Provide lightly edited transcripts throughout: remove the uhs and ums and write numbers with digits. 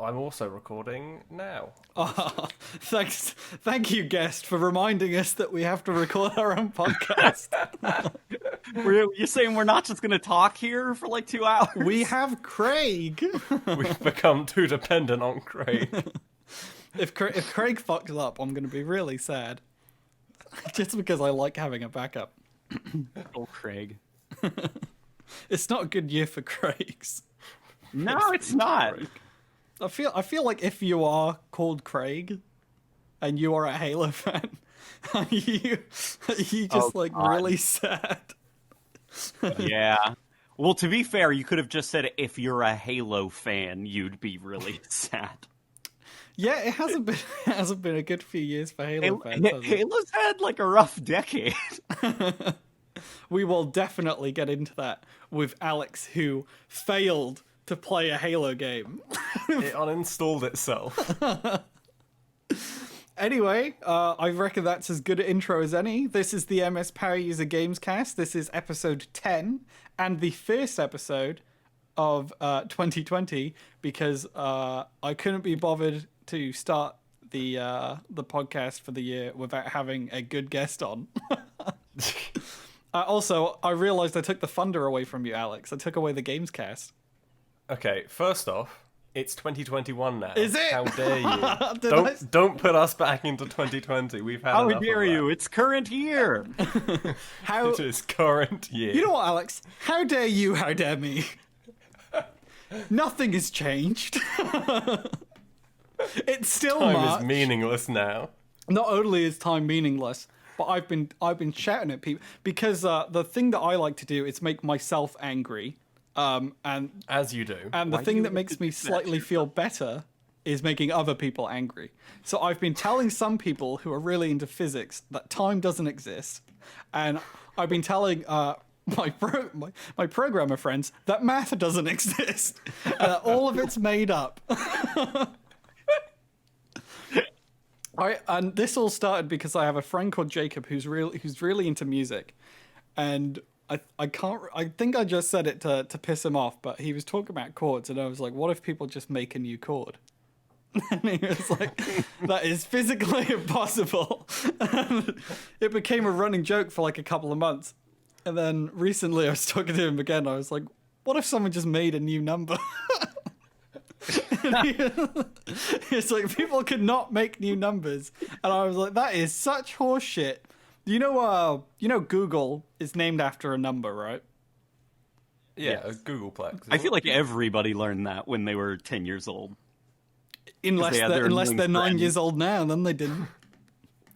I'm also recording now. Thank you, guest, for reminding us that we have to record our own podcast. You're saying we're not just going to talk here for like 2 hours? We have Craig. We've become too dependent on Craig. If Craig fucks up, I'm going to be really sad. Just because I like having a backup. Oh, Craig. It's not a good year for Craigs. No, it's not. I feel like if you are called Craig and you are a Halo fan, you just God. really sad. Yeah. Well, to be fair, you could have just said if you're a Halo fan, you'd be really sad. Yeah, it hasn't been a good few years for Halo fans. Halo's had like a rough decade. We will definitely get into that with Alex, who failed to play a Halo game. It uninstalled itself. Anyway, I reckon that's as good an intro as any. This is the MSPoweruser Gamescast. This is episode 10 and the first episode of 2020 because I couldn't be bothered to start the podcast for the year without having a good guest on. Also, I realized I took the thunder away from you, Alex. I took away the Gamescast. Okay, first off, it's 2021 now. Is it? How dare you? Don't put us back into 2020. We've had How enough dare of that. you? It's current year. It is current year. You know what, Alex? How dare you? How dare me? Nothing has changed. It's still Time March. is meaningless now. Not only is time meaningless, but I've been shouting at people because the thing that I like to do is make myself angry. And As you do. And the thing that makes me slightly feel better is making other people angry. So I've been telling some people who are really into physics that time doesn't exist, and I've been telling my programmer friends that math doesn't exist. All of it's made up. And this all started because I have a friend called Jacob who's really into music, and I think I just said it to piss him off, but he was talking about chords, and I was like, what if people just make a new chord? And he was like, that is physically impossible. And it became a running joke for like a couple of months. And then recently I was talking to him again. I was like, what if someone just made a new number? It's like, people could not make new numbers. And I was like, that is such horse shit. You know Google is named after a number, right? Yeah, Yes. Googleplex. I feel like everybody learned that when they were 10 years old. Unless they had their they're annoying 9 friends. years old now, then they didn't.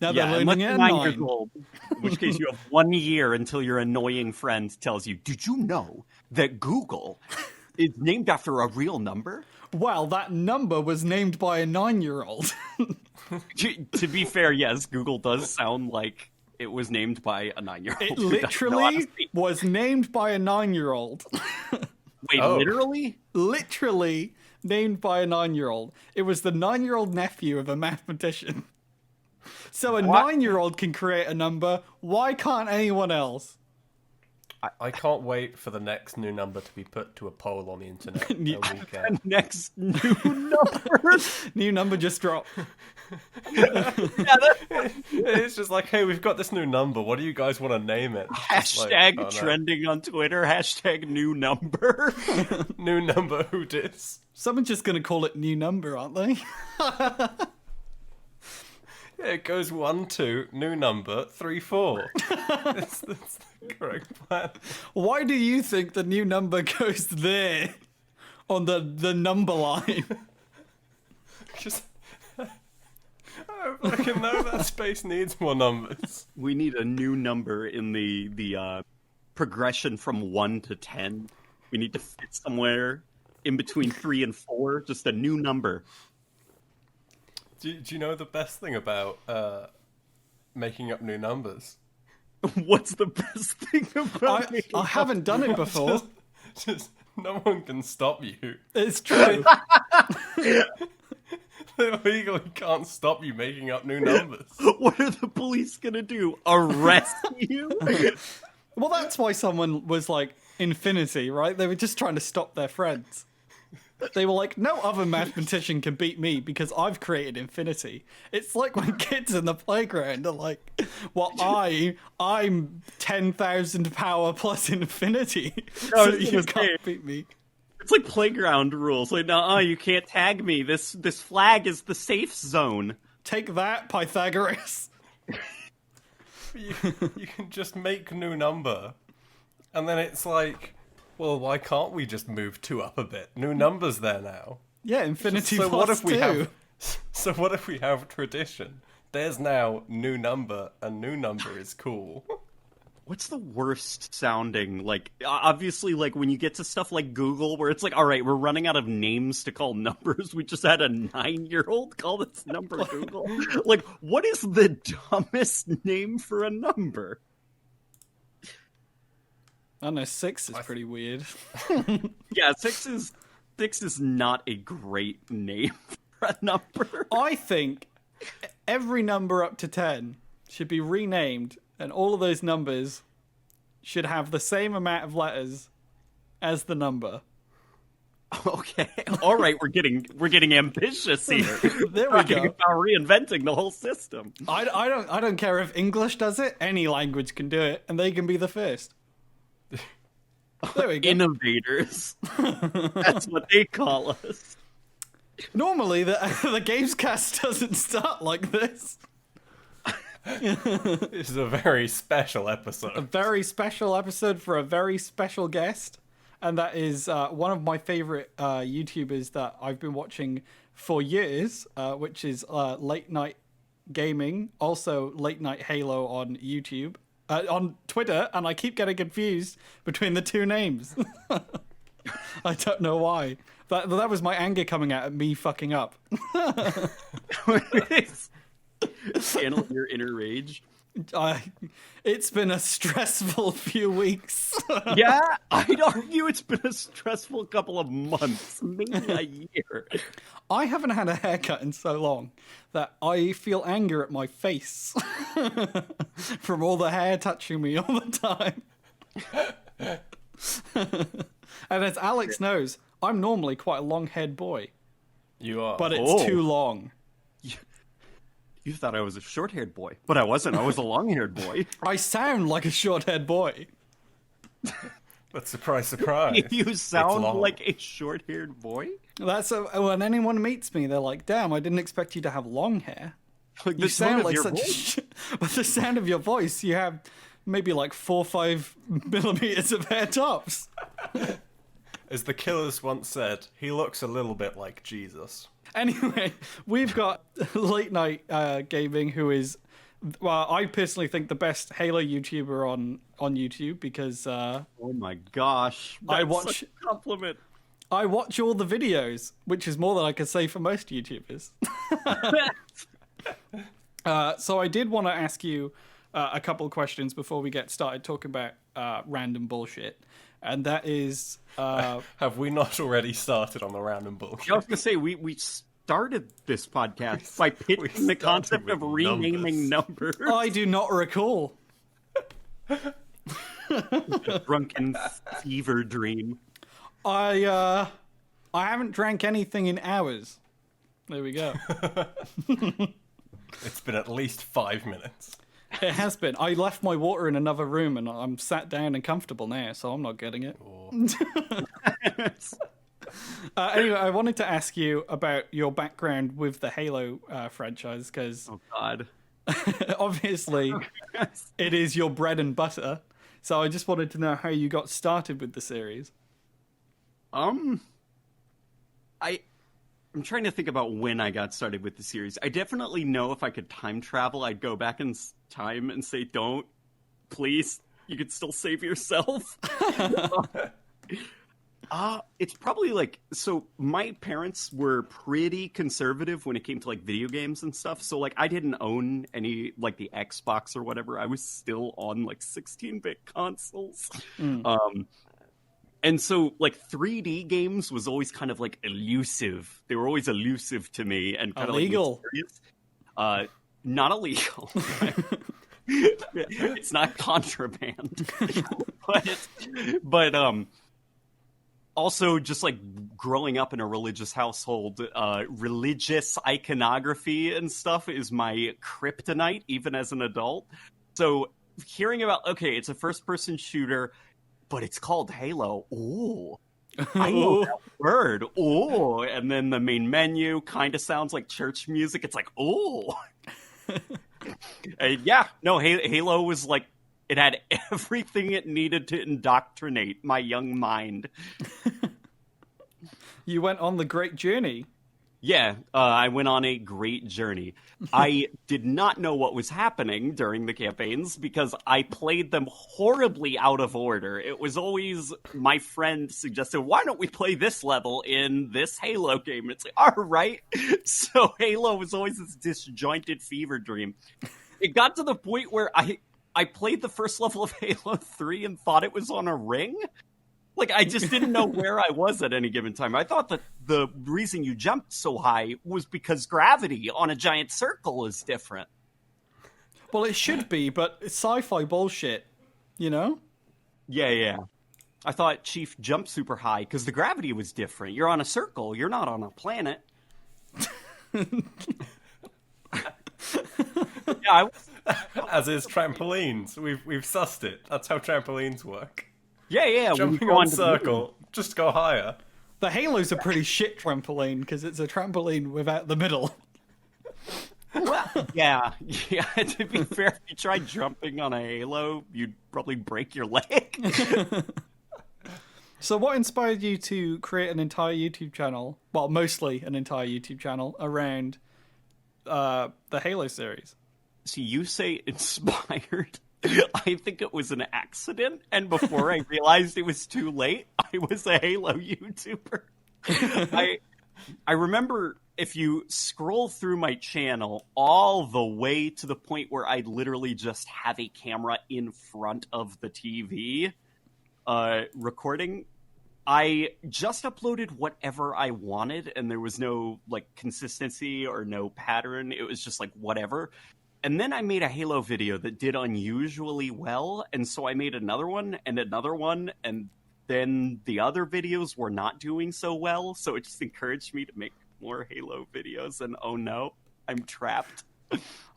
Now they're unless learning you're it at 9 9. years old. In which case you have 1 year until your annoying friend tells you, did you know that Google is named after a real number? Well, that number was named by a 9-year-old. To be fair, yes, Google does sound like it was named by a 9-year-old. It who doesn't know how to literally speak. was named by a 9-year-old. Wait, Oh. literally? Literally named by a 9-year-old. It was the 9-year-old nephew of a mathematician. So a What? 9-year-old can create a number. Why can't anyone else? I can't wait for the next new number to be put to a poll on the internet. Yeah. A weekend. Next new number. New number just dropped. It's just like, hey, we've got this new number. What do you guys want to name it? It's just like, Hashtag oh, no. trending on Twitter. Hashtag new number. New number, who dis? Someone's just going to call it new number, aren't they? Yeah, it goes 1, 2, new number, 3, 4. That's the correct plan. Why do you think the new number goes there on the number line? Just, I don't fucking know, that space needs more numbers. We need a new number in the progression from 1 to 10. We need to fit somewhere in between 3 and 4. Just a new number. Do you know the best thing about making up new numbers? What's the best thing about it? I haven't done it before. Just no one can stop you. It's true. They legally can't stop you making up new numbers. What are the police gonna do? Arrest you? Well, that's why someone was like Infinity, right? They were just trying to stop their friends. They were like, no other mathematician can beat me because I've created infinity. It's like when kids in the playground are like, well, I'm 10,000 power plus infinity, so you can't beat me. It's like playground rules. Like, no, you can't tag me. This flag is the safe zone. Take that, Pythagoras. You can just make new number, and then it's like, well, why can't we just move 2 up a bit? New number's there now. Yeah, infinity So plus what if we 2. have? So what if we have tradition? There's now new number, and new number is cool. What's the worst sounding? Like, obviously, like, when you get to stuff like Google, where it's like, all right, we're running out of names to call numbers. We just had a 9-year-old call this number Google. Like, what is the dumbest name for a number? I don't know, 6 is pretty weird. Yeah, 6 is not a great name for a number. I think every number up to 10 should be renamed, and all of those numbers should have the same amount of letters as the number. Okay, all right, we're getting ambitious here. There we go. About reinventing the whole system. I don't care if English does it. Any language can do it, and they can be the first. There we go. Innovators. That's what they call us. Normally, the Gamescast doesn't start like this. This is a very special episode. A very special episode for a very special guest, and that is one of my favorite YouTubers that I've been watching for years, which is Late Night Gaming, also Late Night Halo on YouTube, on Twitter, and I keep getting confused between the two names. I don't know why. That was my anger coming out at me fucking up. Channel your inner rage. It's been a stressful few weeks. Yeah, I'd argue it's been a stressful couple of months, maybe a year. I haven't had a haircut in so long that I feel anger at my face from all the hair touching me all the time. And as Alex knows, I'm normally quite a long-haired boy. You are. But it's too long. You thought I was a short-haired boy, but I wasn't. I was a long-haired boy. I sound like a short-haired boy. But surprise, surprise. You sound like a short-haired boy? That's when anyone meets me, they're like, "Damn, I didn't expect you to have long hair." Like You sound like such. But the sound of your voice, you have maybe like 4 or 5 millimeters of hair tops. As the Killers once said, he looks a little bit like Jesus. Anyway, we've got Late Night Gaming, who is, well, I personally think the best Halo YouTuber on YouTube because oh my gosh, that's such a compliment. I watch all the videos, which is more than I can say for most YouTubers. So I did want to ask you a couple of questions before we get started talking about random bullshit. And that is... Have we not already started on the random bullshit? I was going to say, we started this podcast by pitching the concept of renaming numbers. I do not recall. Drunken fever dream. I haven't drank anything in hours. There we go. It's been at least 5 minutes. It has been. I left my water in another room and I'm sat down and comfortable now, so I'm not getting it. Anyway, I wanted to ask you about your background with the Halo franchise, because Oh God. obviously it is your bread and butter. So I just wanted to know how you got started with the series. I'm trying to think about when I got started with the series. I definitely know if I could time travel, I'd go back in time and say, "Don't, please. You could still save yourself." It's probably like, so my parents were pretty conservative when it came to like video games and stuff. So like I didn't own any like the Xbox or whatever. I was still on like 16-bit consoles. And so, like, 3D games was always kind of, like, elusive. They were always elusive to me and kind illegal. of, like, not illegal. It's not contraband. but also just, like, growing up in a religious household, religious iconography and stuff is my kryptonite, even as an adult. So hearing about, okay, it's a first-person shooter, but it's called Halo. Ooh. I know that word. Ooh. And then the main menu kind of sounds like church music. It's like, ooh. Yeah, no, Halo was like, it had everything it needed to indoctrinate my young mind. You went on the great journey. Yeah, I went on a great journey. I did not know what was happening during the campaigns because I played them horribly out of order. It was always my friend suggested, why don't we play this level in this Halo game? And it's like, all right. So Halo was always this disjointed fever dream. It got to the point where I played the first level of Halo 3 and thought it was on a ring. Like, I just didn't know where I was at any given time. I thought that the reason you jumped so high was because gravity on a giant circle is different. Well, it should be, but it's sci-fi bullshit, you know? Yeah. I thought Chief jumped super high because the gravity was different. You're on a circle. You're not on a planet. Yeah, As is trampolines. We've sussed it. That's how trampolines work. Yeah. Jumping on circle, just go higher. The Halo's a pretty shit trampoline because it's a trampoline without the middle. Well, yeah. To be fair, if you tried jumping on a Halo, you'd probably break your leg. So what inspired you to create an entire YouTube channel, well, mostly an entire YouTube channel, around the Halo series? See, you say inspired. I think it was an accident, and before I realized it was too late, I was a Halo YouTuber. I remember if you scroll through my channel all the way to the point where I literally just have a camera in front of the TV recording, I just uploaded whatever I wanted, and there was no like consistency or no pattern. It was just like whatever. And then I made a Halo video that did unusually well, and so I made another one, and then the other videos were not doing so well, so it just encouraged me to make more Halo videos, and oh no, I'm trapped.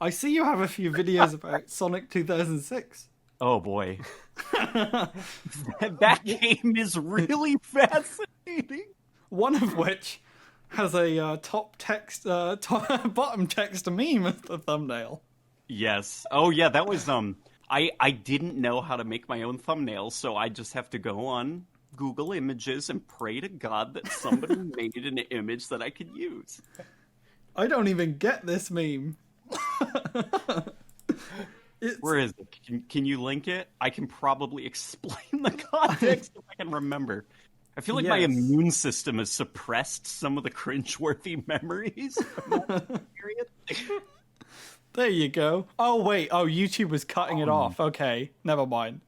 I see you have a few videos about Sonic 2006. Oh boy. That game is really fascinating. One of which has a bottom text meme as the thumbnail. Yes. Oh yeah, that was I didn't know how to make my own thumbnails, so I just have to go on Google Images and pray to God that somebody made an image that I could use. I don't even get this meme. Where is it? Can you link it? I can probably explain the context if I can remember. I feel like my immune system has suppressed some of the cringeworthy memories from that period. There you go. Oh wait, YouTube was cutting it off. Okay, never mind.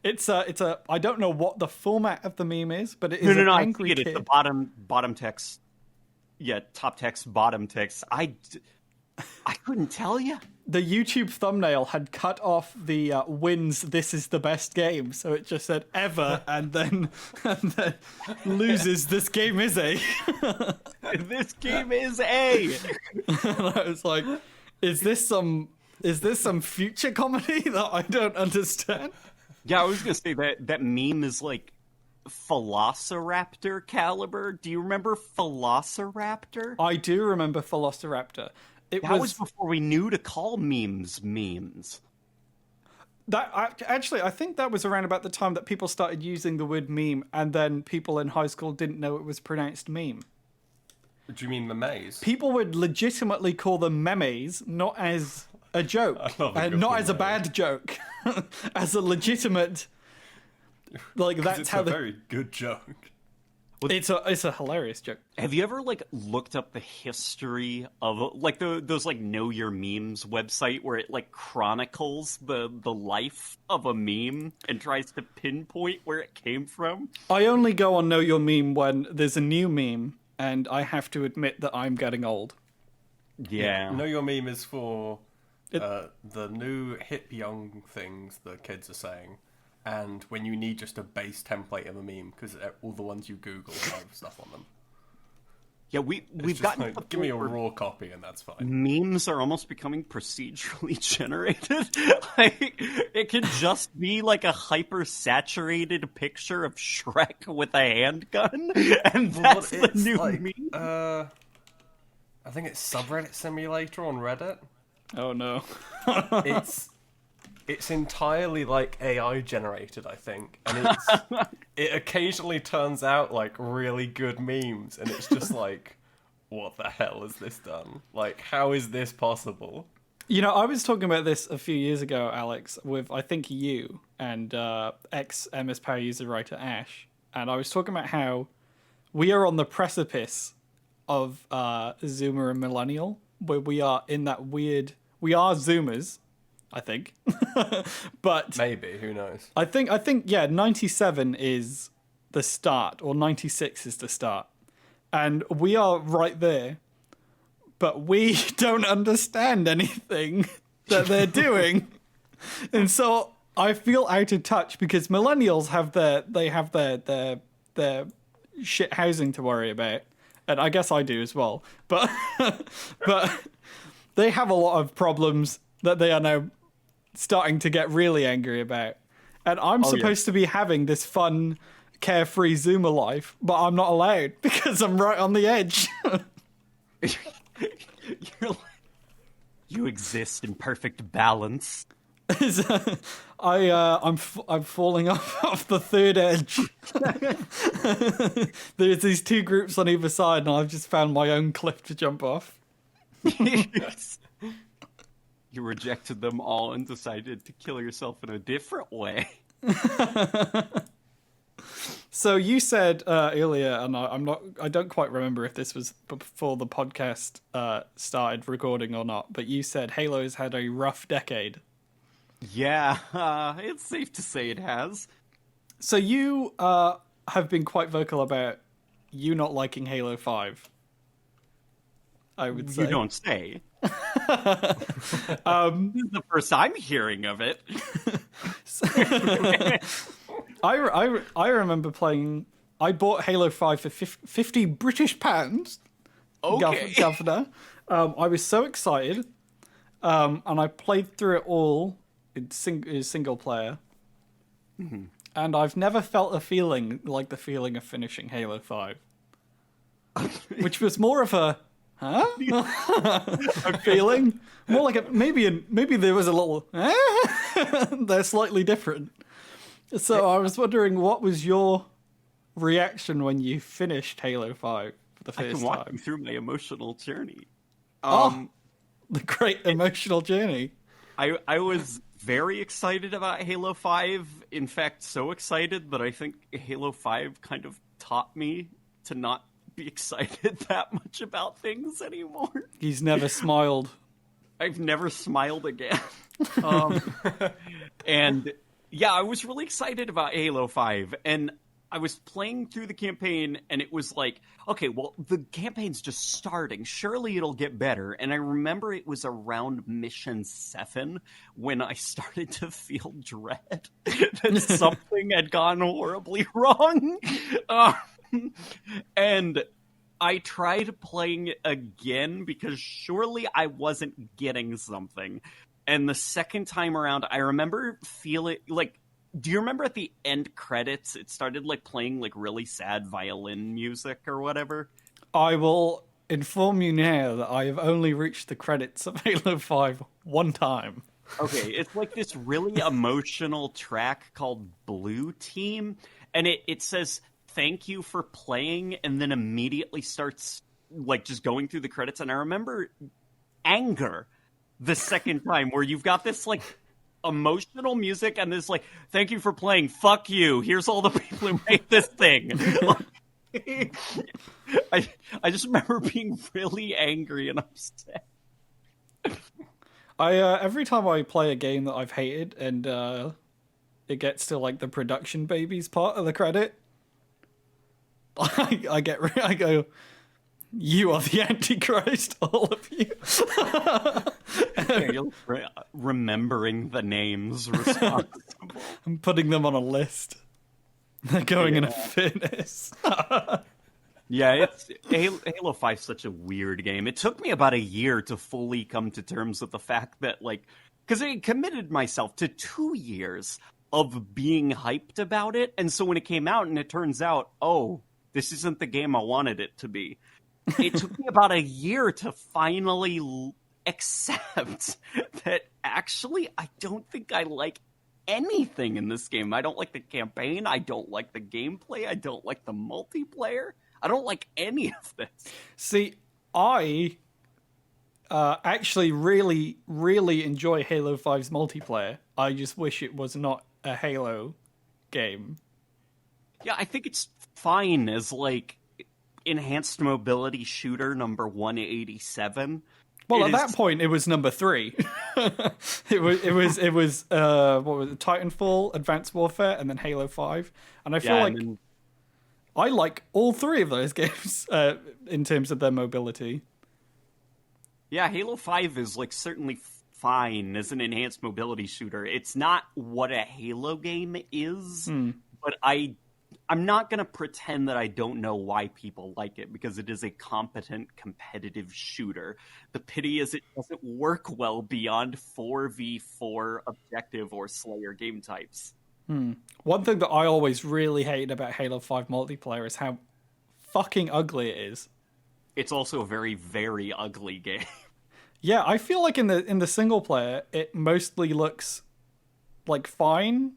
It's a I don't know what the format of the meme is, but it is an angry kid. It's the bottom text. Yeah, top text, bottom text. I couldn't tell you. The YouTube thumbnail had cut off the wins. This is the best game, so it just said ever, and then loses. This game is a. This game is a. And I was like, is this some future comedy that I don't understand? Yeah, I was gonna say that meme is like Velociraptor caliber. Do you remember Velociraptor? I do remember Velociraptor. That was before we knew to call memes. I think that was around about the time that people started using the word meme, and then people in high school didn't know it was pronounced meme. Do you mean memes? People would legitimately call them memes, not as a joke, and not as a bad joke, as a legitimate. Like that's it's how a very good joke. It's a hilarious joke. Have you ever like looked up the history of like those like Know Your Memes website where it like chronicles the life of a meme and tries to pinpoint where it came from? I only go on Know Your Meme when there's a new meme, and I have to admit that I'm getting old. Yeah. Know Your Meme is for the new hip young things the kids are saying. And when you need just a base template of a meme, because all the ones you Google have stuff on them. Yeah, It's we've just gotten to like, the give me a point where raw copy and that's fine. memes are almost becoming procedurally generated. Like, it can just be like a hyper saturated picture of Shrek with a handgun, and that's the it's new like, meme. I think it's Subreddit Simulator on Reddit. Oh no. It's entirely like AI generated, I think, and it occasionally turns out like really good memes, and it's just like, what the hell has this done? Like, how is this possible? You know, I was talking about this a few years ago, Alex, with I think you and ex MSPoweruser writer Ash, and I was talking about how we are on the precipice of Zoomer and Millennial, where we are in that weird. We are Zoomers, I think, but Maybe, who knows? I think yeah, 97 is the start, or 96 is the start, and we are right there. But we don't understand anything that they're doing, and so I feel out of touch because millennials have their shit housing to worry about, and I guess I do as well. But but they have a lot of problems that they are now starting to get really angry about, and I'm supposed to be having this fun, carefree Zoomer life, but I'm not allowed because I'm right on the edge. You exist in perfect balance. I'm falling off the third edge. There's these two groups on either side, and I've just found my own cliff to jump off. You rejected them all and decided to kill yourself in a different way. So you said earlier, and I don't quite remember if this was before the podcast started recording or not, but you said Halo's had a rough decade. Yeah, it's safe to say it has. So you have been quite vocal about you not liking Halo 5. I would say. You don't say. This is the first I'm hearing of it. I remember playing. I bought Halo 5 for 50 British pounds. Okay. Governor. I was so excited, and I played through it all in single player. Mm-hmm. And I've never felt a feeling like the feeling of finishing Halo 5, which was more of a feeling, more like a maybe there was a little. They're slightly different. So I was wondering, what was your reaction when you finished Halo 5 for the first I can walk time? you through my emotional journey. The great emotional journey. I was very excited about Halo 5. In fact, so excited that I think Halo 5 kind of taught me to not be excited that much about things anymore. He's never smiled. I've never smiled again. And yeah, I was really excited about Halo 5, and I was playing through the campaign, and it was like, okay, well, the campaign's just starting. Surely it'll get better. And I remember it was around Mission 7 when I started to feel dread that something had gone horribly wrong. And I tried playing it again because surely I wasn't getting something. And the second time around, I remember feeling like, do you remember at the end credits, it started like playing like really sad violin music or whatever? I will inform you now that I have only reached the credits of Halo 5 one time. Okay, it's like this really emotional track called Blue Team, and it says, thank you for playing, and then immediately starts like just going through the credits. And I remember anger the second time, where you've got this like emotional music and this like, thank you for playing, fuck you, here's all the people who made this thing. I just remember being really angry and upset. I every time I play a game that I've hated and it gets to like the production babies part of the credit, I go, you are the Antichrist, all of you. You're remembering the names responsible. I'm putting them on a list. They're going in a furnace. Yeah, it's Halo 5's such a weird game. It took me about a year to fully come to terms with the fact that, like, because I committed myself to 2 years of being hyped about it, and so when it came out and it turns out, oh, this isn't the game I wanted it to be, it took me about a year to finally accept that actually I don't think I like anything in this game. I don't like the campaign, I don't like the gameplay, I don't like the multiplayer. I don't like any of this. See, I actually really, really enjoy Halo 5's multiplayer. I just wish it was not a Halo game. Yeah, I think it's fine as, like, enhanced mobility shooter number 187. Well, at that point, it was number 3. it was what was it? Titanfall, Advanced Warfare, and then Halo 5. And I feel I like all 3 of those games in terms of their mobility. Yeah, Halo 5 is, like, certainly fine as an enhanced mobility shooter. It's not what a Halo game is, but I'm not going to pretend that I don't know why people like it, because it is a competent, competitive shooter. The pity is it doesn't work well beyond 4v4 objective or Slayer game types. One thing that I always really hated about Halo 5 multiplayer is how fucking ugly it is. It's also a very, very ugly game. Yeah, I feel like in the single player, it mostly looks like fine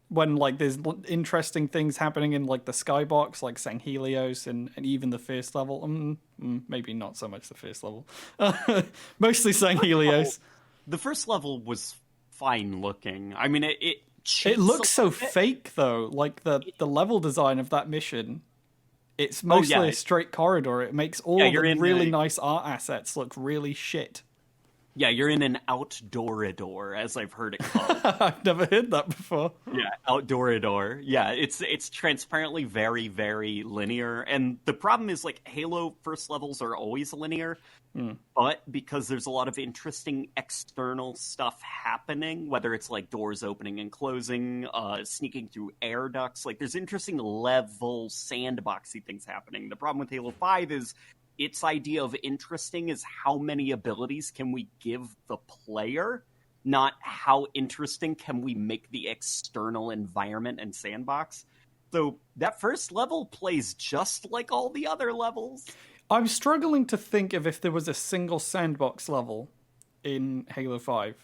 when like there's interesting things happening in like the skybox, like Sanghelios and even the first level. Maybe not so much the first level. Mostly Sanghelios. The first level was fine looking. I mean, it looks so fake though. Like the level design of that mission. It's mostly a straight corridor. It makes all the really nice art assets look really shit. Yeah, you're in an outdoorador, as I've heard it called. I've never heard that before. Yeah, outdoorador. Yeah, it's transparently very, very linear. And the problem is, like, Halo first levels are always linear, but because there's a lot of interesting external stuff happening, whether it's, like, doors opening and closing, sneaking through air ducts, like, there's interesting level sandboxy things happening. The problem with Halo 5 is its idea of interesting is how many abilities can we give the player, not how interesting can we make the external environment and sandbox. So that first level plays just like all the other levels. I'm struggling to think of if there was a single sandbox level in Halo 5.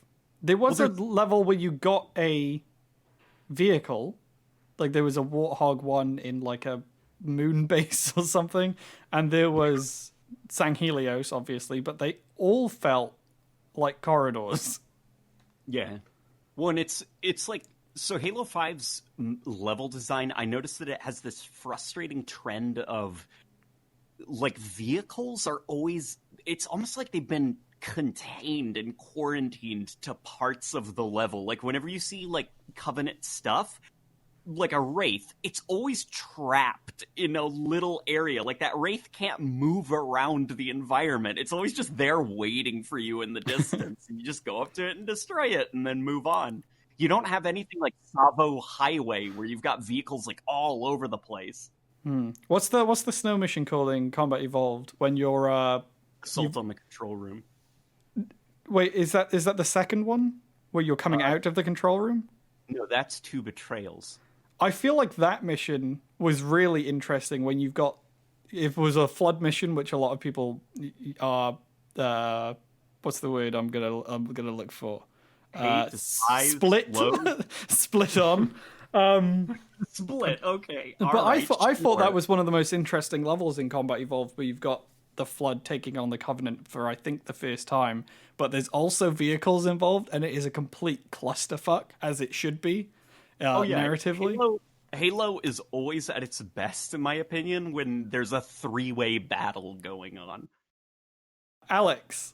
There was a level where you got a vehicle, like there was a Warthog one in like a moon base or something, and there was Sanghelios, obviously, but they all felt like corridors. Yeah. Well, and it's like, so Halo 5's level design, I noticed that it has this frustrating trend of, like, vehicles are always, it's almost like they've been contained and quarantined to parts of the level. Like, whenever you see, like, Covenant stuff, like a Wraith, it's always trapped in a little area. Like, that Wraith can't move around the environment. It's always just there waiting for you in the distance. And you just go up to it and destroy it and then move on. You don't have anything like Savo Highway where you've got vehicles like all over the place. What's the snow mission called in Combat Evolved when you're Assault on the control room. Wait, is that the second one where you're coming out of the control room? No, that's 2 Betrayals. I feel like that mission was really interesting when you've got, if it was a flood mission, which a lot of people are, what's the word I'm gonna look for? Split on. Split, okay. But I thought that was one of the most interesting levels in Combat Evolved, where you've got the Flood taking on the Covenant for, I think, the first time. But there's also vehicles involved, and it is a complete clusterfuck, as it should be, narratively. Halo is always at its best, in my opinion, when there's a 3-way battle going on. Alex.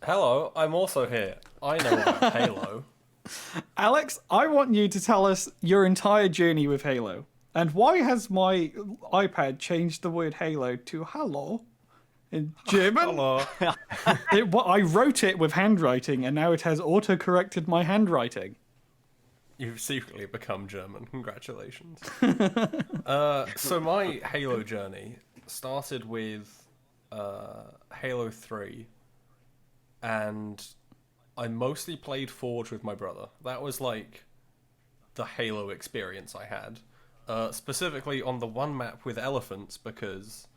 Hello, I'm also here. I know about Halo. Alex, I want you to tell us your entire journey with Halo. And why has my iPad changed the word Halo to Hallo in German? Hello. I wrote it with handwriting, and now it has auto-corrected my handwriting. You've secretly become German. Congratulations. So my Halo journey started with Halo 3, and I mostly played Forge with my brother. That was like the Halo experience I had. Specifically on the one map with elephants, because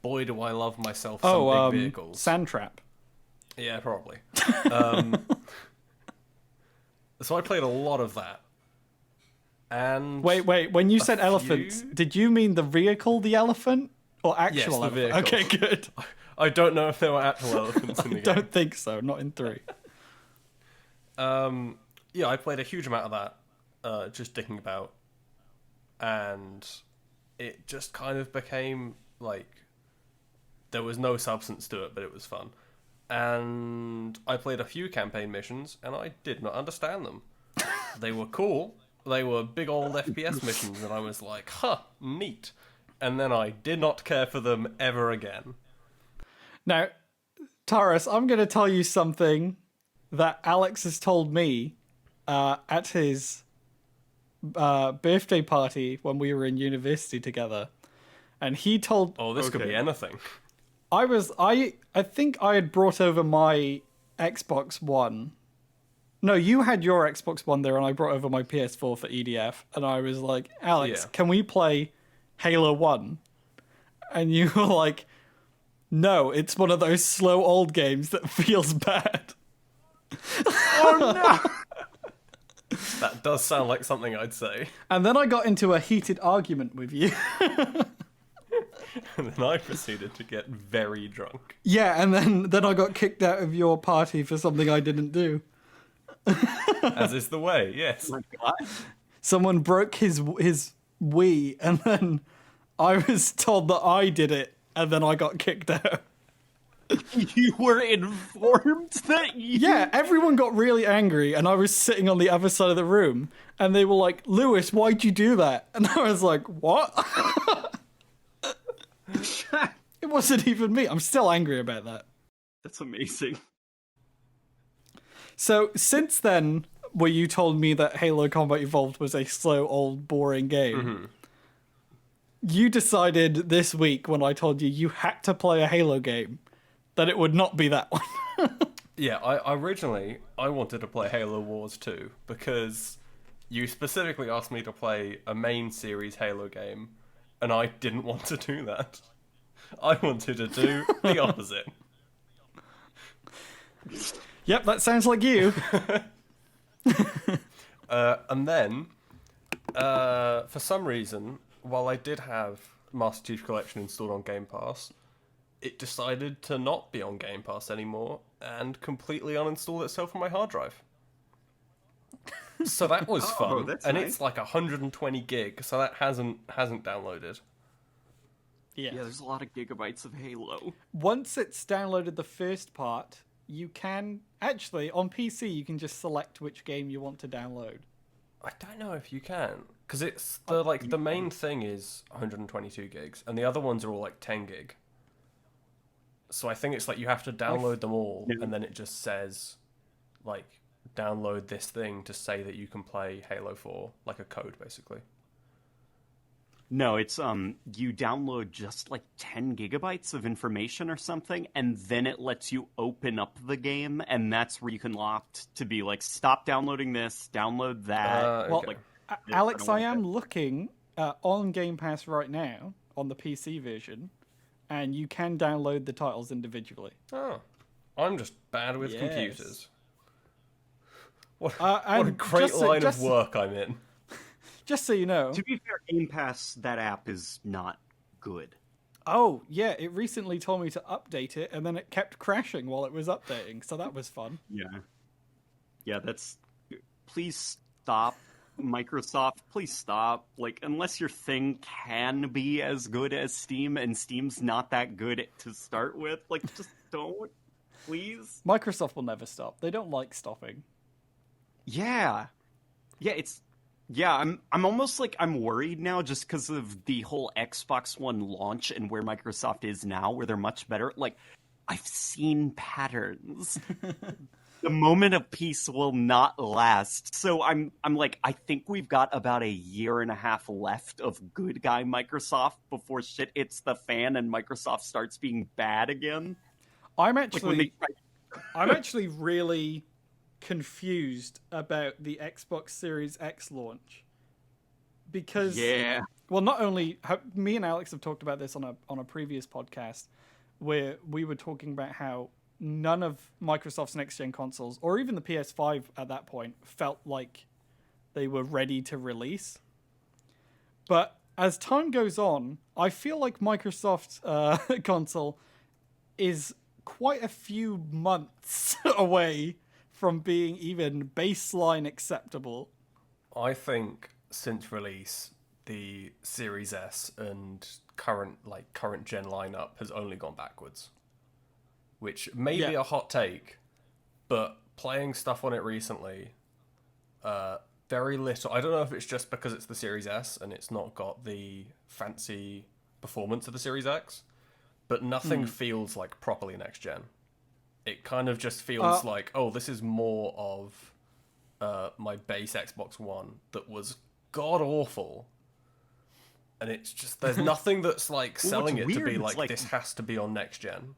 boy do I love myself some big vehicles. Sandtrap. Yeah, probably. So I played a lot of that. And wait. When you said elephants, did you mean the vehicle, the elephant, or actual Yes, the elephant? vehicle. Okay, good. I don't know if there were actual elephants in the I game. don't think so. Not in 3. Yeah, I played a huge amount of that, just dicking about. And it just kind of became, like, there was no substance to it, but it was fun. And I played a few campaign missions, and I did not understand them. They were cool. They were big old FPS missions, and I was like, huh, neat. And then I did not care for them ever again. Now, Taurus, I'm going to tell you something that Alex has told me at his birthday party when we were in university together. And he told... Oh, this could be anything. I think I had brought over my Xbox One. No, you had your Xbox One there, and I brought over my PS4 for EDF. And I was like, Alex, can we play Halo 1? And you were like, no, it's one of those slow old games that feels bad. Oh no! That does sound like something I'd say. And then I got into a heated argument with you. And then I proceeded to get very drunk. Yeah, and then I got kicked out of your party for something I didn't do. As is the way, yes. Someone broke his Wii, and then I was told that I did it, and then I got kicked out. You were informed that you... Yeah, everyone got really angry, and I was sitting on the other side of the room, and they were like, Lewis, why'd you do that? And I was like, what? It wasn't even me. I'm still angry about that. That's amazing. So, since then, where you told me that Halo Combat Evolved was a slow, old, boring game, you decided this week, when I told you had to play a Halo game, that it would not be that one. Yeah, I originally wanted to play Halo Wars 2, because you specifically asked me to play a main series Halo game, and I didn't want to do that. I wanted to do the opposite. Yep, that sounds like you. And then, for some reason, while I did have Master Chief Collection installed on Game Pass, it decided to not be on Game Pass anymore and completely uninstalled itself from my hard drive. So that was fun, and nice. it's like 120 gig, so that hasn't downloaded. Yeah. Yeah, there's a lot of gigabytes of Halo. Once it's downloaded the first part, you can... Actually, on PC, you can just select which game you want to download. I don't know if you can, because it's the main thing is 122 gigs, and the other ones are all like 10 gig. So I think it's like you have to download them all, and then it just says, like, download this thing to say that you can play Halo 4, like a code, basically. No, it's you download just like 10 gigabytes of information or something, and then it lets you open up the game, and that's where you can opt to be like, stop downloading this, download that. Okay. Well, like, Alex, I am looking on Game Pass right now, on the PC version, and you can download the titles individually. Oh, I'm just bad with Yes. computers. What a and great line of work I'm in. Just so you know... To be fair, Game Pass, that app is not good. Oh, yeah, it recently told me to update it, and then it kept crashing while it was updating, so that was fun. Yeah. Yeah, that's... Please stop, Microsoft. Please stop. Like, unless your thing can be as good as Steam, and Steam's not that good to start with, like, just don't. Please. Microsoft will never stop. They don't like stopping. Yeah. Yeah, it's... Yeah, I'm almost like I'm worried now just because of the whole Xbox One launch and where Microsoft is now, where they're much better. Like, I've seen patterns. The moment of peace will not last. So I'm like, I think we've got about a year and a half left of good guy Microsoft before shit hits the fan and Microsoft starts being bad again. I'm Like when they actually really confused about the Xbox Series X launch because well, not only me and Alex have talked about this on a previous podcast where we were talking about how none of Microsoft's next-gen consoles, or even the PS5 at that point, felt like they were ready to release. But as time goes on, I feel like Microsoft's console is quite a few months away from being even baseline acceptable. I think since release, the Series S and current gen lineup has only gone backwards. Which may be a hot take, but playing stuff on it recently, very little. I don't know if it's just because it's the Series S and it's not got the fancy performance of the Series X, but nothing feels like properly next gen. It kind of just feels like, oh, this is more of my base Xbox One that was god awful. And it's just, there's nothing that's like selling it to be like, this has to be on next gen.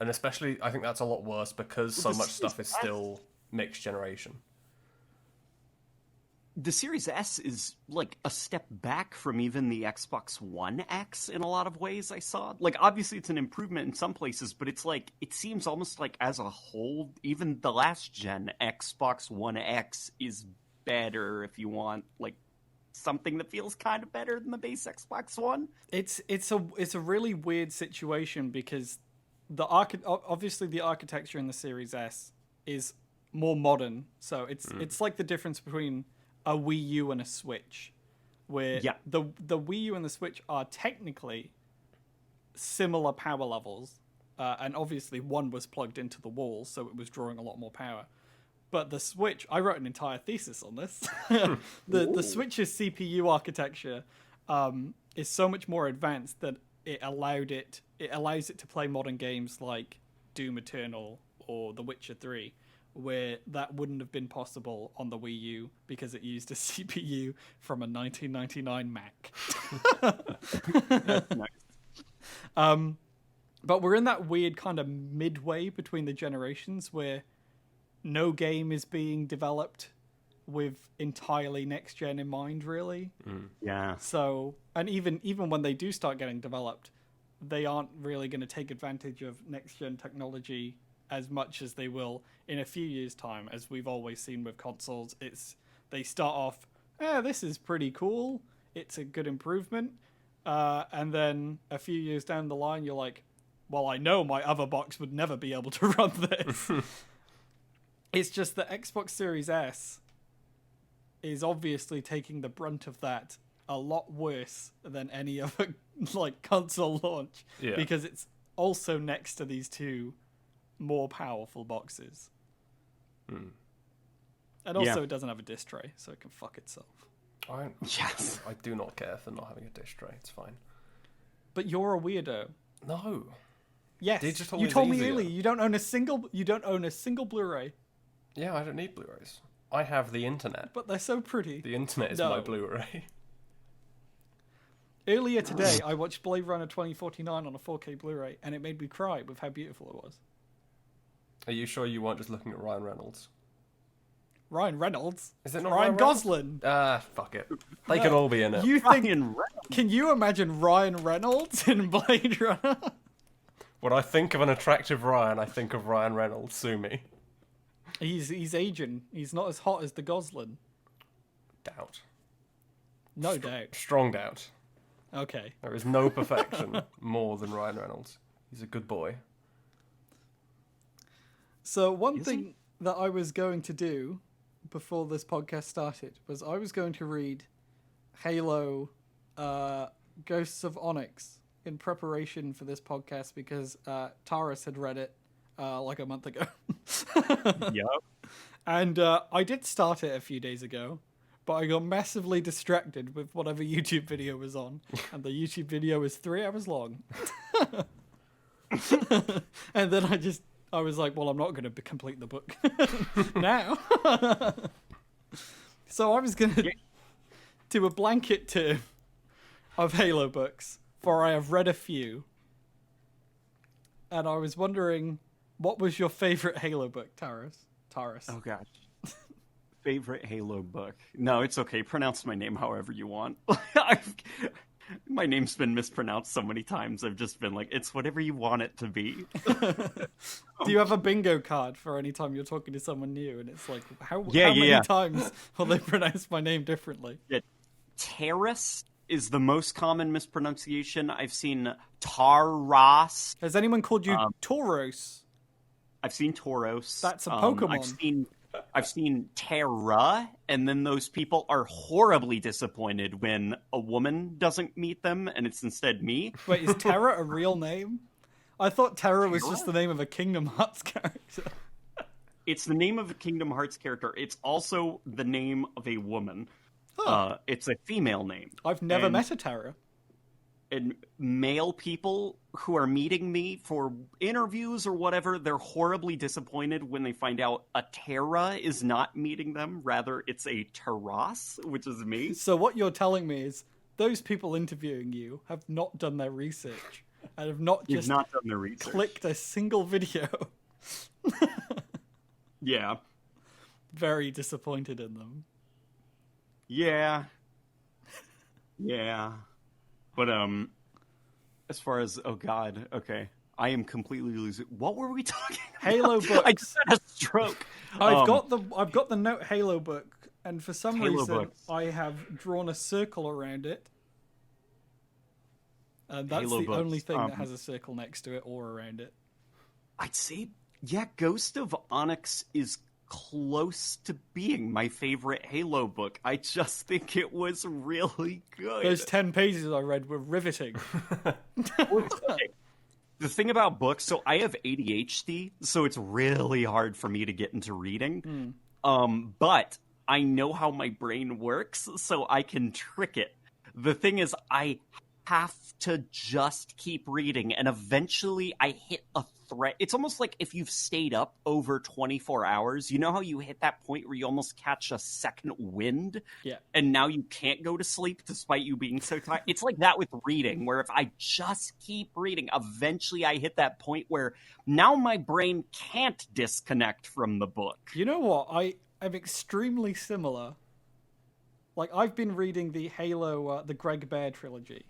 And especially, I think that's a lot worse because so much stuff is still mixed generation. The Series S is like a step back from even the Xbox One X in a lot of ways I saw. Like, obviously it's an improvement in some places, but it's like, it seems almost like as a whole, even the last gen Xbox One X is better if you want, like, something that feels kind of better than the base Xbox One. It's a really weird situation because obviously the architecture in the Series S is more modern, so it's like the difference between a Wii U and a Switch, where the Wii U and the Switch are technically similar power levels, and obviously one was plugged into the wall, so it was drawing a lot more power. But the Switch, I wrote an entire thesis on this. The Switch's CPU architecture is so much more advanced that it allows it to play modern games like Doom Eternal or The Witcher 3, where that wouldn't have been possible on the Wii U because it used a CPU from a 1999 Mac. That's nice. But we're in that weird kind of midway between the generations where no game is being developed with entirely next gen in mind, really. Yeah. So, and even when they do start getting developed, they aren't really going to take advantage of next gen technology as much as they will in a few years' time, as we've always seen with consoles. They start off, this is pretty cool, it's a good improvement, and then a few years down the line, you're like, well, I know my other box would never be able to run this. It's just the Xbox Series S is obviously taking the brunt of that a lot worse than any other like console launch, because it's also next to these two more powerful boxes. And also it doesn't have a disc tray, so it can fuck itself. I do not care for not having a disc tray. It's fine. But you're a weirdo. No. Yes. Digital you is told easier. me earlier you don't own a single Blu-ray. Yeah, I don't need Blu-rays. I have the internet. But they're so pretty. The internet is my Blu-ray. Earlier today, I watched Blade Runner 2049 on a 4K Blu-ray, and it made me cry with how beautiful it was. Are you sure you weren't just looking at Ryan Reynolds? Ryan Reynolds? Is it not Ryan Ryan Reynolds? Gosling? Fuck it. They can all be in it. You think? Can you imagine Ryan Reynolds in Blade Runner? When I think of an attractive Ryan, I think of Ryan Reynolds. Sue me. He's aging. He's not as hot as the Gosling. Doubt. No doubt. Strong doubt. Okay. There is no perfection more than Ryan Reynolds. He's a good boy. So one thing that I was going to do before this podcast started was I was going to read Halo Ghosts of Onyx in preparation for this podcast because Taurus had read it like a month ago. Yep. And I did start it a few days ago, but I got massively distracted with whatever YouTube video was on, and the YouTube video is 3 hours long. And then I was like, well, I'm not going to complete the book now. So I was going to do a blanket tour of Halo books, for I have read a few. And I was wondering, what was your favorite Halo book, Taurus? Oh gosh. Favorite Halo book? No, it's okay. Pronounce my name however you want. My name's been mispronounced so many times. I've just been like, it's whatever you want it to be. Do you have a bingo card for any time you're talking to someone new? And it's like, how Yeah, many times will they pronounce my name differently? Yeah. Terrace is the most common mispronunciation. I've seen Taras. Has anyone called you Tauros? I've seen Tauros. That's a Pokemon. I've seen Terra, and then those people are horribly disappointed when a woman doesn't meet them, and it's instead me. Wait, is Terra a real name? I thought Terra was just the name of a Kingdom Hearts character. It's the name of a Kingdom Hearts character. It's also the name of a woman. Huh. It's a female name. I've never met a Terra. And male people who are meeting me for interviews or whatever, they're horribly disappointed when they find out a Terra is not meeting them. Rather, it's a Terras, which is me. So what you're telling me is those people interviewing you have not done their research and have not just not done their research. Clicked a single video. Yeah. Very disappointed in them. Yeah. Yeah. But, as far as, oh god, okay. I am completely losing. What were we talking about? Halo books. I just had a stroke. I've got the note Halo book, and for some Halo reason books. I have drawn a circle around it. And that's Halo the books. only thing that has a circle next to it or around it. I'd say, yeah, Ghost of Onyx is close to being my favorite Halo book. I just think it was really good. Those 10 pages I read were riveting. Okay. The thing about books, so I have ADHD, so it's really hard for me to get into reading. But I know how my brain works, so I can trick it. The thing is, I have to just keep reading, and eventually I hit a threat. It's almost like if you've stayed up over 24 hours, you know how you hit that point where you almost catch a second wind? Yeah. And now you can't go to sleep despite you being so tired. It's like that with reading, where if I just keep reading, eventually I hit that point where now my brain can't disconnect from the book. You know what? I am extremely similar. Like, I've been reading the Halo, the Greg Bear trilogy.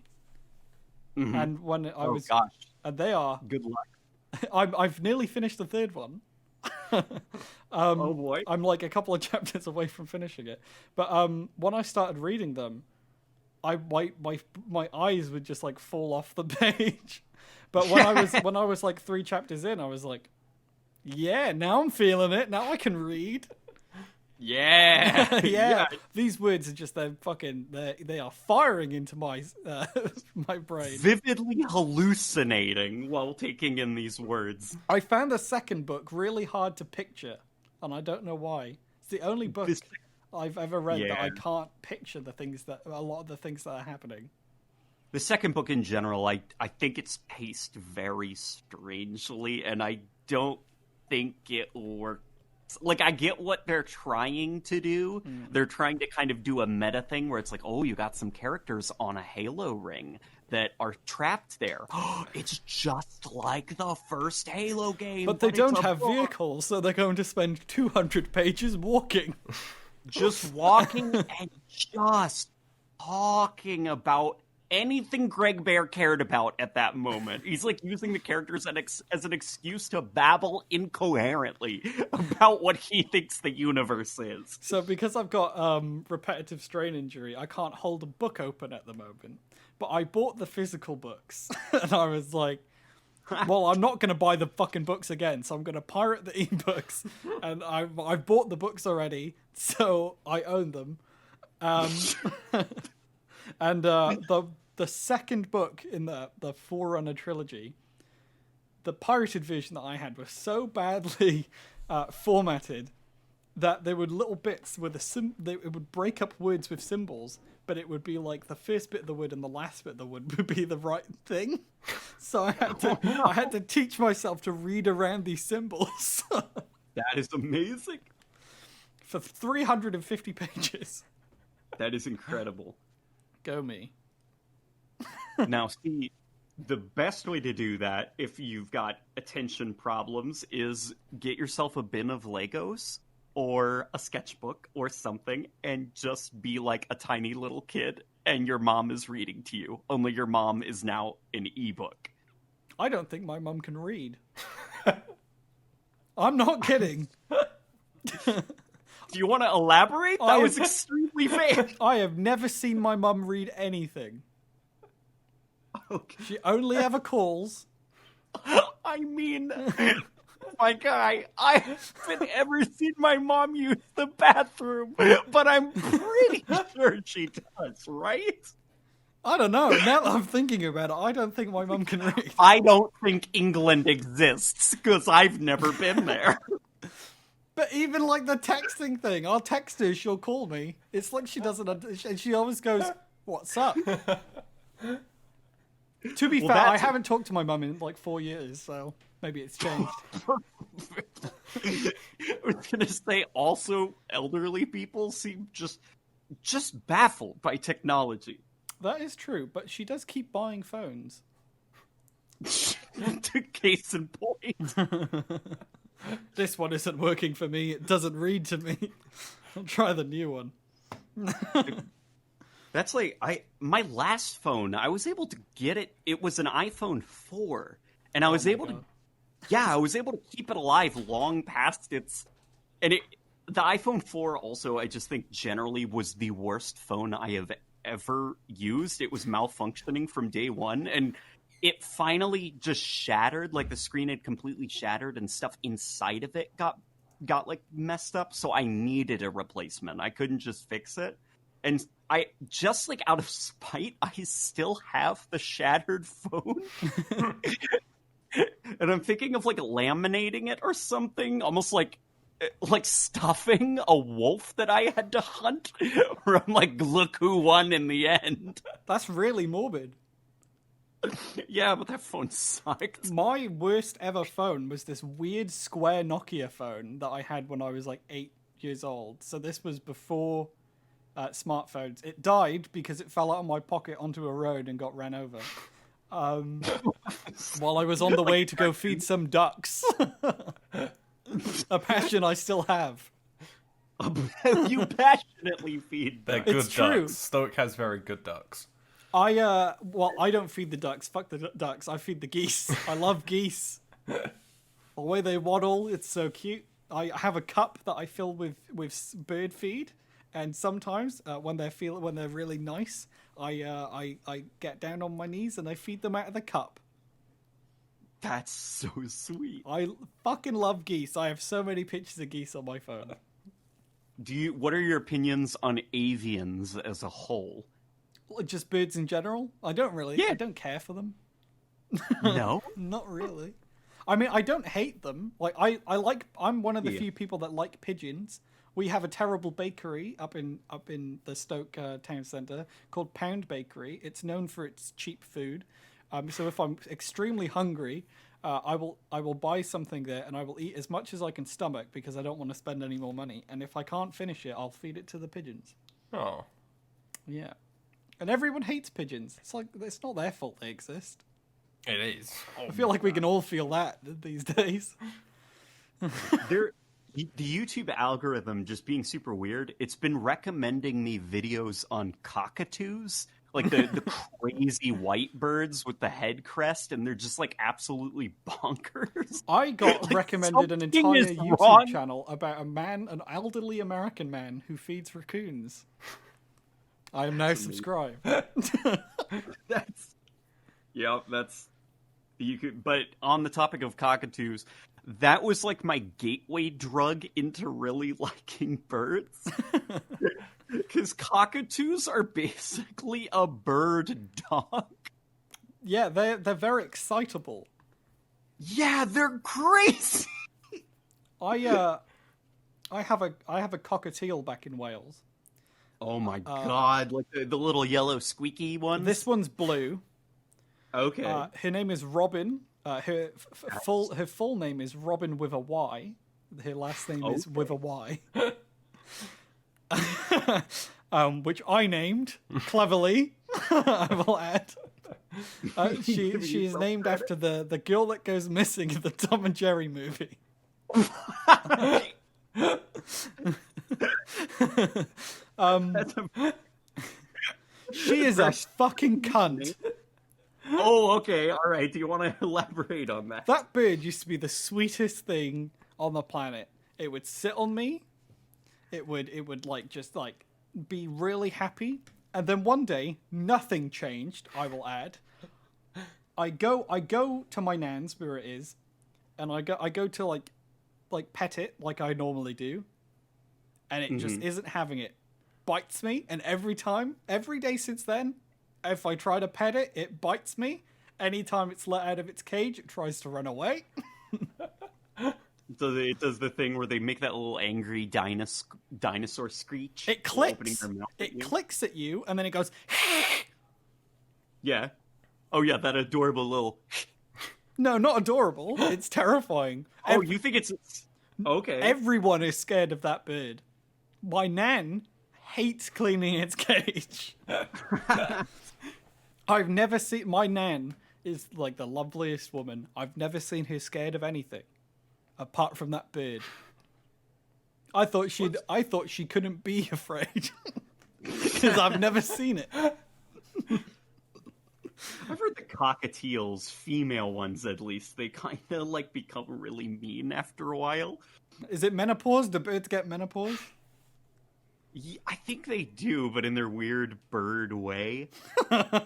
Mm-hmm. And when I was... gosh. And they are... Good luck. I've nearly finished the third one. Oh boy. I'm like a couple of chapters away from finishing it. But when I started reading them, my eyes would just like fall off the page. But when I was like 3 chapters in, I was like, yeah, now I'm feeling it. Now I can read. Yeah. Yeah. These words are just they are firing into my my brain. Vividly hallucinating while taking in these words. I found the second book really hard to picture, and I don't know why. It's the only book I've ever read that I can't picture a lot of the things that are happening. The second book in general, I think it's paced very strangely, and I don't think it works. Like, I get what they're trying to do. They're trying to kind of do a meta thing where it's like, oh, you got some characters on a Halo ring that are trapped there. It's just like the first Halo game. But they don't have vehicles, so they're going to spend 200 pages walking. Just walking and just talking about anything Greg Bear cared about at that moment. He's like using the characters as an excuse to babble incoherently about what he thinks the universe is. So because I've got repetitive strain injury, I can't hold a book open at the moment. But I bought the physical books, and I was like, well, I'm not going to buy the fucking books again, so I'm going to pirate the ebooks. And I've bought the books already, so I own them. And the second book in the Forerunner trilogy, the pirated version that I had was so badly formatted that there were little bits with it would break up words with symbols, but it would be like the first bit of the word and the last bit of the word would be the right thing. So I had to teach myself to read around these symbols That is amazing. for 350 pages. That is incredible. Go me. Now, see, the best way to do that, if you've got attention problems, is get yourself a bin of Legos or a sketchbook or something and just be like a tiny little kid and your mom is reading to you. Only your mom is now an ebook. I don't think my mum can read. I'm not kidding. Do you want to elaborate? That was extremely vague. I have never seen my mum read anything. Okay. She only ever calls. I mean, my guy, I haven't ever seen my mom use the bathroom, but I'm pretty sure she does, right? I don't know. Now that I'm thinking about it, I don't think my mum can read. I don't think England exists, because I've never been there. But even like the texting thing, I'll text her, she'll call me. It's like she doesn't, and she always goes, "What's up?" To be fair, I haven't talked to my mum in like 4 years, so maybe it's changed. I was gonna say, also, elderly people seem just baffled by technology. That is true, but she does keep buying phones. To case in point. This one isn't working for me. It doesn't read to me. I'll try the new one. That's like my last phone. I was able to get it. It was an iPhone 4, and I was able to. Yeah, I was able to keep it alive long past its. And the iPhone 4 also, I just think generally was the worst phone I have ever used. It was malfunctioning from day one, and it finally just shattered. Like the screen had completely shattered, and stuff inside of it got like messed up. So I needed a replacement. I couldn't just fix it. And I just like out of spite, I still have the shattered phone. And I'm thinking of like laminating it or something, almost like stuffing a wolf that I had to hunt. Where I'm like, look who won in the end. That's really morbid. Yeah, but that phone sucked. My worst ever phone was this weird square Nokia phone that I had when I was like 8 years old. So this was before smartphones. It died because it fell out of my pocket onto a road and got ran over. While I was on the way to go feed some ducks. A passion I still have. You passionately feed They're ducks. good It's ducks. true. Stoke has very good ducks. I don't feed the ducks. Fuck the ducks. I feed the geese. I love geese. The way they waddle, it's so cute. I have a cup that I fill with bird feed, and sometimes when they're really nice, I get down on my knees and I feed them out of the cup. That's so sweet. I fucking love geese. I have so many pictures of geese on my phone. What are your opinions on avians as a whole? Just birds in general. I don't care for them. No? Not really. I mean, I don't hate them. Like I'm one of the few people that like pigeons. We have a terrible bakery up in the Stoke town centre called Pound Bakery. It's known for its cheap food. So if I'm extremely hungry, I will buy something there and I will eat as much as I can stomach because I don't want to spend any more money. And if I can't finish it, I'll feed it to the pigeons. Oh. Yeah. And everyone hates pigeons. It's like it's not their fault they exist. It is. I feel like we can all feel that these days. The YouTube algorithm just being super weird. It's been recommending me videos on cockatoos, like the crazy white birds with the head crest, and they're just like absolutely bonkers. I got Like, recommended an something entire is YouTube wrong. channel about an elderly American man who feeds raccoons. I am now subscribed. That's you could. But on the topic of cockatoos, that was like my gateway drug into really liking birds. Because cockatoos are basically a bird dog. Yeah, they're very excitable. Yeah, they're crazy. I have a cockatiel back in Wales. Oh my god! Like the little yellow squeaky ones. This one's blue. Okay. Her name is Robin. Her full name is Robin with a Y. Her last name is with a Y. Which I named cleverly. I will add. She is named after the girl that goes missing in the Tom and Jerry movie. She is a fucking cunt. Oh, okay, all right. Do you want to elaborate on that? That bird used to be the sweetest thing on the planet. It would sit on me. It would like just like be really happy. And then one day, nothing changed, I will add. I go to my nan's where it is, and I go to like pet it like I normally do, and it just isn't having it. Bites me, and every day since then, if I try to pet it, it bites me. Anytime it's let out of its cage, it tries to run away. So it does the thing where they make that little angry dinosaur screech. It clicks. It clicks at you, and then it goes. Yeah. Oh yeah, that adorable little. No, not adorable. It's terrifying. Oh, you think it's okay? Everyone is scared of that bird. My nan hates cleaning its cage. I've never seen. My nan is like the loveliest woman. I've never seen her scared of anything. Apart from that bird. I thought she couldn't be afraid. Because I've never seen it. I've heard the cockatiels, female ones at least, they kind of like become really mean after a while. Is it menopause? Do birds get menopause? Yeah, I think they do, but in their weird bird way. But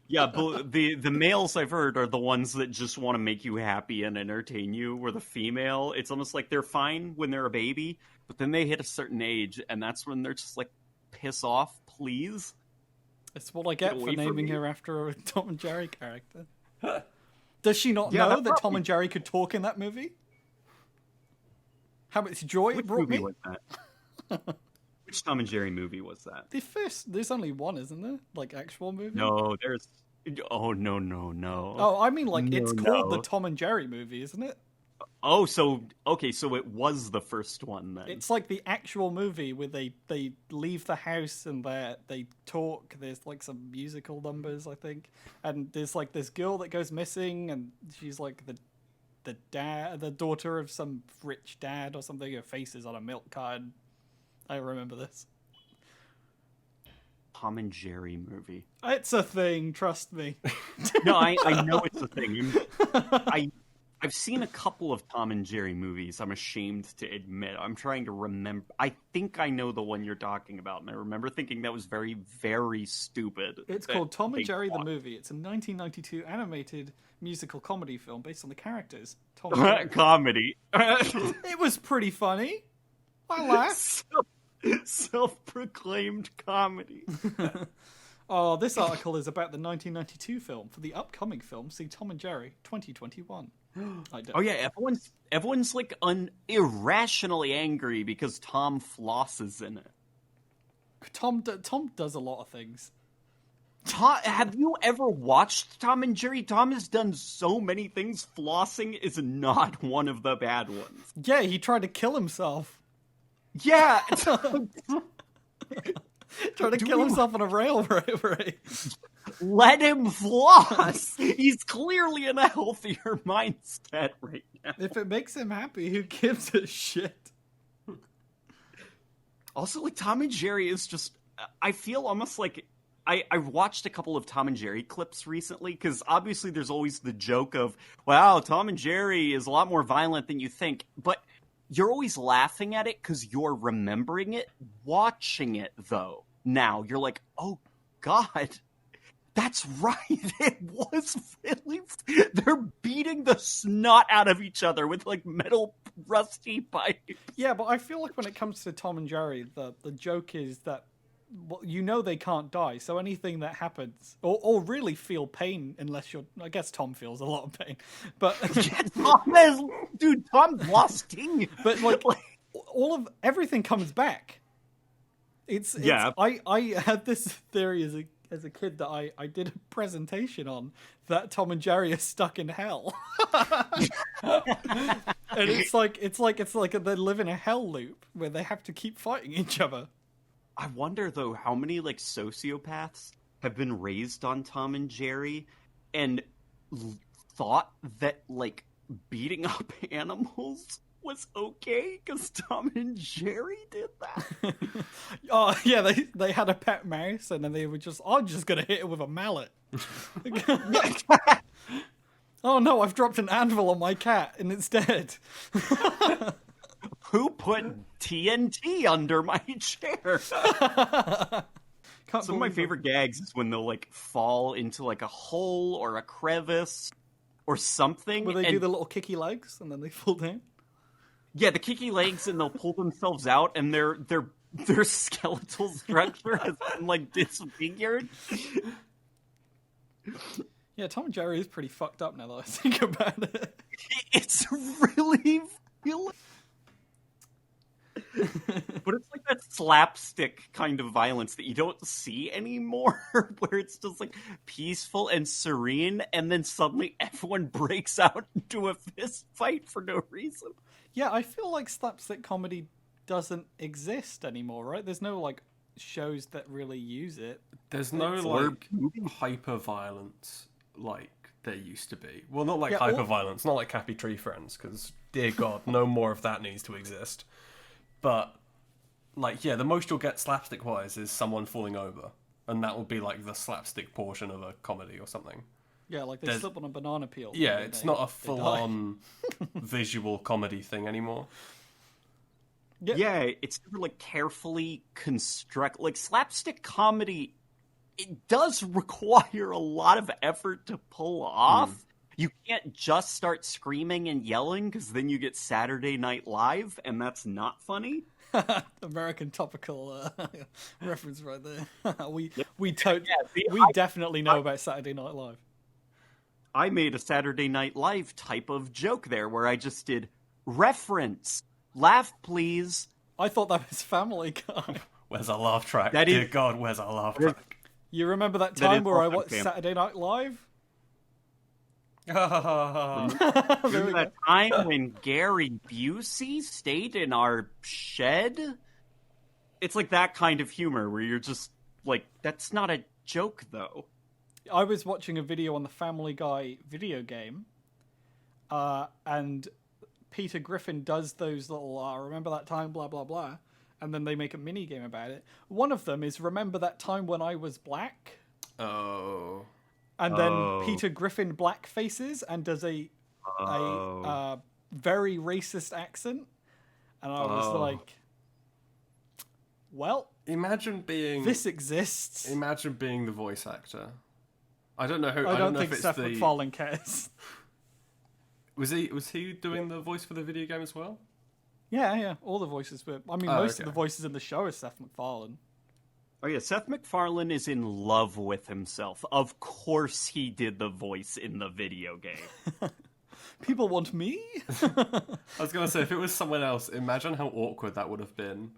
yeah, but the males I've heard are the ones that just want to make you happy and entertain you, where the female, it's almost like they're fine when they're a baby, but then they hit a certain age, and that's when they're just like, piss off, please. It's what I get for naming her after a Tom and Jerry character. Does she not know that Tom and Jerry could talk in that movie? How much joy it brought me? Was that? Which Tom and Jerry movie was that? There's only one, isn't there? Like, actual movie? No, there's... Oh, no. Oh, I mean, like, it's called the Tom and Jerry movie, isn't it? Oh, so it was the first one then. It's like the actual movie where they leave the house and they talk. There's like some musical numbers, I think, and there's like this girl that goes missing, and she's like the daughter of some rich dad or something. Her face is on a milk card. I remember this. Tom and Jerry movie. It's a thing, trust me. No, I know it's a thing. I've seen a couple of Tom and Jerry movies, I'm ashamed to admit. I'm trying to remember. I think I know the one you're talking about, and I remember thinking that was very, very stupid. It's called Tom and Jerry the Movie. It's a 1992 animated musical comedy film based on the characters. Tom and Jerry. Comedy. It was pretty funny. I laughed. Self-proclaimed comedy. Oh, this article is about the 1992 film. For the upcoming film, see Tom and Jerry 2021. Oh yeah, everyone's like irrationally angry because Tom flosses in it. Tom does a lot of things. Tom, have you ever watched Tom and Jerry? Tom has done so many things. Flossing is not one of the bad ones. Yeah, he tried to kill himself. Yeah. Trying to kill himself on a railway. Let him floss. He's clearly in a healthier mindset right now. If it makes him happy, who gives a shit? Also, like, Tom and Jerry is just... I feel almost like... I've watched a couple of Tom and Jerry clips recently, because obviously there's always the joke of, wow, Tom and Jerry is a lot more violent than you think, but you're always laughing at it because you're remembering it. Watching it, though, now, you're like, oh, God, that's right. It was really... They're beating the snot out of each other with, like, metal rusty pipes. Yeah, but I feel like when it comes to Tom and Jerry, the joke is that, well, you know they can't die, so anything that happens, or really feel pain, unless you're... I guess Tom feels a lot of pain, but... Yeah, Tom lost teeth. But, like, everything comes back. It's I had this theory as a kid that I did a presentation on that Tom and Jerry are stuck in hell. And it's like they live in a hell loop where they have to keep fighting each other. I wonder though how many like sociopaths have been raised on Tom and Jerry and thought that like beating up animals was okay because Tom and Jerry did that. Oh yeah, they had a pet mouse and then they were just, I'm just gonna hit it with a mallet. Oh no, I've dropped an anvil on my cat and it's dead. Who put TNT under my chair? Some of my favorite gags is when they'll like fall into like a hole or a crevice or something. Where they do the little kicky legs and then they fall down. Yeah, the kicky legs, and they'll pull themselves out, and their skeletal structure has been like disfigured. Yeah, Tom and Jerry is pretty fucked up now that I think about it. It's really but it's like that slapstick kind of violence that you don't see anymore, where it's just like peaceful and serene, and then suddenly everyone breaks out into a fist fight for no reason. Yeah, I feel like slapstick comedy doesn't exist anymore, right? There's no like shows that really use it. There's no like hyper violence like there used to be. Well, not like hyper violence, not like Happy Tree Friends, because dear God, no more of that needs to exist. But like, yeah, the most you'll get slapstick wise is someone falling over, and that will be like the slapstick portion of a comedy or something. Yeah, like they slip on a banana peel. Yeah, it's not a full-on visual comedy thing anymore. Yeah, it's never like carefully construct. Like slapstick comedy, it does require a lot of effort to pull off. You can't just start screaming and yelling because then you get Saturday Night Live, and that's not funny. American topical reference right there. We definitely know about Saturday Night Live. I made a Saturday Night Live type of joke there where I just did reference. Laugh, please. I thought that was Family Guy. Where's our laugh track? Dear God, where's our laugh track? You remember that time where I watched Saturday Night Live? Remember that time when Gary Busey stayed in our shed? It's like that kind of humor where you're just like, that's not a joke though. I was watching a video on the Family Guy video game, and Peter Griffin does those little, remember that time, blah, blah, blah, and then they make a mini game about it. One of them is, remember that time when I was black? Oh. And then Peter Griffin black faces and does a very racist accent. And I was like, well, this exists. Imagine being the voice actor. I don't know who. I don't know think if it's Seth MacFarlane cares. Was he doing the voice for the video game as well? Yeah. All the voices were. I mean, most of the voices in the show is Seth MacFarlane. Oh yeah, Seth MacFarlane is in love with himself. Of course he did the voice in the video game. People want me? I was going to say, if it was someone else, imagine how awkward that would have been.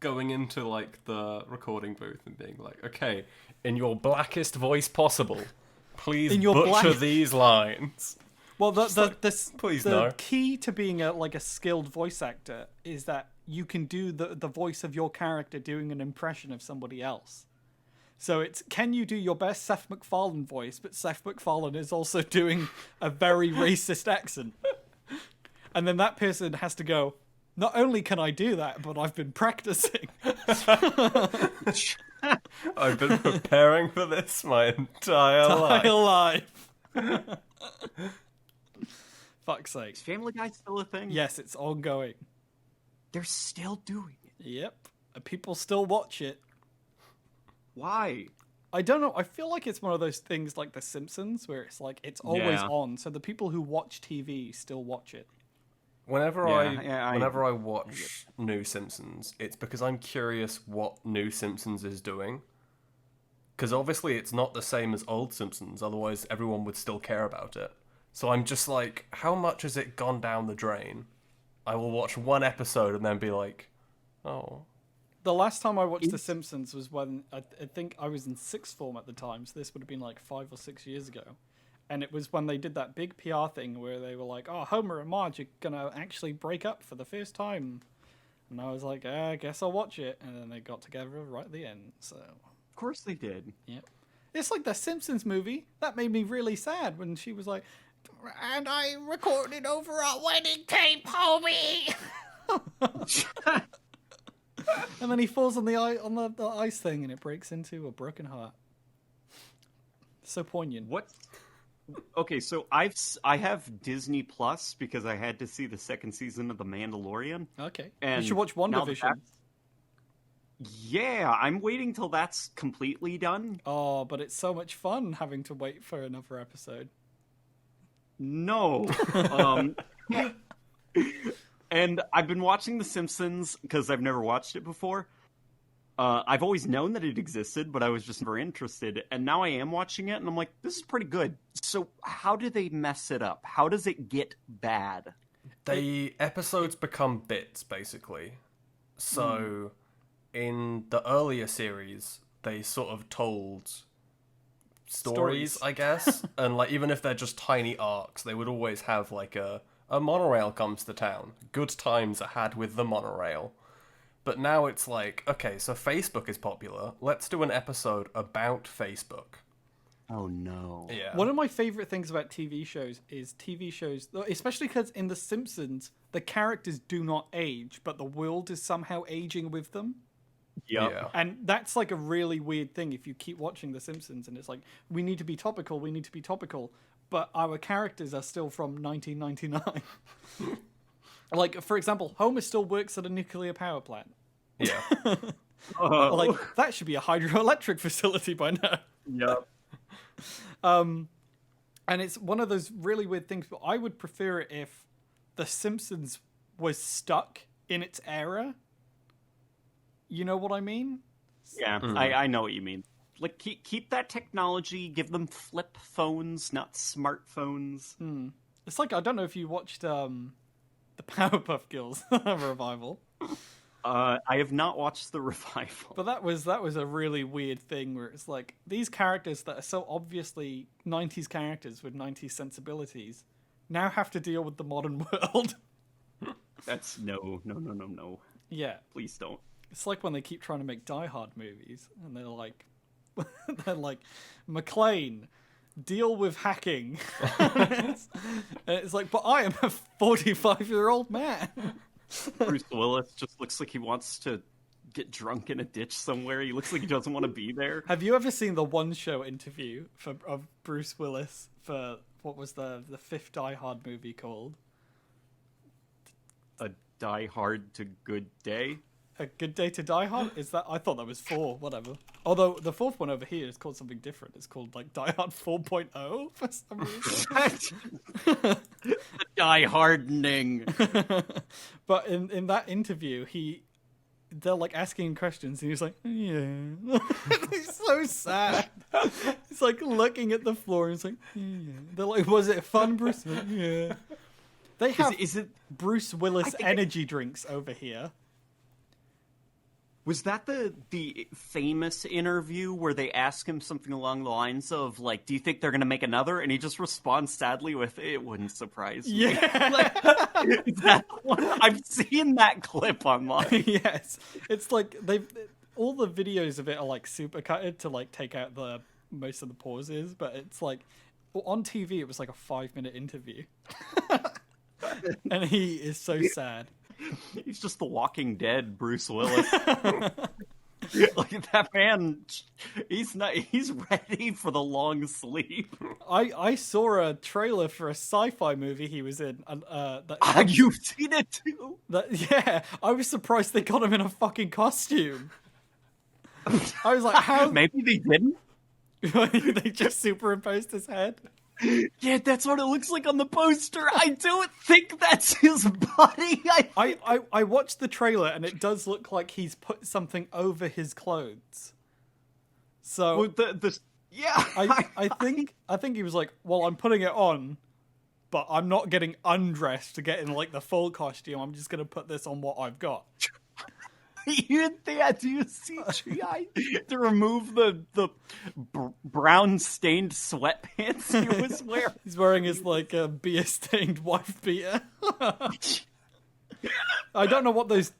Going into like the recording booth and being like, okay, in your blackest voice possible, please butcher these lines. Well, the no. key to being a skilled voice actor is that you can do the voice of your character doing an impression of somebody else. So it's, can you do your best Seth MacFarlane voice, but Seth MacFarlane is also doing a very racist accent. And then that person has to go, not only can I do that, but I've been practicing. I've been preparing for this my entire life. Fuck's sake. Is Family Guy still a thing? Yes, it's ongoing. They're still doing it. Yep. People still watch it. Why? I don't know. I feel like it's one of those things like The Simpsons, where it's like, it's always on. So the people who watch TV still watch it. Whenever I watch New Simpsons, it's because I'm curious what New Simpsons is doing. Because obviously it's not the same as old Simpsons, otherwise everyone would still care about it. So I'm just like, how much has it gone down the drain? I will watch one episode and then be like, oh. The last time I watched The Simpsons was when I think I was in sixth form at the time, so this would have been like 5 or 6 years ago. And it was when they did that big PR thing where they were like, oh, Homer and Marge are going to actually break up for the first time. And I was like, I guess I'll watch it. And then they got together right at the end. So, Of course they did. yeah. It's like the Simpsons movie. That made me really sad when she was like, and I recorded over a wedding tape, homie. And then he falls on the ice thing and it breaks into a broken heart. So poignant. What? Okay, so I have Disney Plus because I had to see the second season of The Mandalorian. Okay. And you should watch WandaVision. Yeah, I'm waiting till that's completely done. Oh, but it's so much fun having to wait for another episode. No. And I've been watching The Simpsons because I've never watched it before. I've always known that it existed, but I was just never interested. And now I am watching it, and I'm like, this is pretty good. So how do they mess it up? How does it get bad? The episodes become bits, basically. So, in the earlier series, they sort of told stories, I guess. And like, even if they're just tiny arcs, they would always have like a monorail comes to town. Good times are had with the monorail. But now it's like, okay, so Facebook is popular. Let's do an episode about Facebook. Oh, no. Yeah. One of my favorite things about TV shows is TV shows, especially because in The Simpsons, the characters do not age, but the world is somehow aging with them. Yep. Yeah. And that's like a really weird thing if you keep watching The Simpsons and it's like, we need to be topical, but our characters are still from 1999. Like, for example, Homer still works at a nuclear power plant. Yeah. Like, that should be a hydroelectric facility by now. Yep. And it's one of those really weird things, but I would prefer it if The Simpsons was stuck in its era. You know what I mean? Yeah, I know what you mean. Like, keep that technology, give them flip phones, not smartphones. It's like, I don't know if you watched the Powerpuff Girls revival. I have not watched the revival. But that was a really weird thing where it's like, these characters that are so obviously 90s characters with 90s sensibilities now have to deal with the modern world. That's no. Yeah. Please don't. It's like when they keep trying to make Die Hard movies, and they're like, McClane, deal with hacking. And it's like, but I am a 45-year-old man. Bruce Willis just looks like he wants to get drunk in a ditch somewhere. He looks like he doesn't want to be there. Have you ever seen the one-show interview of Bruce Willis for, what was the fifth Die Hard movie called? A Die Hard to Good Day. A Good Day to Die Hard? Is that? I thought that was 4, whatever. Although the fourth one over here is called something different. It's called like Die Hard 4.0 for some reason. Die Hardening. But in that interview, they're like asking him questions, and he's like, yeah. He's so sad. He's like looking at the floor, and he's like, yeah. They're like, was it fun, Bruce? Like, yeah. They have Is it Bruce Willis energy drinks over here. Was that the famous interview where they ask him something along the lines of, like, do you think they're going to make another? And he just responds sadly with, it wouldn't surprise me. Yeah. Like, is that one? I've seen that clip online. Yes. It's like all the videos of it are like super cutted to like take out the most of the pauses, but it's like on TV it was like a 5-minute interview. And he is so sad. He's just the Walking Dead Bruce Willis. Like, that man, he's ready for the long sleep. I saw a trailer for a sci-fi movie he was in. You've seen it too? Yeah, I was surprised they got him in a fucking costume. I was like, how? Maybe they didn't? They just superimposed his head? Yeah, that's what it looks like on the poster. I don't think that's his body. I watched the trailer and it does look like he's put something over his clothes. So yeah, I think he was like, well, I'm putting it on, but I'm not getting undressed to get in like the full costume. I'm just gonna put this on what I've got. They had to use CGI to remove the brown stained sweatpants he was wearing. He's wearing his like beer stained wife beater. I don't know what those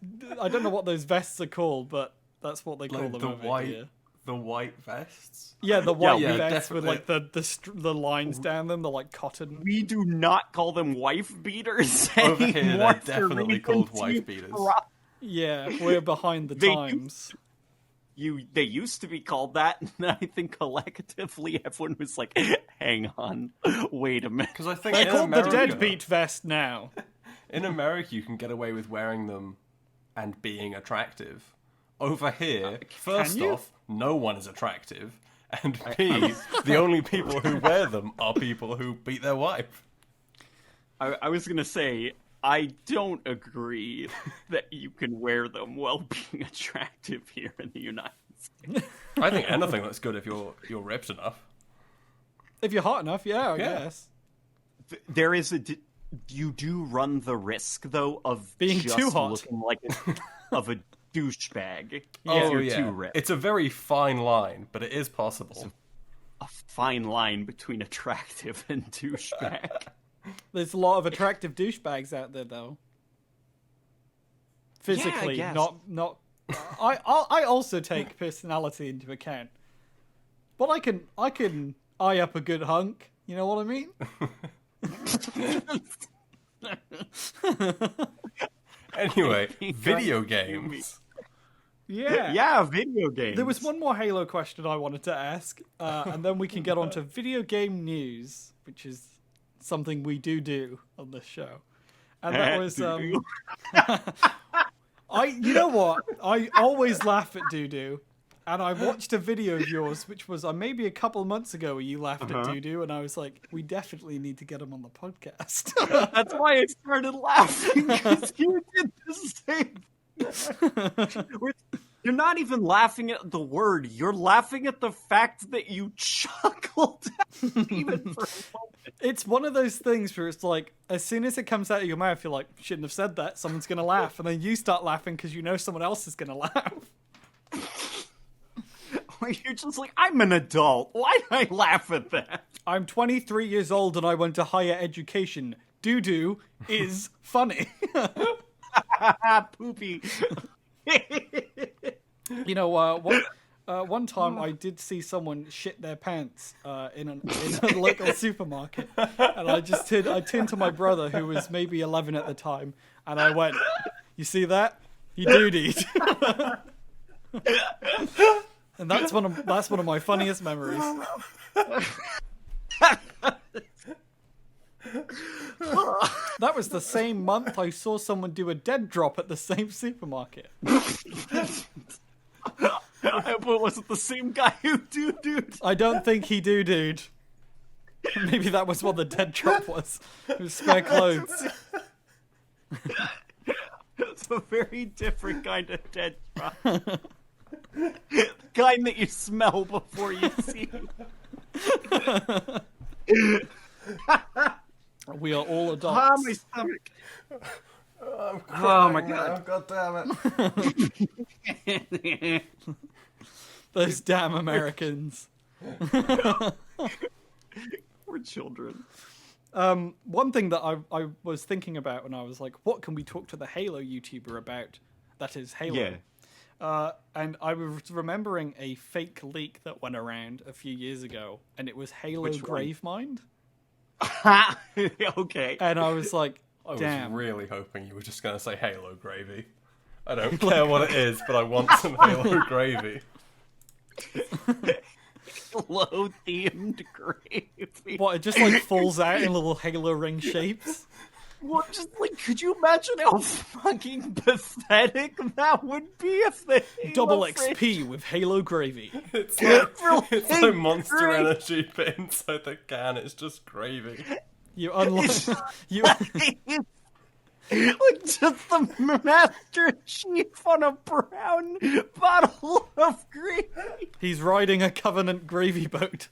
vests are called, but that's what they call them over here. The white vests? Yeah, the white definitely. vests with like the lines down them, the like cotton. We do not call them wife beaters Over here, anymore. they're definitely called wife beaters. Yeah, we're behind the times. They used to be called that, and I think collectively everyone was like, hang on, wait a minute. Because I think They're in called America, the deadbeat vest now. in America, you can get away with wearing them and being attractive. Over here, first off, no one is attractive, and B, the only people who wear them are people who beat their wife. I was gonna say, I don't agree that you can wear them while being attractive here in the United States. I think anything that's good if you're ripped enough. If you're hot enough, I guess. There is you do run the risk though of being just too hot, looking like of a douchebag. If Oh you're yeah, too ripped. it's a very fine line, but it is possible. A fine line between attractive and douchebag. There's a lot of attractive douchebags out there, though. Physically, guess. not. I also take personality into account, but I can eye up a good hunk. You know what I mean? Anyway, video games. Yeah, video games. There was one more Halo question I wanted to ask, and then we can get on to video game news, which is something we do on this show. And that was you know what? I always laugh at Doo-Doo, and I watched a video of yours, which was maybe a couple months ago, where you laughed at Doo-Oo, and I was like, we definitely need to get him on the podcast. That's why I started laughing, because you did the same. You're not even laughing at the word. You're laughing at the fact that you chuckled even for a moment. It's one of those things where it's like, as soon as it comes out of your mouth, you're like, shouldn't have said that. Someone's going to laugh. And then you start laughing because you know someone else is going to laugh. You're just like, I'm an adult. Why do I laugh at that? I'm 23 years old and I went to higher education. Doo-doo is funny. Poopy. You know, one time I did see someone shit their pants in a local supermarket, and I turned to my brother, who was maybe 11 at the time, and I went, "You see that? You dootied." And that's one of my funniest memories. That was the same month I saw someone do a dead drop at the same supermarket. But was it the same guy who dude? I don't think he dude. Maybe that was what the dead drop was. It was spare clothes. It's a very different kind of dead drop. The kind that you smell before you see. We are all adults. Ah, my stomach. Oh my god! God damn it! Those damn Americans. We're children. One thing that I was thinking about when I was like, what can we talk to the Halo YouTuber about? That is Halo. Yeah. And I was remembering a fake leak that went around a few years ago, and it was Halo Gravemind. Okay. And I was like, I damn. was really hoping you were just going to say Halo gravy. I don't care what it is, but I want some Halo gravy. Halo themed gravy. What, it just like falls out in little Halo ring shapes? Well, just like, could you imagine how fucking pathetic that would be if they Double XP with Halo gravy. It's like Monster Energy, but inside the can it's just gravy. You unlock... you... Like just the Master Chief on a brown bottle of gravy. He's riding a Covenant gravy boat.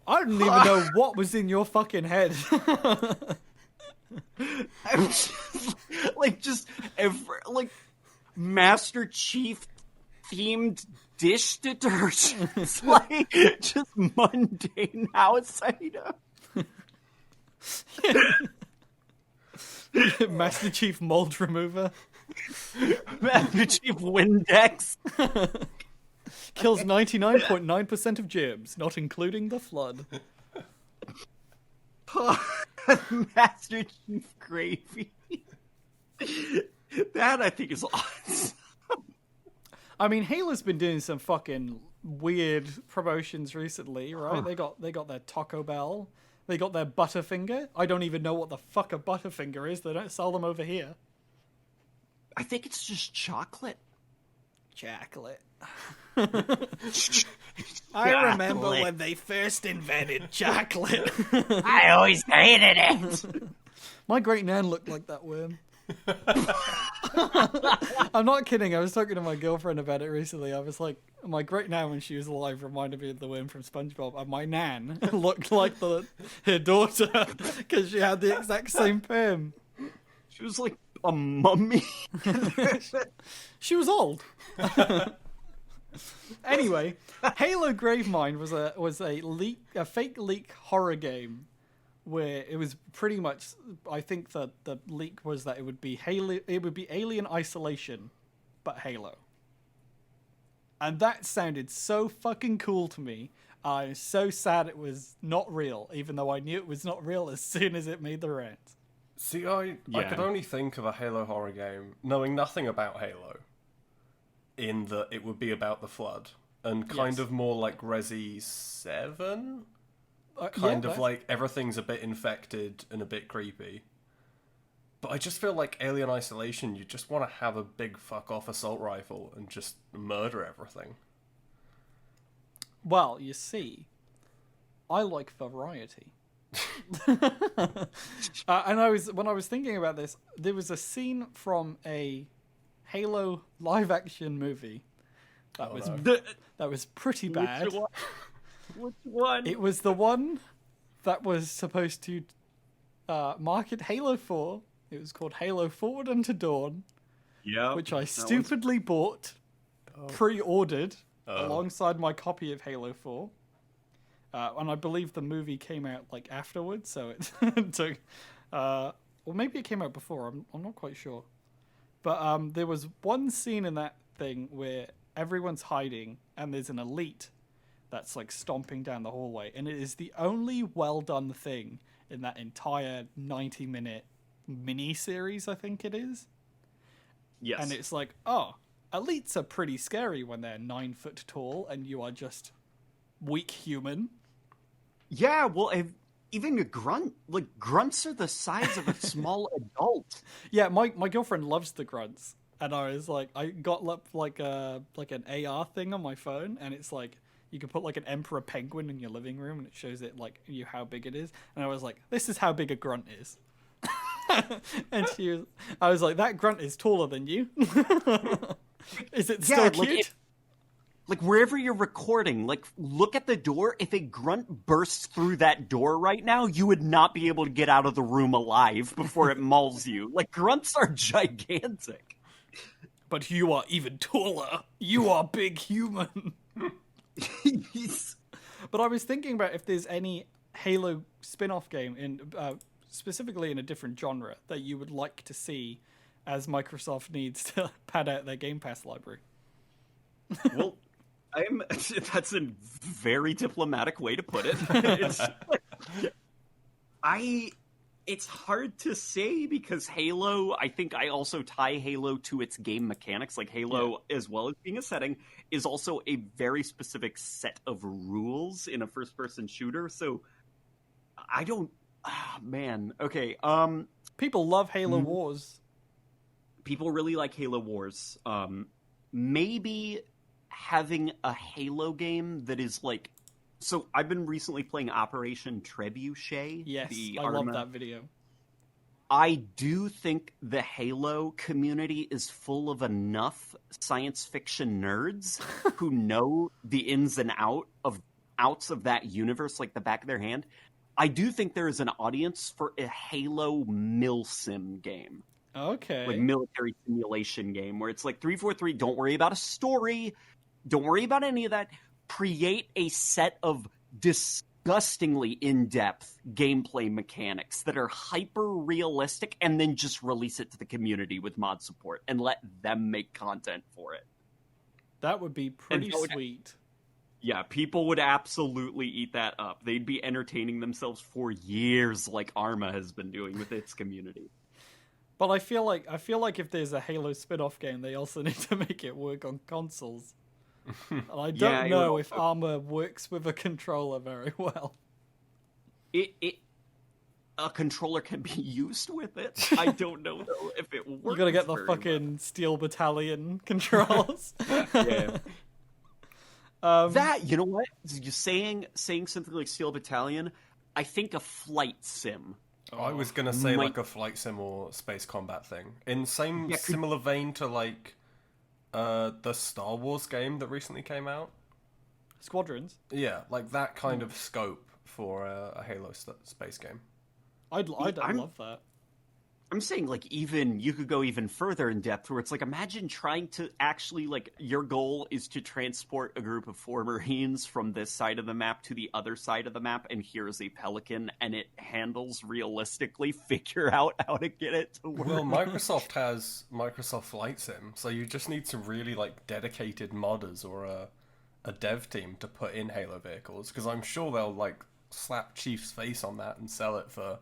I don't even know what was in your fucking head. I'm just Master Chief themed dish detergents, like just mundane house item. Master Chief mold remover. Master Chief Windex. Kills 99.9% of germs, not including the flood. Master Chief Gravy. That, I think, is awesome. I mean, Halo's been doing some fucking weird promotions recently, right? They got their Taco Bell. They got their Butterfinger. I don't even know what the fuck a Butterfinger is. They don't sell them over here. I think it's just chocolate. Chocolate. I remember when they first invented chocolate. I always hated it. My great nan looked like that worm. I'm not kidding. I was talking to my girlfriend about it recently. I was like, my great nan when she was alive reminded me of the worm from SpongeBob, and my nan looked like her daughter because she had the exact same perm. She was like a mummy. She was old. Anyway, Halo Gravemind was a fake leak horror game where it was pretty much, I think that the leak was that it would be Alien Isolation, but Halo. And that sounded so fucking cool to me. I'm so sad it was not real, even though I knew it was not real as soon as it made the rounds. See, I could only think of a Halo horror game, knowing nothing about Halo, in that it would be about the Flood, and kind of more like Resi 7? Kind of like everything's a bit infected and a bit creepy. But I just feel like Alien Isolation, you just want to have a big fuck-off assault rifle and just murder everything. Well, you see, I like variety. And when I was thinking about this, there was a scene from a Halo live-action movie that was pretty bad. Which one? It was the one that was supposed to market Halo 4. It was called Halo Forward Unto Dawn. Yeah, which I stupidly bought, pre-ordered, alongside my copy of Halo 4. And I believe the movie came out like afterwards, so it took, or maybe it came out before. I'm not quite sure. But there was one scene in that thing where everyone's hiding, and there's an elite that's like stomping down the hallway, and it is the only well done thing in that entire 90-minute mini-series, I think it is. Yes. And it's like, oh, elites are pretty scary when they're 9 foot tall and you are just weak human. Yeah, well, even a grunt, like grunts are the size of a small adult. Yeah, my girlfriend loves the grunts, and I was like, I got like an AR thing on my phone, and it's like you can put like an emperor penguin in your living room, and it shows it like you how big it is. And I was like, this is how big a grunt is. And I was like, that grunt is taller than you. Is it still cute? Like, wherever you're recording, like, look at the door. If a grunt bursts through that door right now, you would not be able to get out of the room alive before it mauls you. Like, grunts are gigantic. But you are even taller. You are big human. But I was thinking about if there's any Halo spin-off game, specifically in a different genre, that you would like to see as Microsoft needs to pad out their Game Pass library. Well, that's a very diplomatic way to put it. It's hard to say because Halo, I think I also tie Halo to its game mechanics. Like Halo, as well as being a setting, is also a very specific set of rules in a first-person shooter. So I don't... Oh, man. Okay. People love Halo Wars. People really like Halo Wars. Maybe having a Halo game that is like... So I've been recently playing Operation Trebuchet. Yes, I love that video. I do think the Halo community is full of enough science fiction nerds who know the ins and out of outs of that universe like the back of their hand, I do think there is an audience for a Halo milsim game. Okay. Like military simulation game where it's like 343, don't worry about a story, don't worry about any of that. Create a set of disgustingly in-depth gameplay mechanics that are hyper-realistic and then just release it to the community with mod support and let them make content for it. That would be pretty sweet. Yeah, people would absolutely eat that up. They'd be entertaining themselves for years like Arma has been doing with its community. But I feel like if there's a Halo spin-off game, they also need to make it work on consoles. And I don't know if Arma works with a controller very well. A controller can be used with it. I don't know though if it works. You gotta get the fucking Steel Battalion controls. Yeah. That, you know what? You saying something like Steel Battalion, I think a flight sim. I was gonna say like a flight sim or space combat thing. In similar vein to like the Star Wars game that recently came out. Squadrons? Yeah, like that kind of scope for a Halo space game. I'd love that. I'm saying, like, even you could go even further in depth, where it's like, imagine trying to actually, like, your goal is to transport a group of 4 Marines from this side of the map to the other side of the map, and here's a Pelican, and it handles realistically. Figure out how to get it to work. Well, Microsoft has Microsoft Flight Sim, so you just need some really, like, dedicated modders or a dev team to put in Halo vehicles, because I'm sure they'll, like, slap Chief's face on that and sell it for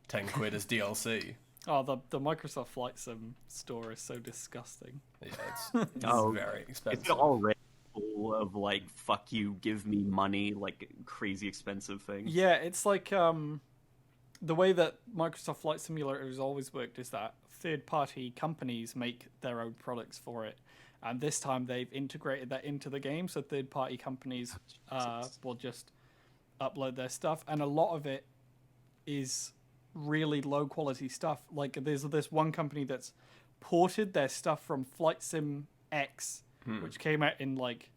10 quid as DLC. Oh, the Microsoft Flight Sim store is so disgusting. Yeah, it's very expensive. It's already full of, like, fuck you, give me money, like, crazy expensive things. Yeah, it's like, the way that Microsoft Flight Simulator has always worked is that third-party companies make their own products for it. And this time they've integrated that into the game, so third-party companies will just upload their stuff. And a lot of it is really low quality stuff. Like there's this one company that's ported their stuff from Flight Sim X, which came out in like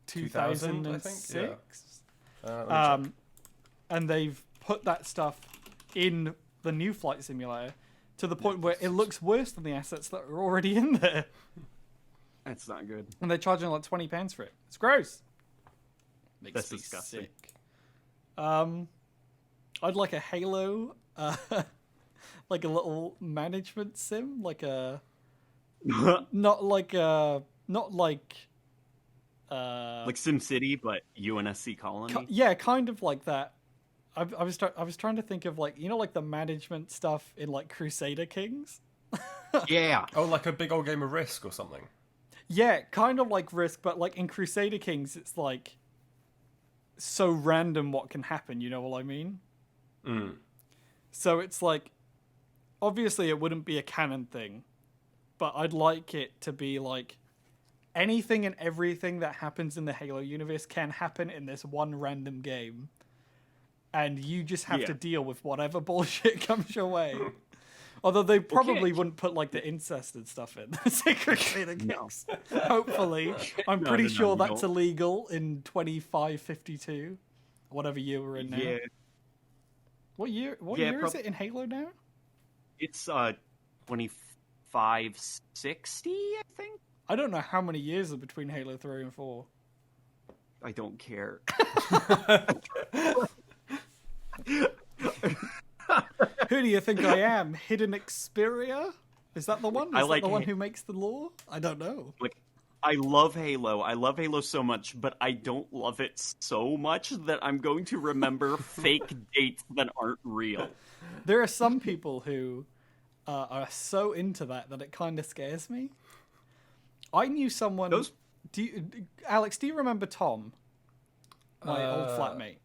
2006. I think. And they've put that stuff in the new Flight Simulator to the point where it looks worse than the assets that are already in there. That's not good. And they're charging like £20 for it. It's gross. Makes That's me disgusting. sick. I'd like a Halo, like a little management sim, like a not like SimCity, but UNSC Colony. Yeah, kind of like that. I was trying to think of like, you know, like the management stuff in like Crusader Kings. Yeah. Oh, like a big old game of Risk or something. Yeah, kind of like Risk, but like in Crusader Kings, it's like so random what can happen. You know what I mean? Mm. So it's like, obviously it wouldn't be a canon thing, but I'd like it to be like anything and everything that happens in the Halo universe can happen in this one random game. And you just have to deal with whatever bullshit comes your way. Although they probably wouldn't put like the incest and stuff in the Secret Crusader Kings. No. Hopefully. I'm pretty sure that's illegal in 2552. Whatever year we're in now. Yeah. What year is it in Halo now? It's 2560, I think. I don't know how many years are between Halo 3 and 4. I don't care. Who do you think I am? Hidden Xperia? Is that the one? Is that the one who makes the lore? I don't know. Like, I love Halo. I love Halo so much, but I don't love it so much that I'm going to remember fake dates that aren't real. There are some people who are so into that it kind of scares me. I knew someone... Alex, do you remember Tom? My old flatmate.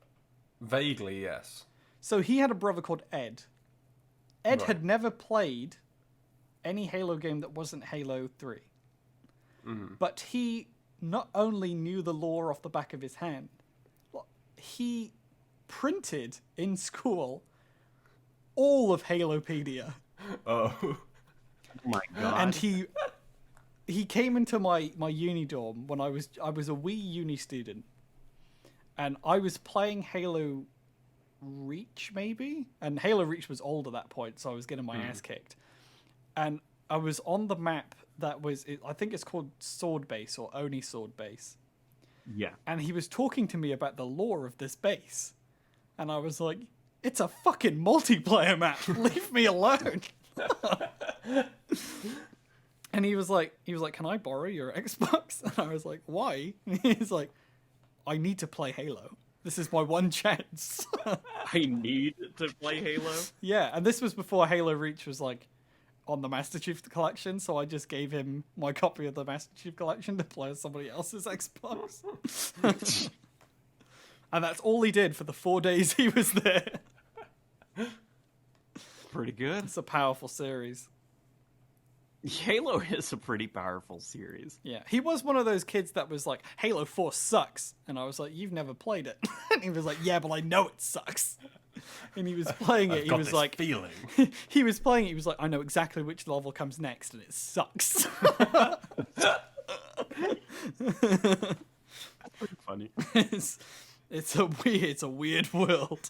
Vaguely, yes. So he had a brother called Ed. Ed had never played any Halo game that wasn't Halo 3. Mm-hmm. But he not only knew the lore off the back of his hand, he printed in school all of Halopedia. Oh my god! And he came into my uni dorm when I was a wee uni student, and I was playing Halo Reach, maybe? And Halo Reach was old at that point, so I was getting my ass kicked. And I was on the map that was, I think it's called Sword Base, or Oni Sword Base. Yeah. And he was talking to me about the lore of this base. And I was like, it's a fucking multiplayer map. Leave me alone. And he was like, can I borrow your Xbox? And I was like, why? And he's like, I need to play Halo. This is my one chance. I need to play Halo. Yeah, and this was before Halo Reach was like on the Master Chief Collection, so I just gave him my copy of the Master Chief Collection to play on somebody else's Xbox. And that's all he did for the 4 days he was there. Pretty good. It's a powerful series. Halo is a pretty powerful series. Yeah, he was one of those kids that was like, Halo 4 sucks. And I was like, you've never played it. And he was like, yeah, but I know it sucks. And he was playing it, he was like, feeling. he was playing it, he was like, I know exactly which level comes next, and it sucks. Pretty funny. It's a weird world.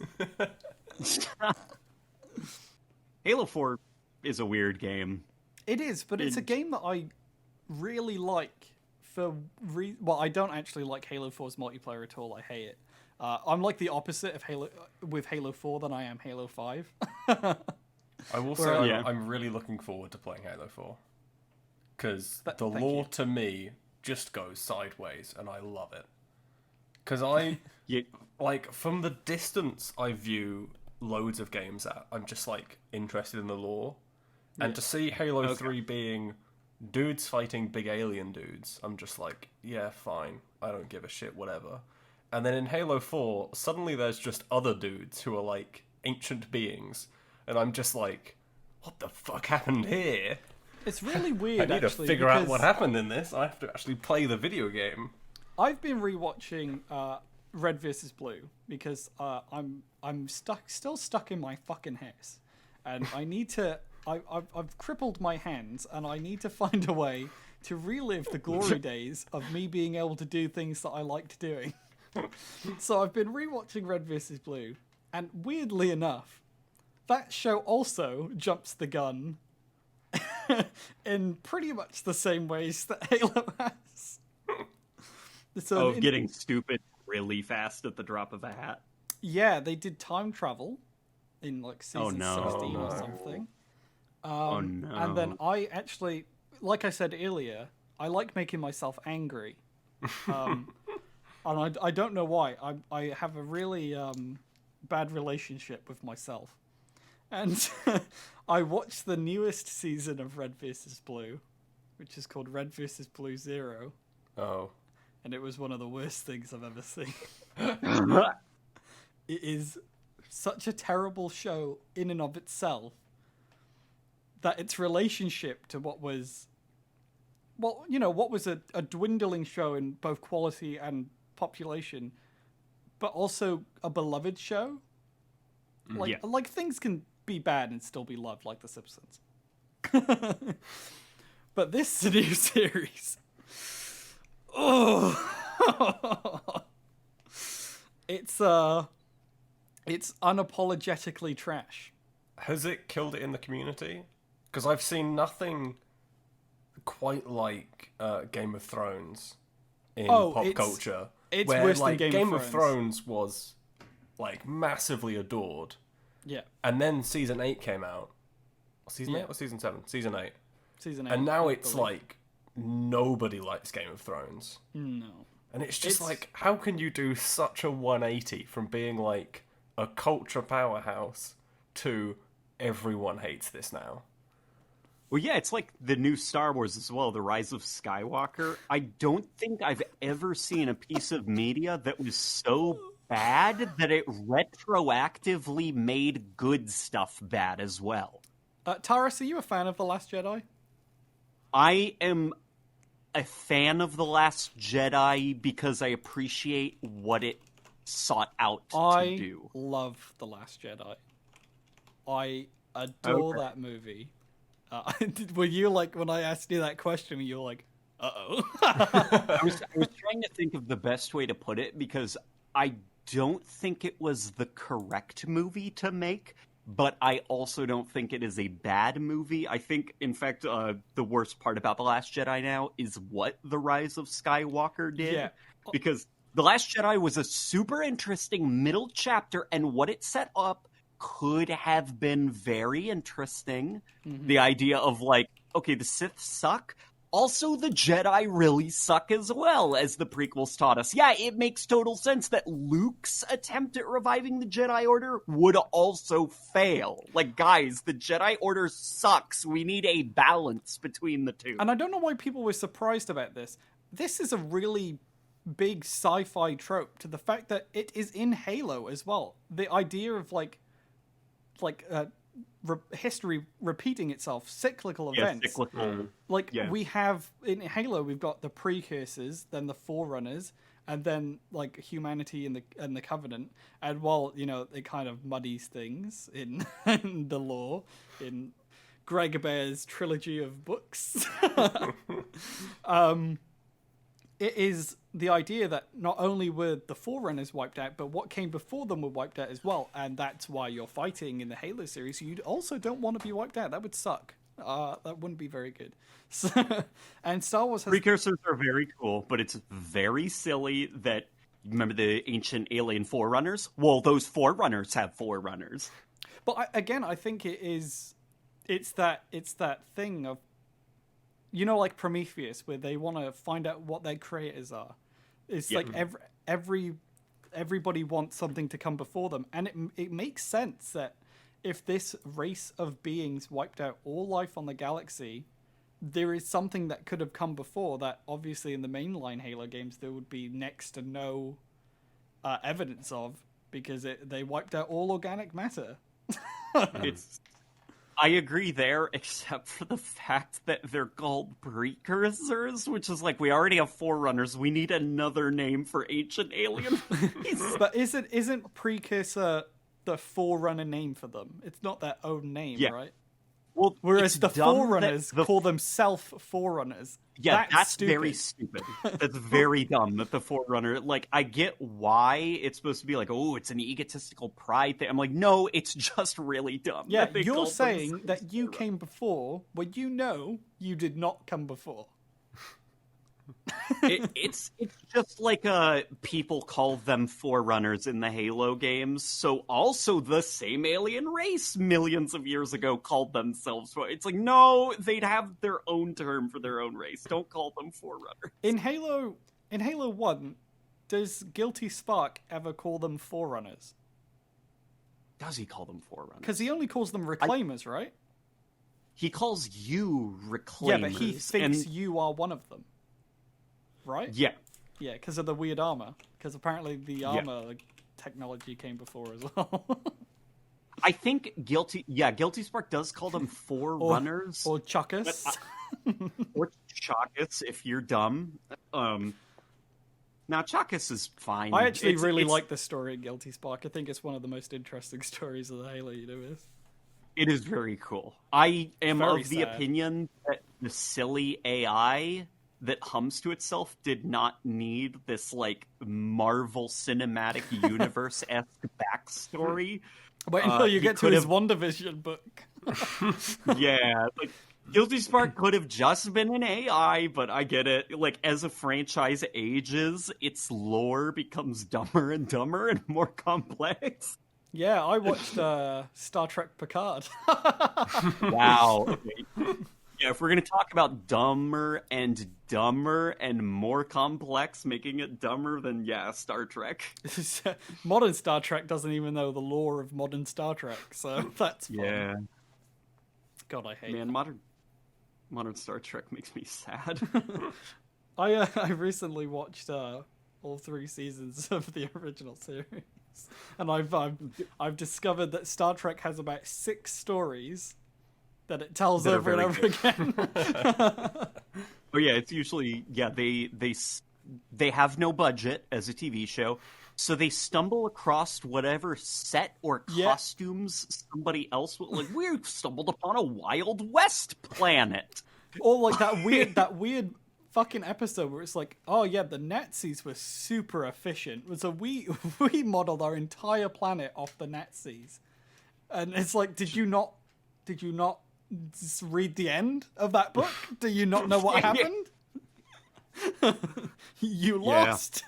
Halo 4 is a weird game. It is, but it's a game that I really like well, I don't actually like Halo 4's multiplayer at all. I hate it. I'm like the opposite of Halo 4 than I am Halo 5. I will say Yeah. I'm really looking forward to playing Halo 4. Because the thank lore you. to me just goes sideways, and I love it. Because like, from the distance I view loads of games at, I'm just, like, interested in the lore. And to see Halo 3 being dudes fighting big alien dudes, I'm just like, yeah, fine. I don't give a shit, whatever. And then in Halo 4, suddenly there's just other dudes who are, like, ancient beings. And I'm just like, what the fuck happened here? It's really weird, I need actually, to figure out because what happened in this. I have to actually play the video game. I've been rewatching Red vs. Blue because I'm still stuck in my fucking house, and I need to. I've crippled my hands, and I need to find a way to relive the glory days of me being able to do things that I liked doing. So I've been rewatching Red vs. Blue, and weirdly enough, that show also jumps the gun in pretty much the same ways that Halo has. So Getting stupid really fast at the drop of a hat. Yeah, they did time travel in like season no. 16 Oh, or no. something. Oh no. And then I actually, like I said earlier, I like making myself angry. And I don't know why. I have a really bad relationship with myself. And I watched the newest season of Red vs. Blue, which is called Red vs. Blue Zero. Oh. And it was one of the worst things I've ever seen. It is such a terrible show in and of itself that its relationship to what was, well, you know, what was a dwindling show in both quality and population, but also a beloved show. Like things can be bad and still be loved, like The Simpsons. But this new series, it's unapologetically trash. Has it killed it in the community? Because I've seen nothing quite like Game of Thrones in pop culture. It's where, worse like, than Game of Thrones was like massively adored. Yeah. And then season 8 came out. Season 8 or season 7? Season 8. Season 8. And now I it's believe. like nobody likes Game of Thrones. No. And it's just like, how can you do such a 180 from being like a culture powerhouse to everyone hates this now? Well, yeah, it's like the new Star Wars as well, The Rise of Skywalker. I don't think I've ever seen a piece of media that was so bad that it retroactively made good stuff bad as well. Taurus, are you a fan of The Last Jedi? I am a fan of The Last Jedi because I appreciate what it sought out to do. I love The Last Jedi. I adore that movie. Were you like, when I asked you that question, you were like, uh-oh. I was trying to think of the best way to put it because I don't think it was the correct movie to make, but I also don't think it is a bad movie. I think, in fact, the worst part about The Last Jedi now is what The Rise of Skywalker did. Yeah. Because The Last Jedi was a super interesting middle chapter, and what it set up could have been very interesting. Mm-hmm. The idea of, like, okay, the Sith suck. Also, the Jedi really suck as well, as the prequels taught us. Yeah, it makes total sense that Luke's attempt at reviving the Jedi Order would also fail. Like, guys, the Jedi Order sucks. We need a balance between the two. And I don't know why people were surprised about this. This is a really big sci-fi trope, to the fact that it is in Halo as well. The idea of history repeating itself, cyclical events. Cyclical. We have in Halo, we've got the precursors, then the forerunners, and then like humanity and the Covenant. And while it kind of muddies things in, in the lore in Greg Bear's trilogy of books, it is the idea that not only were the Forerunners wiped out, but what came before them were wiped out as well. And that's why you're fighting in the Halo series. You also don't want to be wiped out. That would suck. That wouldn't be very good. So, and Star Wars has... Precursors are very cool, but it's very silly that... Remember the ancient alien Forerunners? Well, those Forerunners have Forerunners. But I think it is... It's that thing of... like Prometheus, where they want to find out what their creators are. It's like everybody wants something to come before them. And it makes sense that if this race of beings wiped out all life on the galaxy, there is something that could have come before that. Obviously in the mainline Halo games there would be next to no evidence of, because they wiped out all organic matter. I agree there, except for the fact that they're called precursors, which is like, we already have Forerunners, we need another name for ancient alien. But isn't precursor the Forerunner name for them? It's not their own name, right? Well, whereas the Forerunners call themselves Forerunners. Yeah, that's very stupid. That's very dumb that the Forerunner... Like, I get why it's supposed to be like, oh, it's an egotistical pride thing. I'm like, no, it's just really dumb. Yeah, you're saying that you came before, when you did not come before. It's just like people call them Forerunners in the Halo games, so also the same alien race millions of years ago called themselves. It's like, no, they'd have their own term for their own race. Don't call them Forerunners. In Halo 1, does Guilty Spark ever call them Forerunners? Does he call them Forerunners? Because he only calls them Reclaimers, right? He calls you Reclaimers. Yeah, but he thinks you are one of them. Right? Yeah. Yeah, because of the weird armor. Because apparently the armor technology came before as well. I think Guilty Spark does call them Forerunners. Or Chuckus. Or Chuckus, if you're dumb. Now, Chuckus is fine. I actually really like the story of Guilty Spark. I think it's one of the most interesting stories of the Halo universe. It is very cool. I am of the opinion that the silly AI that hums to itself did not need this, like, Marvel Cinematic Universe-esque backstory. Wait until you get to his WandaVision book. Yeah, like, Guilty Spark could have just been an AI, but I get it. Like, as a franchise ages, its lore becomes dumber and dumber and more complex. Yeah, I watched Star Trek Picard. Wow. Okay. Yeah, if we're going to talk about dumber and more complex, making it dumber, then Star Trek. Modern Star Trek doesn't even know the lore of modern Star Trek, so that's fun. Yeah. God, I hate it. Modern Star Trek makes me sad. I recently watched all 3 seasons of the original series, and I've discovered that Star Trek has about 6 stories that it tells over and over again. Oh yeah, it's usually they have no budget as a TV show, so they stumble across whatever set or costumes somebody else like. We stumbled upon a Wild West planet, or like that weird fucking episode where it's like, oh yeah, the Nazis were super efficient. So we modeled our entire planet off the Nazis, and it's like, did you not just read the end of that book? Do you not know what happened? You lost.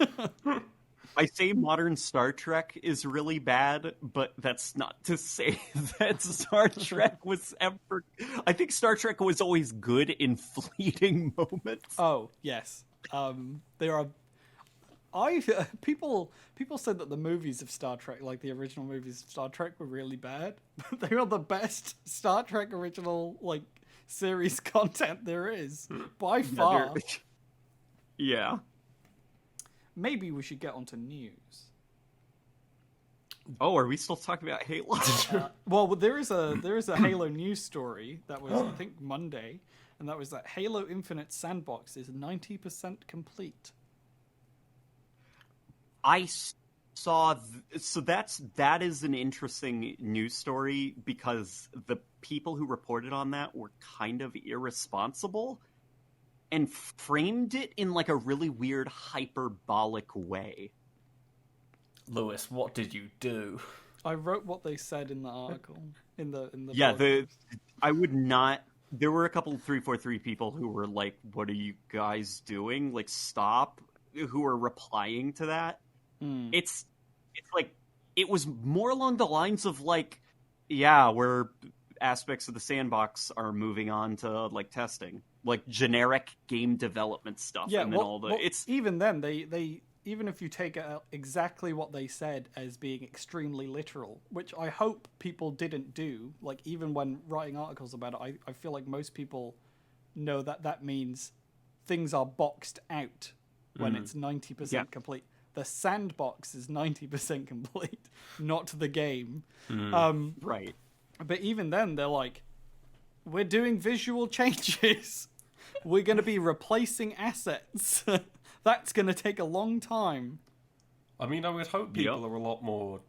I say modern Star Trek is really bad, but that's not to say that Star Trek was ever... I think Star Trek was always good in fleeting moments. Oh, yes. There are... People said that the movies of Star Trek, like the original movies of Star Trek, were really bad. But they are the best Star Trek original, like, series content there is. By far. Yeah. Maybe we should get onto news. Oh, are we still talking about Halo? Well, there is a Halo news story that was, I think, Monday, and that was that Halo Infinite Sandbox is 90% complete. I saw... So that is an interesting news story, because the people who reported on that were kind of irresponsible and framed it in like a really weird hyperbolic way. Lewis, what did you do? I wrote what they said in the article in the Yeah, I would not. There were a couple 343 people who were like, "What are you guys doing? Like, stop!" Who were replying to that. It's like, it was more along the lines of like, yeah, where aspects of the sandbox are moving on to like testing, like generic game development stuff. Yeah, and then it's even then they even if you take exactly what they said as being extremely literal, which I hope people didn't do, like even when writing articles about it, I feel like most people know that means things are boxed out when it's 90% complete. The sandbox is 90% complete, not the game. Right. But even then, they're like, we're doing visual changes. We're going to be replacing assets. That's going to take a long time. I mean, I would hope people are a lot more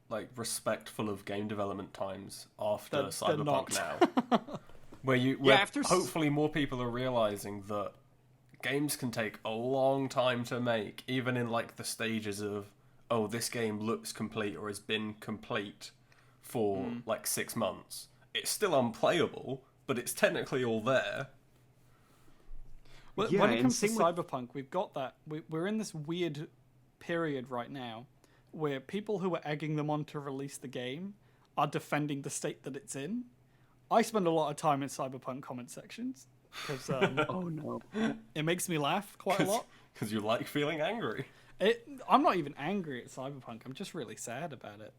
like respectful of game development times after Cyberpunk now. Where hopefully more people are realizing that games can take a long time to make, even in like the stages of, oh, this game looks complete or has been complete for like 6 months. It's still unplayable, but it's technically all there. Well, when it comes to Cyberpunk, we've got that. We're in this weird period right now where people who are egging them on to release the game are defending the state that it's in. I spend a lot of time in Cyberpunk comment sections because oh no, it makes me laugh quite a lot. Because you like feeling angry. I'm not even angry at Cyberpunk. I'm just really sad about it.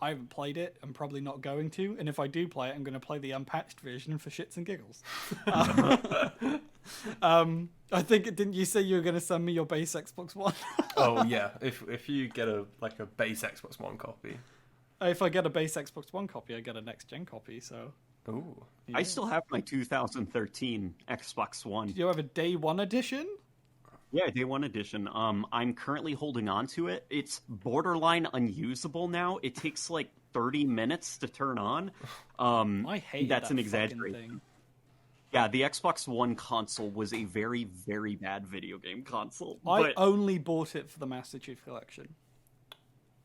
I haven't played it. I'm probably not going to. And if I do play it, I'm going to play the unpatched version for shits and giggles. I think, didn't you say you were going to send me your base Xbox One? Oh, yeah. If you get a base Xbox One copy. If I get a base Xbox One copy, I get a next-gen copy, so... Ooh. Yeah. I still have my 2013 Xbox One. Do you have a Day 1 edition? Yeah, Day 1 edition. I'm currently holding on to it. It's borderline unusable now. It takes like 30 minutes to turn on. I hate that's that an exaggeration. thing. Yeah, the Xbox One console was a very, very bad video game console. I only bought it for the Master Chief Collection.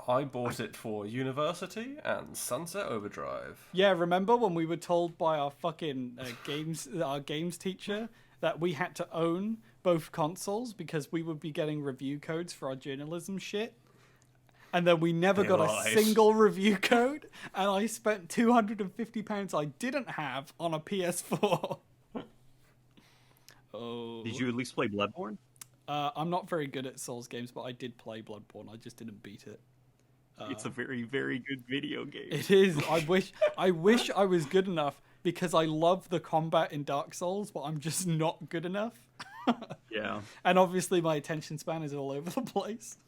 I bought it for University and Sunset Overdrive. Yeah, remember when we were told by our fucking games teacher that we had to own both consoles because we would be getting review codes for our journalism shit? And then we never got a single review code, and I spent £250 I didn't have on a PS4. Oh. Did you at least play Bloodborne? I'm not very good at Souls games, but I did play Bloodborne. I just didn't beat it. It's a very, very good video game. It is. I wish I was good enough because I love the combat in Dark Souls, but I'm just not good enough. Yeah. And obviously my attention span is all over the place.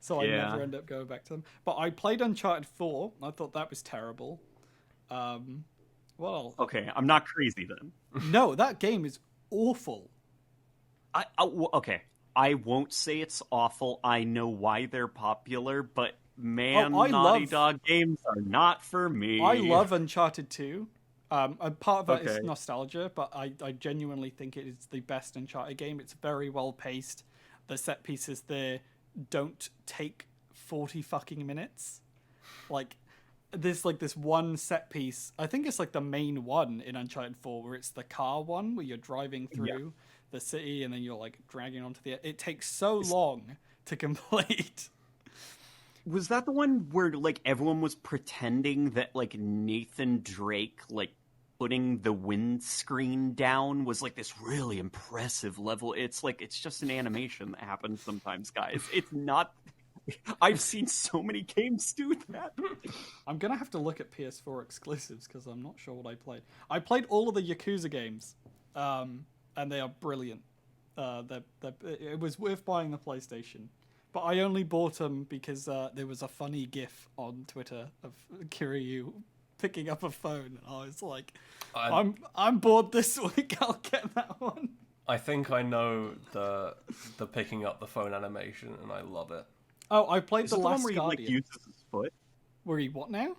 So I never end up going back to them. But I played Uncharted 4. I thought that was terrible. Well, okay, I'm not crazy then. No, that game is awful. Okay, I won't say it's awful. I know why they're popular, but man, Naughty Dog games are not for me. I love Uncharted 2. A part of that is Okay. nostalgia, but I genuinely think it is the best Uncharted game. It's very well paced. The set pieces there don't take 40 fucking minutes. Like, there's like this one set piece. I think it's like the main one in Uncharted 4, where it's the car one, where you're driving through the city and then you're like dragging onto the. It takes so long to complete. Was that the one where like everyone was pretending that like Nathan Drake like putting the windscreen down was like this really impressive level? It's like it's just an animation that happens sometimes, guys. It's not. I've seen so many games do that. I'm gonna have to look at PS4 exclusives because I'm not sure what I played. I played all of the Yakuza games, and they are brilliant. It was worth buying the PlayStation, but I only bought them because there was a funny GIF on Twitter of Kiryu picking up a phone, and I was like, I'm bored this week. I'll get that one. I think I know the picking up the phone animation, and I love it. Oh, I played Is the it the one Last where he like Guardian. uses his foot? Where he what now?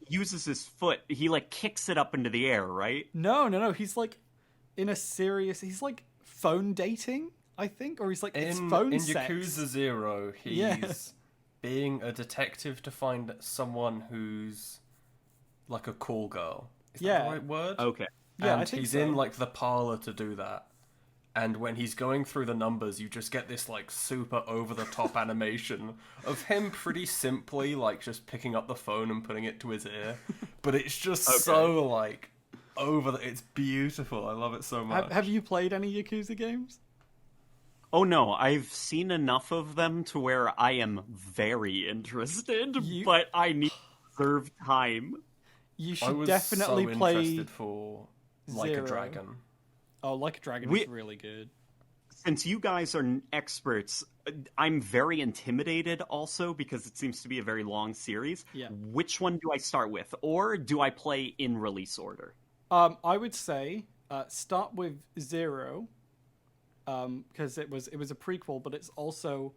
Uses his foot. He like kicks it up into the air, right? No. He's like in a serious. He's like phone dating, I think, or he's like it's phone in sex. Yakuza 0, he's being a detective to find someone who's like a cool girl. Is that the right word? Okay. Yeah, And I think he's so. in like the parlor to do that. And when he's going through the numbers, you just get this like super over the top animation of him pretty simply like just picking up the phone and putting it to his ear. But it's just so like it's beautiful. I love it so much. Have you played any Yakuza games? Oh no, I've seen enough of them to where I am very interested, but I need to reserve time. You I should was definitely so play interested for Like Zero. a Dragon. Oh, Like a Dragon is really good. Since you guys are experts, I'm very intimidated also because it seems to be a very long series. Yeah. Which one do I start with? Or do I play in release order? I would say start with Zero, because it was a prequel, but it's also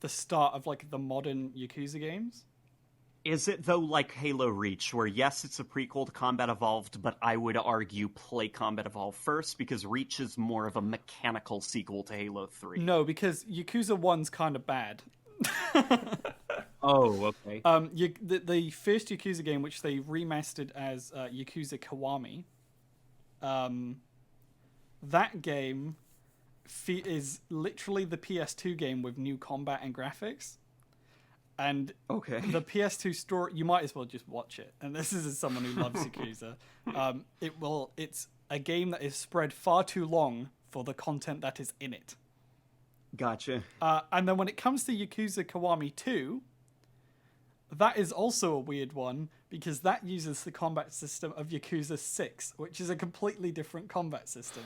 the start of like the modern Yakuza games. Is it, though, like Halo Reach, where yes, it's a prequel to Combat Evolved, but I would argue play Combat Evolved first, because Reach is more of a mechanical sequel to Halo 3. No, because Yakuza 1's kind of bad. Oh, okay. The first Yakuza game, which they remastered as Yakuza Kawami, that game is literally the PS2 game with new combat and graphics. And Okay. the PS2 story, you might as well just watch it. And this is as someone who loves Yakuza. It's a game that is spread far too long for the content that is in it. Gotcha. And then when it comes to Yakuza Kawami 2, that is also a weird one because that uses the combat system of Yakuza 6, which is a completely different combat system.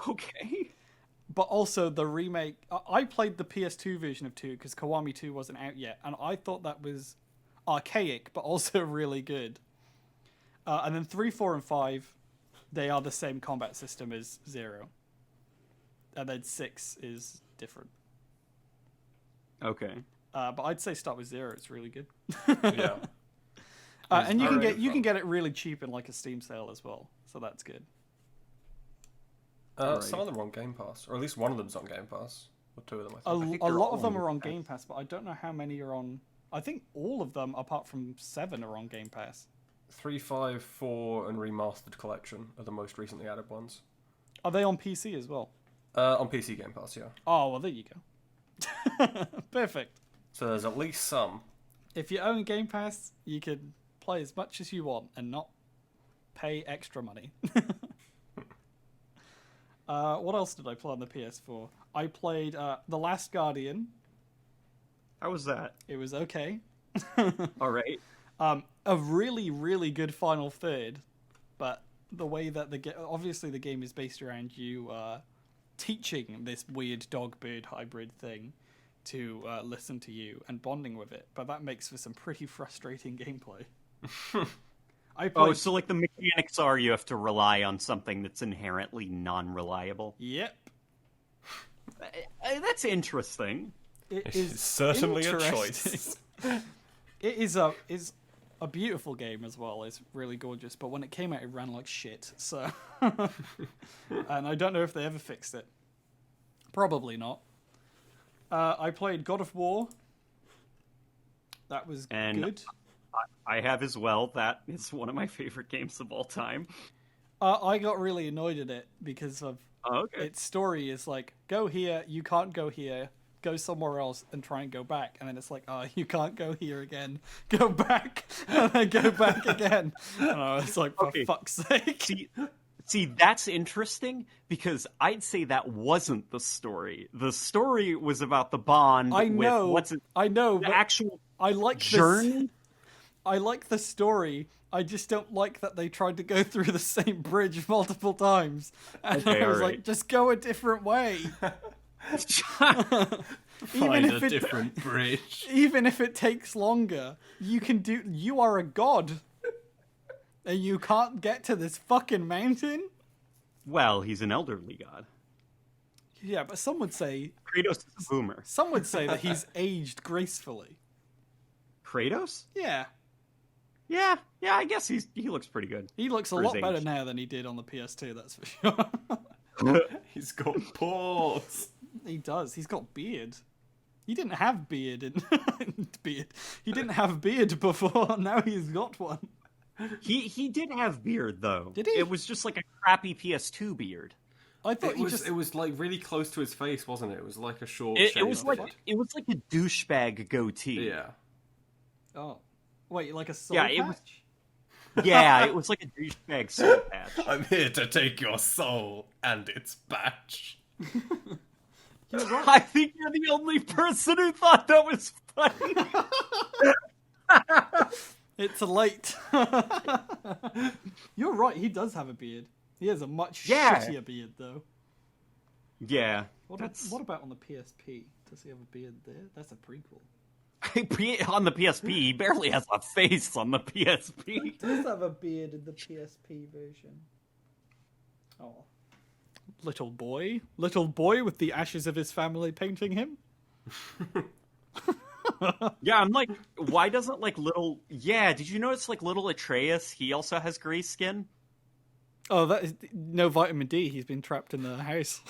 Okay. But also the remake, I played the PS2 version of 2 because Kawami 2 wasn't out yet, and I thought that was archaic, but also really good. And then 3, 4, and 5, they are the same combat system as 0. And then 6 is different. Okay. But I'd say start with 0, it's really good. Yeah. And you already can fun. get it really cheap in like a Steam sale as well, so that's good. Some of them are on Game Pass, or at least one of them's on Game Pass, or two of them. I A think. they're lot all of them on are on Game Game Pass, but I don't know how many are on. I think all of them, apart from 7, are on Game Pass. 3, 5, 4, and Remastered Collection are the most recently added ones. Are they on PC as well? On PC Game Pass, yeah. Oh, well, there you go. Perfect. So there's at least some. If you own Game Pass, you can play as much as you want and not pay extra money. What else did I play on the PS4? I played The Last Guardian. How was that? It was okay. All right. A really, really good final third, but the way that obviously the game is based around you teaching this weird dog-bird hybrid thing to listen to you and bonding with it, but that makes for some pretty frustrating gameplay. So like the mechanics are you have to rely on something that's inherently non-reliable. Yep. That's interesting. It It's is certainly a interesting. choice. It is a a beautiful game as well. It's really gorgeous, but when it came out, it ran like shit. So, and I don't know if they ever fixed it. Probably not. I played God of War. That was good. I have as well. That is one of my favorite games of all time. I got really annoyed at it because of its story is like, go here, you can't go here, go somewhere else and try and go back. And then it's like, oh, you can't go here again, go back, and then go back again. And I was like, for fuck's sake. See, that's interesting because I'd say that wasn't the story. The story was about the bond with the actual I like journey. I like the story. I just don't like that they tried to go through the same bridge multiple times. And I was like, just go a different way. Find a different bridge. Even if it takes longer, you are a god. And you can't get to this fucking mountain? Well, he's an elderly god. Yeah, but some would say... Kratos is a boomer. Some would say that he's aged gracefully. Kratos? Yeah. Yeah, I guess he looks pretty good. He looks a lot better now than he did on the PS2, that's for sure. He's got paws. He does. He's got beard. He didn't have beard in beard. He didn't have beard before. Now he's got one. He did have beard though. Did he? It was just like a crappy PS2 beard. I thought it was like really close to his face, wasn't it? It was like a short. It was like a douchebag goatee. Yeah. Oh, wait, like a soul yeah, patch? Yeah, it was like a douchebag soul patch. I'm here to take your soul and its patch. Right. I think you're the only person who thought that was funny. It's late. You're right. He does have a beard. He has a much shittier beard, though. Yeah. What about on the PSP? Does he have a beard there? That's a prequel. On the PSP, he barely has a face on the PSP. He does have a beard in the PSP version. Oh. Little boy with the ashes of his family painting him. Yeah, I'm like, why doesn't little... Yeah, did you notice little Atreus, he also has gray skin? Oh, that is no vitamin D. He's been trapped in the house.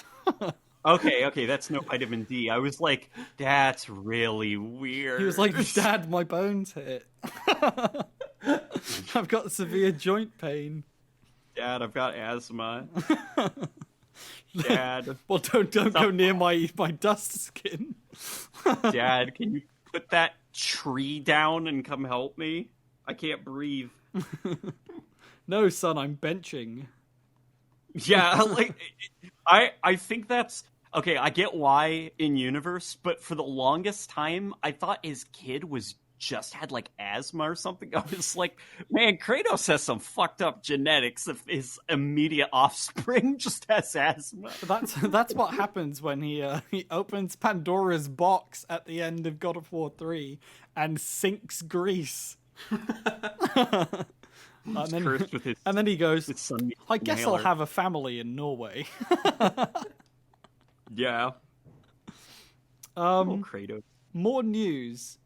Okay, that's no vitamin D. I was like, that's really weird. He was like, Dad, my bones hurt. I've got severe joint pain. Dad, I've got asthma. Dad. Well, don't go near my dust skin. Dad, can you put that tree down and come help me? I can't breathe. No, son, I'm benching. Yeah, I think that's... Okay, I get why in universe, but for the longest time, I thought his kid had asthma or something. I was like, man, Kratos has some fucked up genetics if his immediate offspring just has asthma. That's what happens when he opens Pandora's box at the end of God of War 3 and sinks Greece. And then he goes, I guess I'll have a family in Norway. Yeah. Kratos. More news.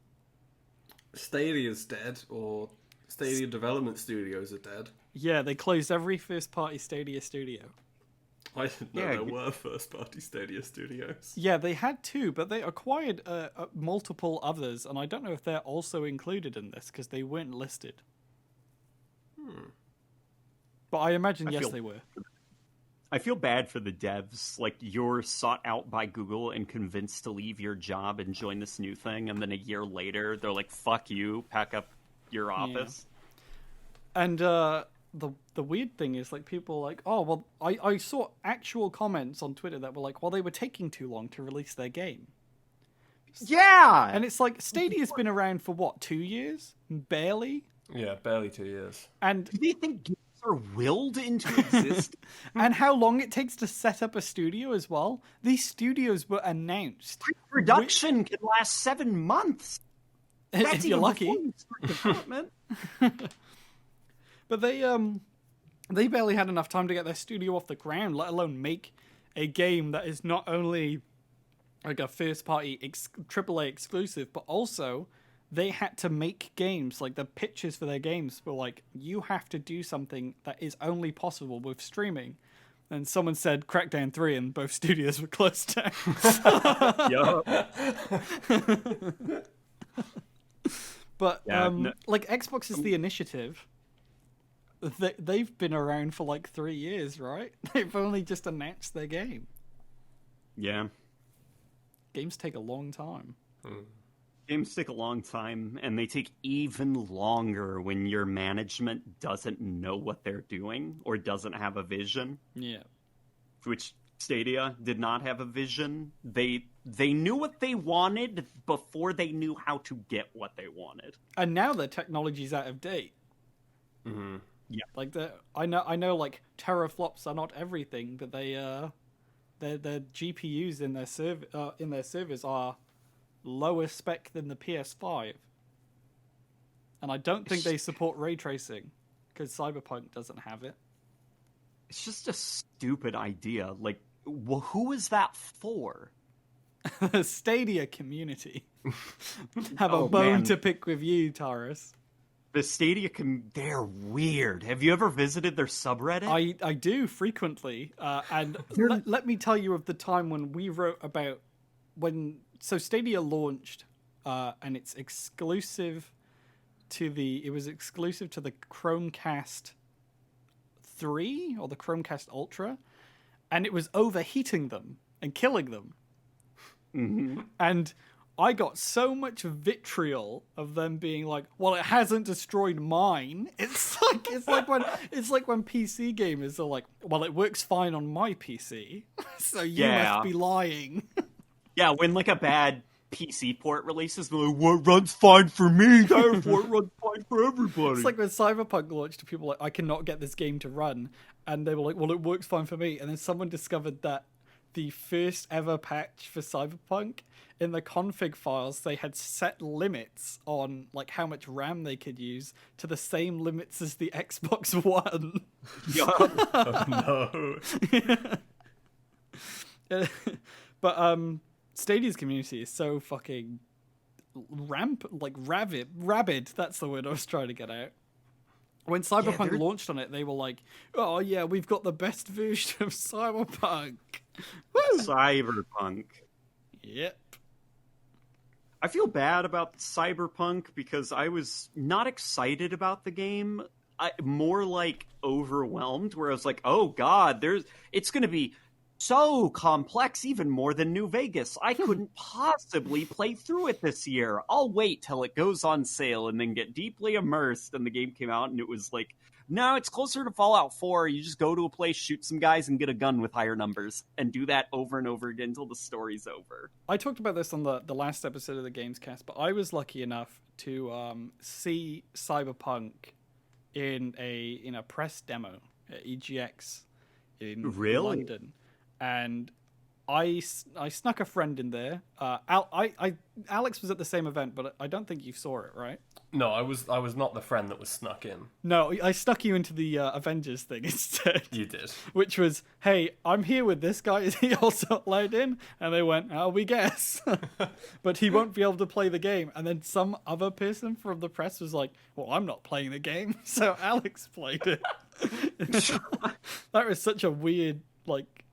Stadia's dead, or Stadia Development Studios are dead. Yeah, they closed every first-party Stadia studio. I didn't know there were first-party Stadia studios. Yeah, they had two, but they acquired multiple others, and I don't know if they're also included in this, because they weren't listed. But I imagine, yes, they were. I feel bad for the devs. You're sought out by Google and convinced to leave your job and join this new thing, and then a year later, they're like, fuck you, pack up your office. Yeah. And the weird thing is, people are like, oh, well, I saw actual comments on Twitter that were like, well, they were taking too long to release their game. Yeah! And it's like, Stadia's been around for, what, 2 years? Barely? Yeah, barely 2 years. And do they think games are willed into existence? And how long it takes to set up a studio as well? These studios were announced. Production can last 7 months. If you're lucky. Development. But they barely had enough time to get their studio off the ground, let alone make a game that is not only a first-party AAA exclusive, but also they had to make games, like the pitches for their games were like, you have to do something that is only possible with streaming. And someone said Crackdown 3 and both studios were closed down. But like Xbox is the initiative. They've been around for like 3 years, right? They've only just announced their game. Yeah. Games take a long time. Games take a long time, and they take even longer when your management doesn't know what they're doing or doesn't have a vision. Yeah. Which Stadia did not have a vision. They knew what they wanted before they knew how to get what they wanted. And now their technology's out of date. Mm-hmm. Yeah. Like I know like teraflops are not everything, but their GPUs in their servers are lower spec than the PS5. And I don't think they support ray tracing because Cyberpunk doesn't have it. It's just a stupid idea. Like, who is that for? The Stadia community. Have a bone to pick with you, Taurus. The Stadia they're weird. Have you ever visited their subreddit? I do frequently. And let me tell you of the time when we wrote about so Stadia launched, and it's exclusive to the Chromecast 3 or the Chromecast Ultra, and it was overheating them and killing them. Mm-hmm. And I got so much vitriol of them being like, "Well, it hasn't destroyed mine." It's like when PC gamers are like, "Well, it works fine on my PC, so you must be lying." Yeah, when like a bad PC port releases, they're like, "What runs fine for me, therefore it runs fine for everybody." It's like when Cyberpunk launched, people were like, "I cannot get this game to run," and they were like, "Well, it works fine for me." And then someone discovered that the first ever patch for Cyberpunk, in the config files, they had set limits on like how much RAM they could use to the same limits as the Xbox One. Oh no. But Stadia's community is so fucking rabid. That's the word I was trying to get out. When Cyberpunk launched on it, they were like, "Oh yeah, we've got the best version of Cyberpunk." Woo! Cyberpunk. Yep. I feel bad about Cyberpunk because I was not excited about the game. More like overwhelmed, where I was like, "Oh God, it's going to be so complex, even more than New Vegas. I couldn't possibly play through it this year. I'll wait till it goes on sale and then get deeply immersed." And the game came out, and it was like, no, it's closer to Fallout 4. You just go to a place, shoot some guys, and get a gun with higher numbers, and do that over and over again until the story's over. I talked about this on the last episode of the Gamescast, but I was lucky enough to see Cyberpunk in a press demo at EGX in London. And I snuck a friend in there. Alex was at the same event, but I don't think you saw it, right? No, I was not the friend that was snuck in. No, I stuck you into the Avengers thing instead. You did. Which was, "Hey, I'm here with this guy. Is he also allowed in?" And they went, "Oh, we guess." But he won't be able to play the game. And then some other person from the press was like, "Well, I'm not playing the game." So Alex played it. That was such a weird, like,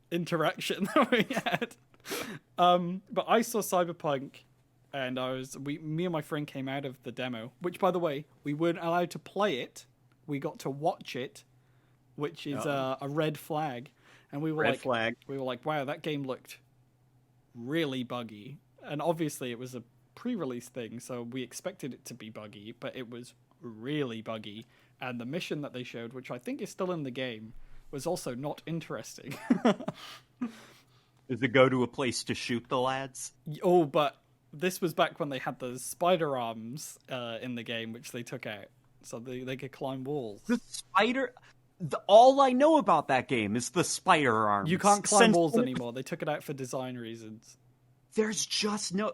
interaction that we had. But I saw Cyberpunk, and me and my friend came out of the demo, which, by the way, we weren't allowed to play it. We got to watch it, which is a red flag. And we were like, "Wow, that game looked really buggy." And obviously it was a pre-release thing, so we expected it to be buggy, but it was really buggy. And the mission that they showed, which I think is still in the game, was also not interesting. Does it go to a place to shoot the lads? Oh, but this was back when they had the spider arms in the game, which they took out, so they could climb walls. The spider... all I know about that game is the spider arms. You can't climb walls anymore. They took it out for design reasons. There's just no...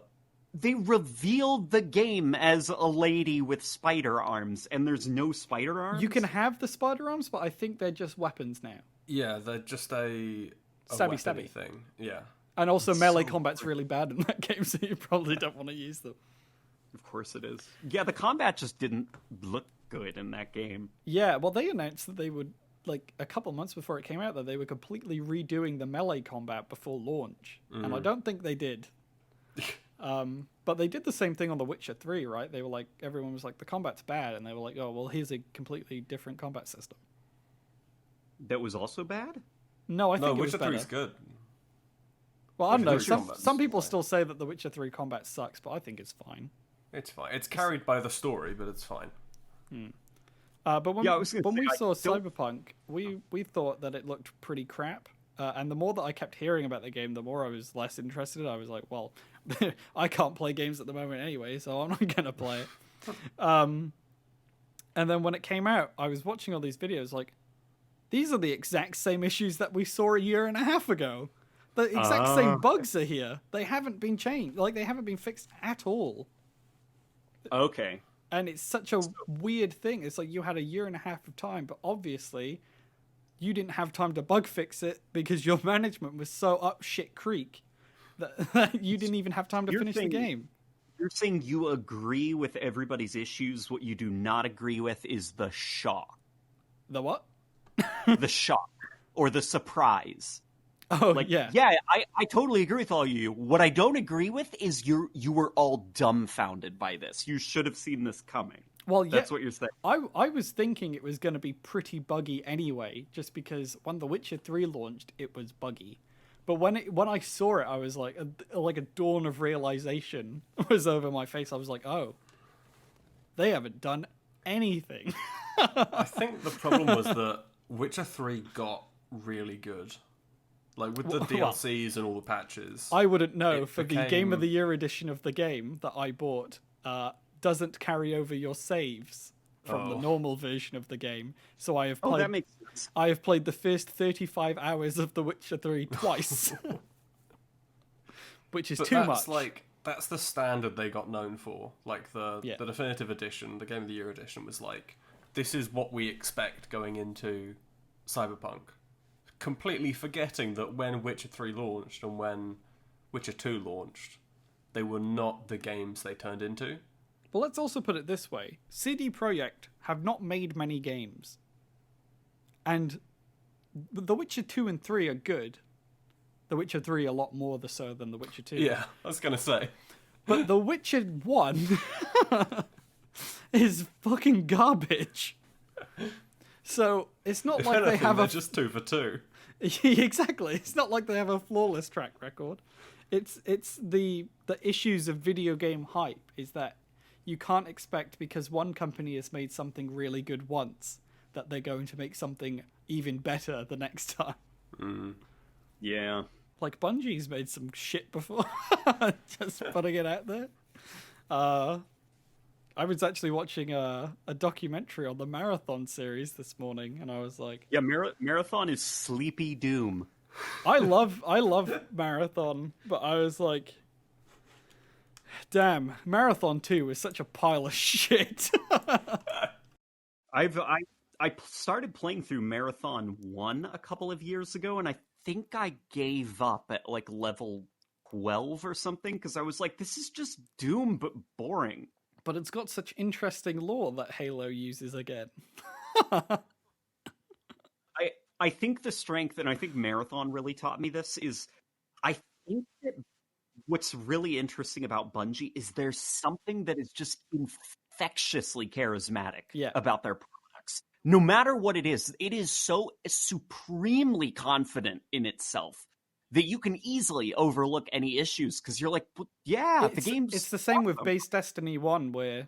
They revealed the game as a lady with spider arms, and there's no spider arms? You can have the spider arms, but I think they're just weapons now. Yeah, they're just a stabby thing. Yeah. And also melee combat's really bad in that game, so you probably don't want to use them. Of course it is. Yeah, the combat just didn't look good in that game. Yeah, well, they announced that they would, like, a couple months before it came out, that they were completely redoing the melee combat before launch. And I don't think they did. But they did the same thing on The Witcher 3, right? They were like, everyone was like, the combat's bad. And they were like, oh, well, here's a completely different combat system. That was also bad? No, I think it was Witcher better. 3's good. Well, I don't know. Witcher combat's Some people fine. still say that The Witcher 3 combat sucks, but I think it's fine. It's fine. It's carried by the story, but it's fine. But when, Yeah, I was gonna when say, we I saw don't- Cyberpunk, we thought that it looked pretty crap. And the more that I kept hearing about the game, the more I was less interested. I was like, well, I can't play games at the moment anyway, so I'm not going to play it. And then when it came out, I was watching all these videos like, these are the exact same issues that we saw a year and a half ago. The exact same bugs are here. They haven't been changed. Like, they haven't been fixed at all. Okay. And it's such a weird thing. It's like you had a year and a half of time, but obviously you didn't have time to bug fix it because your management was so up shit creek that you didn't even have time to finish the game. You're saying you agree with everybody's issues. What you do not agree with is the shock. The what? The shock. Or the surprise. Oh, Like, yeah. I totally agree with all of you. What I don't agree with is you were all dumbfounded by this. You should have seen this coming. Well, yeah. That's what you're saying. I was thinking it was going to be pretty buggy anyway, just because when The Witcher 3 launched, it was buggy. But when I saw it, I was like a dawn of realization was over my face. I was like, oh, they haven't done anything. I think the problem was that Witcher 3 got really good. Like, with the DLCs and all the patches. I wouldn't know. It For the became- Game of the Year edition of the game that I bought, doesn't carry over your saves from the normal version of the game. So I have played. That makes sense. I have played the first 35 hours of The Witcher 3 twice, which is But too that's much. that's the standard they got known for. Like the Yeah. definitive edition, the Game of the Year edition was like, this is what we expect going into Cyberpunk. Completely forgetting that when Witcher 3 launched and when Witcher 2 launched, they were not the games they turned into. But let's also put it this way: CD Projekt have not made many games, and The Witcher 2 and 3 are good. The Witcher 3 a lot more so than The Witcher 2. Yeah, I was gonna say. But The Witcher 1 is fucking garbage. So it's not If like anything, they have they're a just 2 for 2. exactly. It's not like they have a flawless track record. It's the issues of video game hype is that you can't expect because one company has made something really good once that they're going to make something even better the next time. Yeah. Like Bungie's made some shit before. Just putting it out there. I was actually watching a documentary on the Marathon series this morning, and I was like, Yeah, Marathon is Sleepy Doom. I love Marathon, but I was like, damn, Marathon 2 is such a pile of shit. I started playing through Marathon 1 a couple of years ago, and I think I gave up at like level 12 or something, because I was like, this is just Doom, but boring. But it's got such interesting lore that Halo uses again. I think the strength, and I think Marathon really taught me this, is I think that what's really interesting about Bungie is there's something that is just infectiously charismatic about their products. No matter what it is so supremely confident in itself that you can easily overlook any issues because you're like, well, yeah, the game's It's the same with awesome. Base Destiny 1, where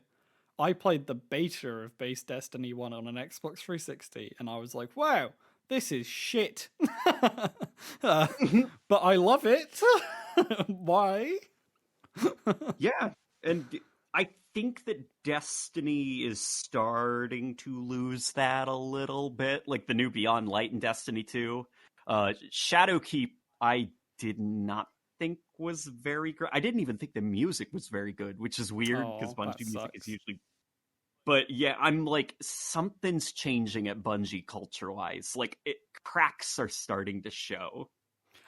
I played the beta of Base Destiny 1 on an Xbox 360, and I was like, wow, this is shit. But I love it. Why? Yeah, and I think that Destiny is starting to lose that a little bit, like the new Beyond Light in Destiny 2. Shadowkeep, I did not think was very great. I didn't even think the music was very good, which is weird because Oh, Bungie that music sucks. is usually. But yeah, I'm like, something's changing at Bungie culture-wise. Like, cracks are starting to show.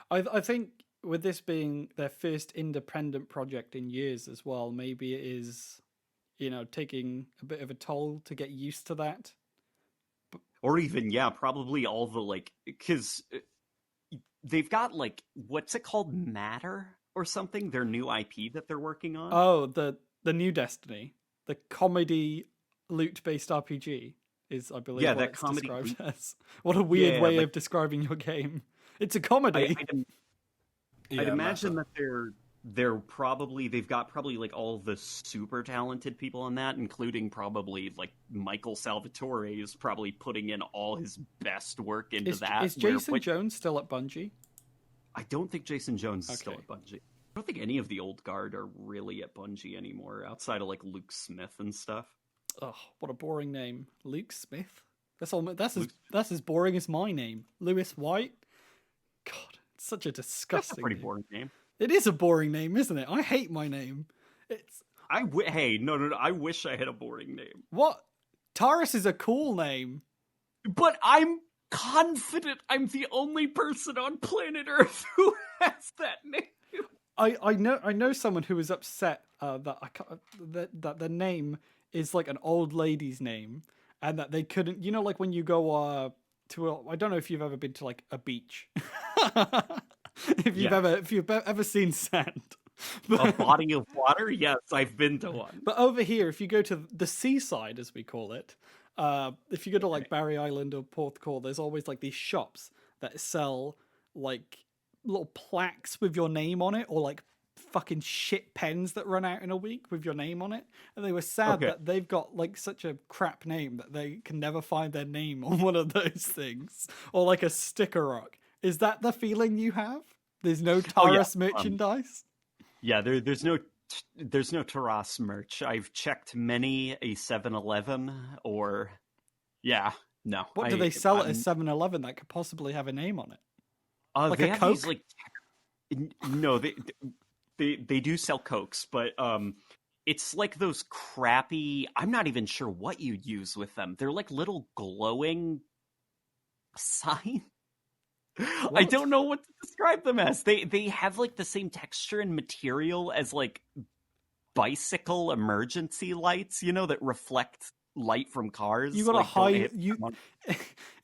I think with this being their first independent project in years as well, maybe it is taking a bit of a toll to get used to that. Or even, yeah, probably all the, because they've got, what's it called? Matter or something? Their new IP that they're working on? Oh, the new Destiny. The comedy loot-based RPG is, I believe, what it's described as. What a weird way of describing your game. It's a comedy. I'd imagine that they've got probably all the super talented people on that, including probably Michael Salvatore is probably putting in all his best work into that. Is Jason Jones still at Bungie? I don't think Jason Jones is still at Bungie. I don't think any of the old guard are really at Bungie anymore, outside of Luke Smith and stuff. Oh, what a boring name, Luke Smith. That's as boring as my name, Lewis White. God, it's such a disgusting. That's a pretty boring name. It is a boring name, isn't it? I hate my name. Hey, no. I wish I had a boring name. What? Taurus is a cool name. But I'm confident I'm the only person on planet Earth who has that name. I know someone who was upset that the name is an old lady's name, and that they couldn't. When you go I don't know if you've ever been to a beach. If you've ever seen sand. A body of water? Yes, I've been to one. But over here, if you go to the seaside, as we call it, if you go to Barry Island or Porthcawl, there's always these shops that sell little plaques with your name on it, or fucking shit pens that run out in a week with your name on it. And they were sad that they've got such a crap name that they can never find their name on one of those things, or a sticker rock. Is that the feeling you have? There's no Taurus merchandise? There's no Taurus merch. I've checked many a 7-Eleven or... Yeah, no. What do they sell at a 7-Eleven that could possibly have a name on it? They a have Coke? These, no, they do sell Cokes, but it's those crappy... I'm not even sure what you'd use with them. They're little glowing signs. What? I don't know what to describe them as. They have the same texture and material as bicycle emergency lights, that reflect light from cars. You got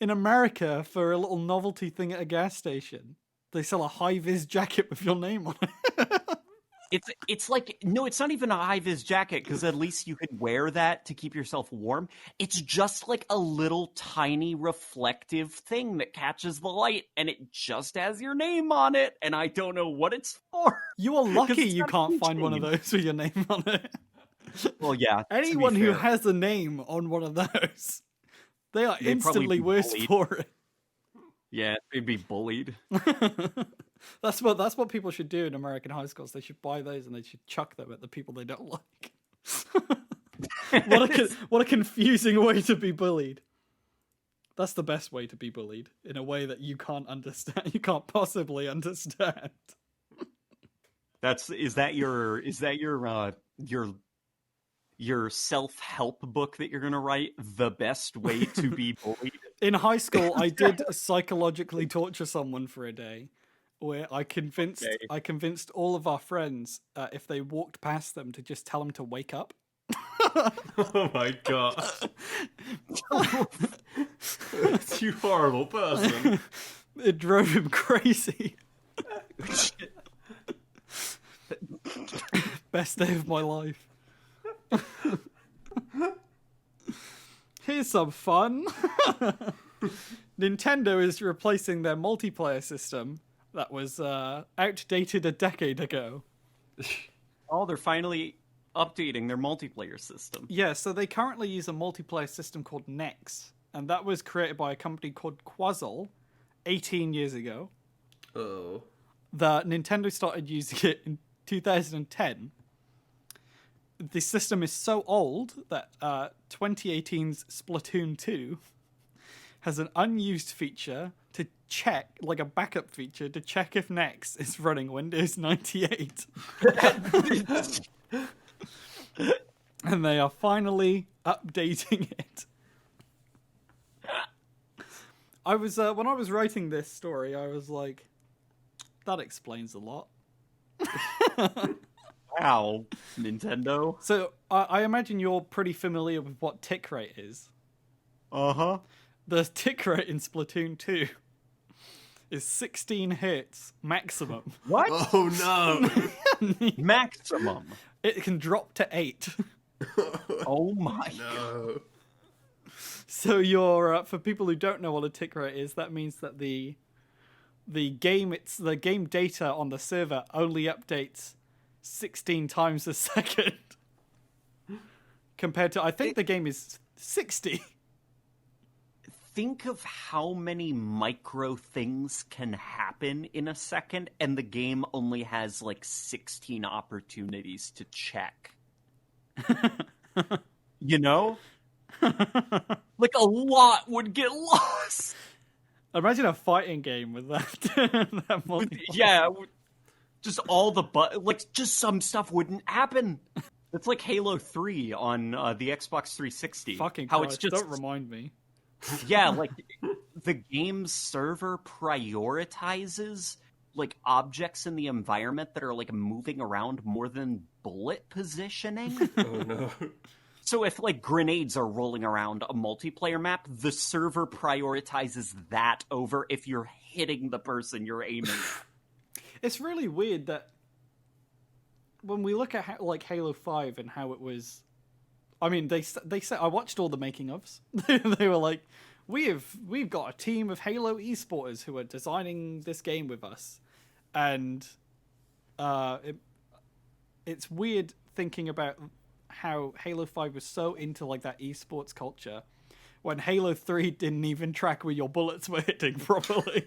in America, for a little novelty thing at a gas station, they sell a high-vis jacket with your name on it. It's no, it's not even a high-vis jacket, because at least you could wear that to keep yourself warm. It's just a little tiny reflective thing that catches the light, and it just has your name on it, and I don't know what it's for. You are lucky you can't find one of those with your name on it. Well, yeah. Anyone who has a name on one of those, they are instantly worse for it. Yeah, they'd be bullied. That's what people should do in American high schools. They should buy those and they should chuck them at the people they don't like. What a confusing way to be bullied. That's the best way to be bullied, in a way that you can't understand. You can't possibly understand. Is that your self-help book that you're going to write? The best way to be bullied? In high school, I did psychologically torture someone for a day, where I convinced all of our friends, if they walked past them, to just tell them to wake up. Oh my god. You horrible person. It drove him crazy. Best day of my life. Here's some fun. Nintendo is replacing their multiplayer system that was outdated a decade ago. Oh, they're finally updating their multiplayer system. Yeah, so they currently use a multiplayer system called Nex, and that was created by a company called Quazzle 18 years ago. Oh. The Nintendo started using it in 2010. The system is so old that 2018's Splatoon 2 has an unused feature to check, a backup feature, to check if Nex is running Windows 98. And they are finally updating it. I was when I was writing this story, I was like, that explains a lot. Wow, Nintendo. So I imagine you're pretty familiar with what tick rate is. Uh-huh. The tick rate in Splatoon 2 is 16 hits maximum. What? Oh no! Maximum. It can drop to 8. Oh my god. No. So you're for people who don't know what a tick rate is, that means that the game data on the server only updates 16 times a second. Compared to, I think the game is 60. Think of how many micro things can happen in a second, and the game only has like 16 opportunities to check. You know? Like a lot would get lost. Imagine a fighting game with that. that multiplayer. Yeah, just all the just some stuff wouldn't happen. It's like Halo 3 on the Xbox 360. Fucking how Christ, it's just don't remind me. Yeah, like the game's server prioritizes like objects in the environment that are like moving around more than bullet positioning. Oh no. So if like grenades are rolling around a multiplayer map, the server prioritizes that over if you're hitting the person you're aiming at. It's really weird that when we look at like Halo 5 and how it was, I mean, they said I watched all the making ofs. They were like, we've got a team of Halo esporters who are designing this game with us, and it's weird thinking about how Halo 5 was so into like that esports culture when Halo 3 didn't even track where your bullets were hitting properly.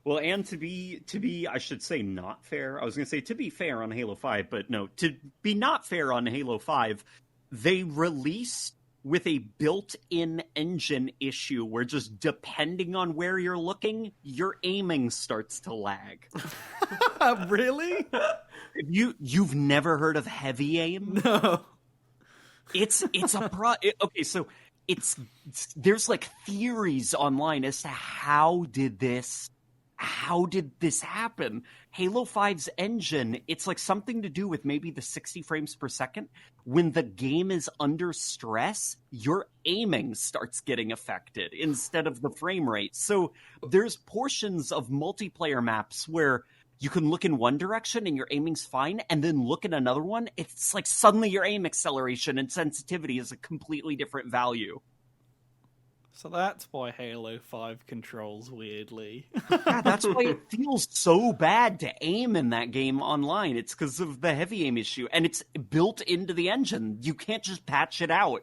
Well, and to be, I should say not fair. I was going to say to be fair on Halo 5, but no, to be not fair on Halo 5, they released with a built-in engine issue where just depending on where you're looking, your aiming starts to lag. Really? You've never heard of heavy aim? No. It's okay, so there's like theories online as to how did this happen? Halo 5's engine, it's like something to do with maybe the 60 frames per second. When the game is under stress, your aiming starts getting affected instead of the frame rate. So there's portions of multiplayer maps where you can look in one direction and your aiming's fine, and then look at another one. It's like suddenly your aim acceleration and sensitivity is a completely different value. So that's why Halo 5 controls weirdly. Yeah, that's why it feels so bad to aim in that game online. It's because of the heavy aim issue, and it's built into the engine. You can't just patch it out.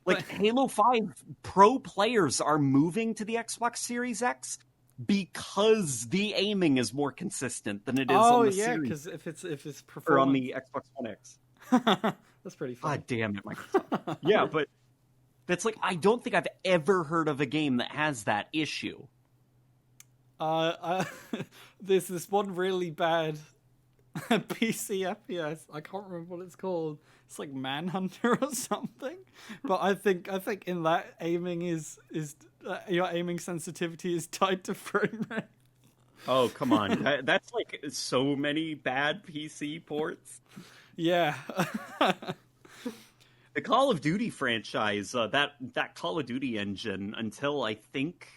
Like, Halo 5 pro players are moving to the Xbox Series X because the aiming is more consistent than it is on the Series. because if it's or on the Xbox One X. That's pretty funny. God damn it, Microsoft. Yeah, but that's like, I don't think I've ever heard of a game that has that issue. There's this one really bad PC FPS. I can't remember what it's called. It's like Manhunter or something. But I think in that aiming is your aiming sensitivity is tied to frame rate. Oh, come on. That's like so many bad PC ports. Yeah. The Call of Duty franchise, that Call of Duty engine, until I think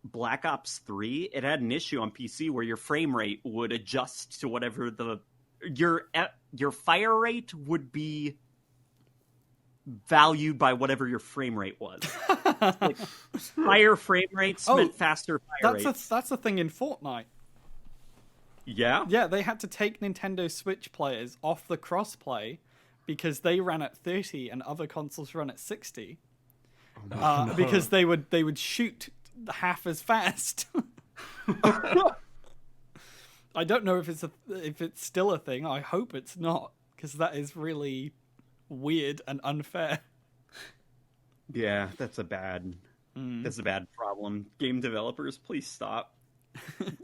Black Ops 3, it had an issue on PC where your frame rate would adjust to whatever your fire rate would be valued by whatever your frame rate was. Like, higher frame rates meant faster fire rates. That's the thing in Fortnite. Yeah? Yeah, they had to take Nintendo Switch players off the crossplay because they ran at 30 and other consoles run at 60. No. Because they would shoot half as fast. I don't know if it's still a thing. I hope it's not, because that is really weird and unfair. Yeah, that's a bad problem. Game developers, please stop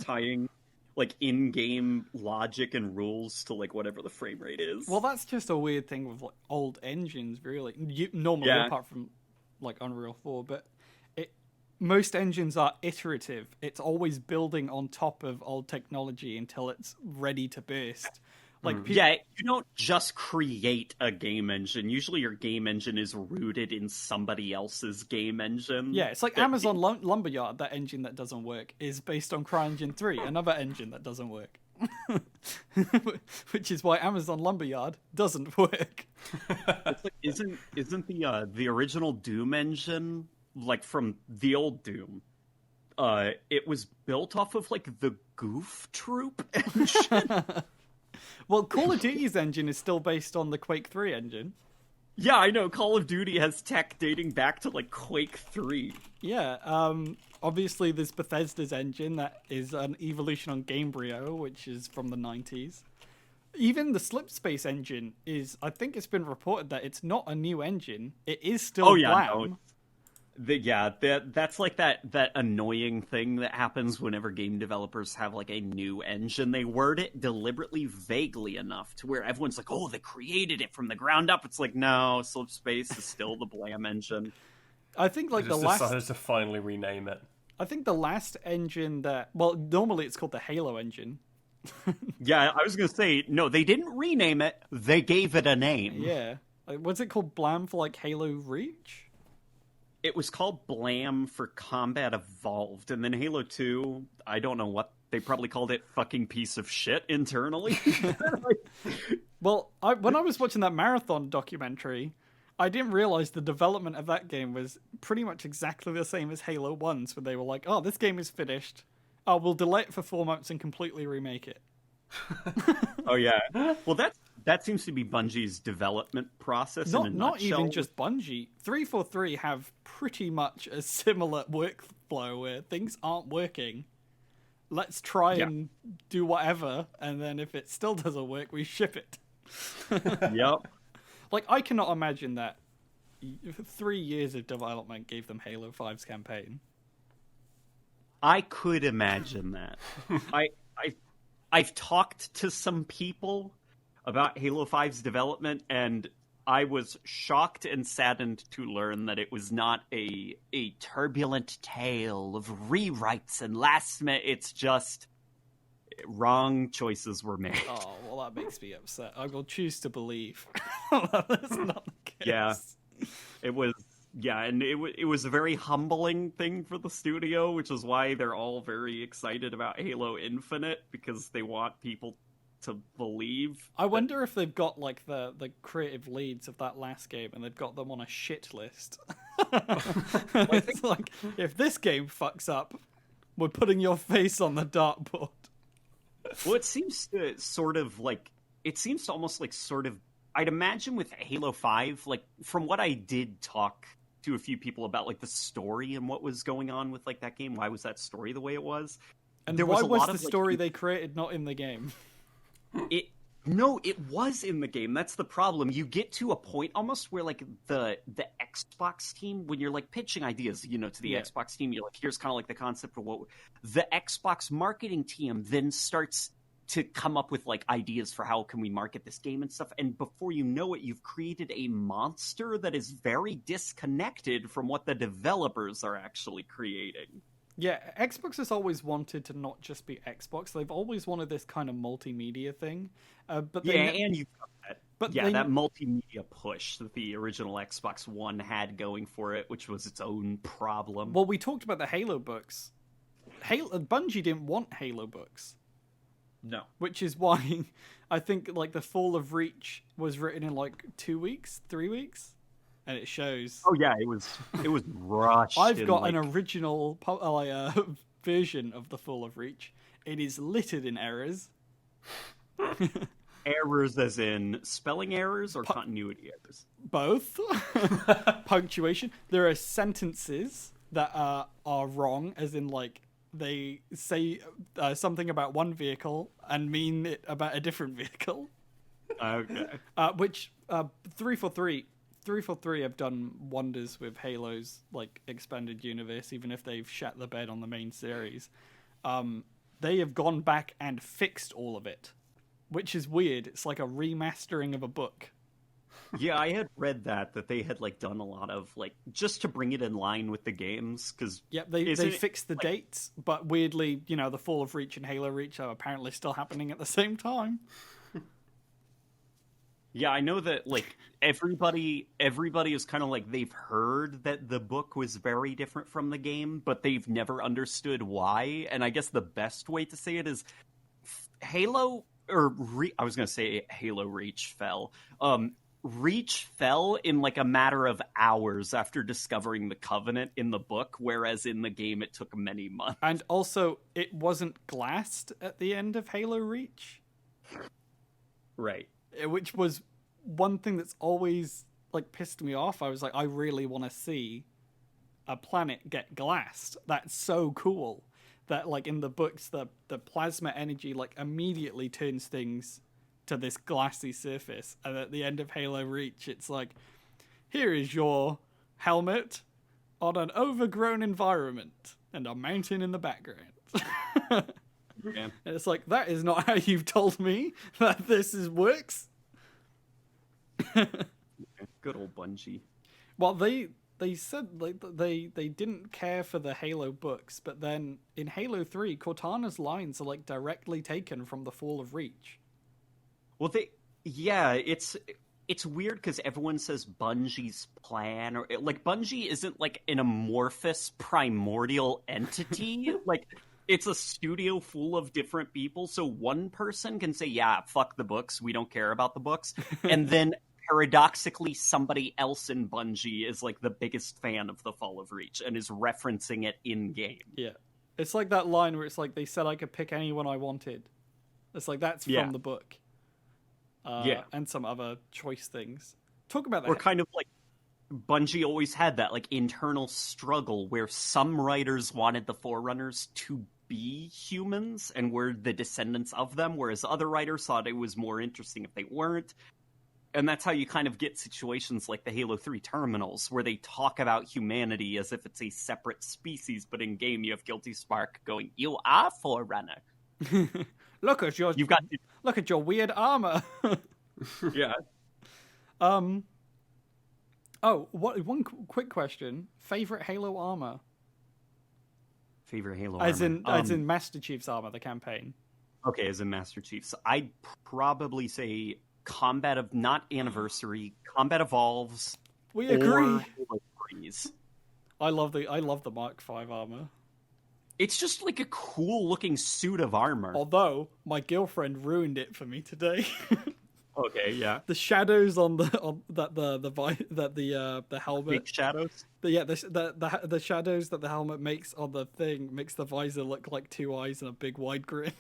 tying like in-game logic and rules to like whatever the frame rate is. Well, that's just a weird thing with like old engines, really. Normally, apart from like Unreal 4, but most engines are iterative. It's always building on top of old technology until it's ready to burst. Like Yeah, you don't just create a game engine. Usually your game engine is rooted in somebody else's game engine. Yeah, it's like Amazon Lumberyard, that engine that doesn't work, is based on CryEngine 3, another engine that doesn't work. Which is why Amazon Lumberyard doesn't work. It's like, isn't the original Doom engine, like from the old Doom, it was built off of like the Goof Troop engine? Well, Call of Duty's engine is still based on the Quake 3 engine. Yeah, I know. Call of Duty has tech dating back to like Quake 3. Yeah, obviously there's Bethesda's engine that is an evolution on Gamebryo, which is from the 90s. Even the Slipspace engine is, I think it's been reported that it's not a new engine. It is still Blam. That's like that annoying thing that happens whenever game developers have like a new engine. They word it deliberately vaguely enough to where everyone's like, oh, they created it from the ground up. It's like, no, Slipspace is still the Blam engine. I think like They just decided to finally rename it. I think the last engine that, well, normally it's called the Halo engine. Yeah, I was gonna say, no, they didn't rename it. They gave it a name. Yeah. Like, what's it called? Blam for like Halo Reach? It was called Blam for Combat Evolved, and then Halo 2, I don't know what, they probably called it fucking piece of shit internally. Well, when I was watching that Marathon documentary, I didn't realize the development of that game was pretty much exactly the same as Halo 1's, where they were like, oh, this game is finished. Oh, we'll delay it for 4 months and completely remake it. Oh, yeah. Well, that seems to be Bungie's development process in a Not nutshell. even just Bungie. 343 have pretty much a similar workflow where things aren't working. Let's try and do whatever, and then if it still doesn't work, we ship it. Yep. Like, I cannot imagine that 3 years of development gave them Halo 5's campaign. I could imagine that. I've talked to some people about Halo 5's development, and I was shocked and saddened to learn that it was not a turbulent tale of rewrites and last minute. It's just wrong choices were made. Oh, well, that makes me upset. I will choose to believe that's not the case. Yeah, it was. Yeah, and it was a very humbling thing for the studio, which is why they're all very excited about Halo Infinite, because they want people to believe. I wonder if they've got like the creative leads of that last game and they've got them on a shit list. It's like, if this game fucks up, we're putting your face on the dartboard. Well, it seems to sort of like, it seems to almost like sort of, I'd imagine with Halo 5, like from what I did talk to a few people about like the story and what was going on with like that game, why was that story the way it was? And there why was was the story they created not in the game? It was in the game. That's the problem. You get to a point almost where like the Xbox team, when you're like pitching ideas, to the Xbox team, you're like, here's kind of like the concept of what the Xbox marketing team then starts to come up with like ideas for how can we market this game and stuff. And before you know it, you've created a monster that is very disconnected from what the developers are actually creating. Yeah, Xbox has always wanted to not just be Xbox. They've always wanted this kind of multimedia thing. But and you've got that. But that multimedia push that the original Xbox One had going for it, which was its own problem. Well, we talked about the Halo books. Bungie didn't want Halo books. No. Which is why I think like the Fall of Reach was written in like 2 weeks, 3 weeks. And it shows. Oh yeah, it was rushed. I've got an original version of the Fall of Reach. It is littered in errors. Errors as in spelling errors or continuity errors? Both. Punctuation. There are sentences that are wrong, as in like they say something about one vehicle and mean it about a different vehicle. Okay. Which 343 have done wonders with Halo's like expanded universe, even if they've shat the bed on the main series. They have gone back and fixed all of it, which is weird. It's like a remastering of a book. Yeah, I had read that they had like done a lot of like just to bring it in line with the games because Yep, they fixed the dates, but weirdly, the Fall of Reach and Halo Reach are apparently still happening at the same time. yeah, I know that like everybody is kind of like they've heard that the book was very different from the game, but they've never understood why. And I guess the best way to say it is I was going to say Halo Reach fell. Reach fell in like a matter of hours after discovering the Covenant in the book, whereas in the game it took many months. And also, it wasn't glassed at the end of Halo Reach. Right. Which was one thing that's always like pissed me off. I was like, I really want to see a planet get glassed. That's so cool. That like in the books, the plasma energy like immediately turns things to this glassy surface, and at the end of Halo Reach, it's like, here is your helmet on an overgrown environment and a mountain in the background. Yeah. And it's like, that is not how you've told me that works. Good old Bungie. Well, they said like they didn't care for the Halo books, but then in Halo 3, Cortana's lines are like directly taken from the Fall of Reach. Well, it's weird because everyone says Bungie's plan, or like Bungie isn't like an amorphous primordial entity. Like it's a studio full of different people, so one person can say, "Yeah, fuck the books, we don't care about the books," and then paradoxically, somebody else in Bungie is like the biggest fan of the Fall of Reach and is referencing it in game. Yeah, it's like that line where it's like they said I could pick anyone I wanted. It's like that's from the book. And some other choice things. Talk about that. Or kind of like Bungie always had that like internal struggle where some writers wanted the Forerunners to be humans and were the descendants of them, whereas other writers thought it was more interesting if they weren't. And that's how you kind of get situations like the Halo 3 terminals, where they talk about humanity as if it's a separate species, but in game you have Guilty Spark going, "You are Forerunner." Look at your weird armor. Yeah. Oh, one quick question: favorite Halo armor? Favorite Halo as armor? as in Master Chief's armor, the campaign. Okay, as in Master Chief, so I'd probably say not Anniversary, Combat Evolves. We agree. Or Halo 3's. I love the Mark V armor. It's just like a cool looking suit of armor. Although my girlfriend ruined it for me today. Okay, yeah. The shadows on the helmet. Big shadows. The shadows that the helmet makes on the thing makes the visor look like two eyes and a big wide grin.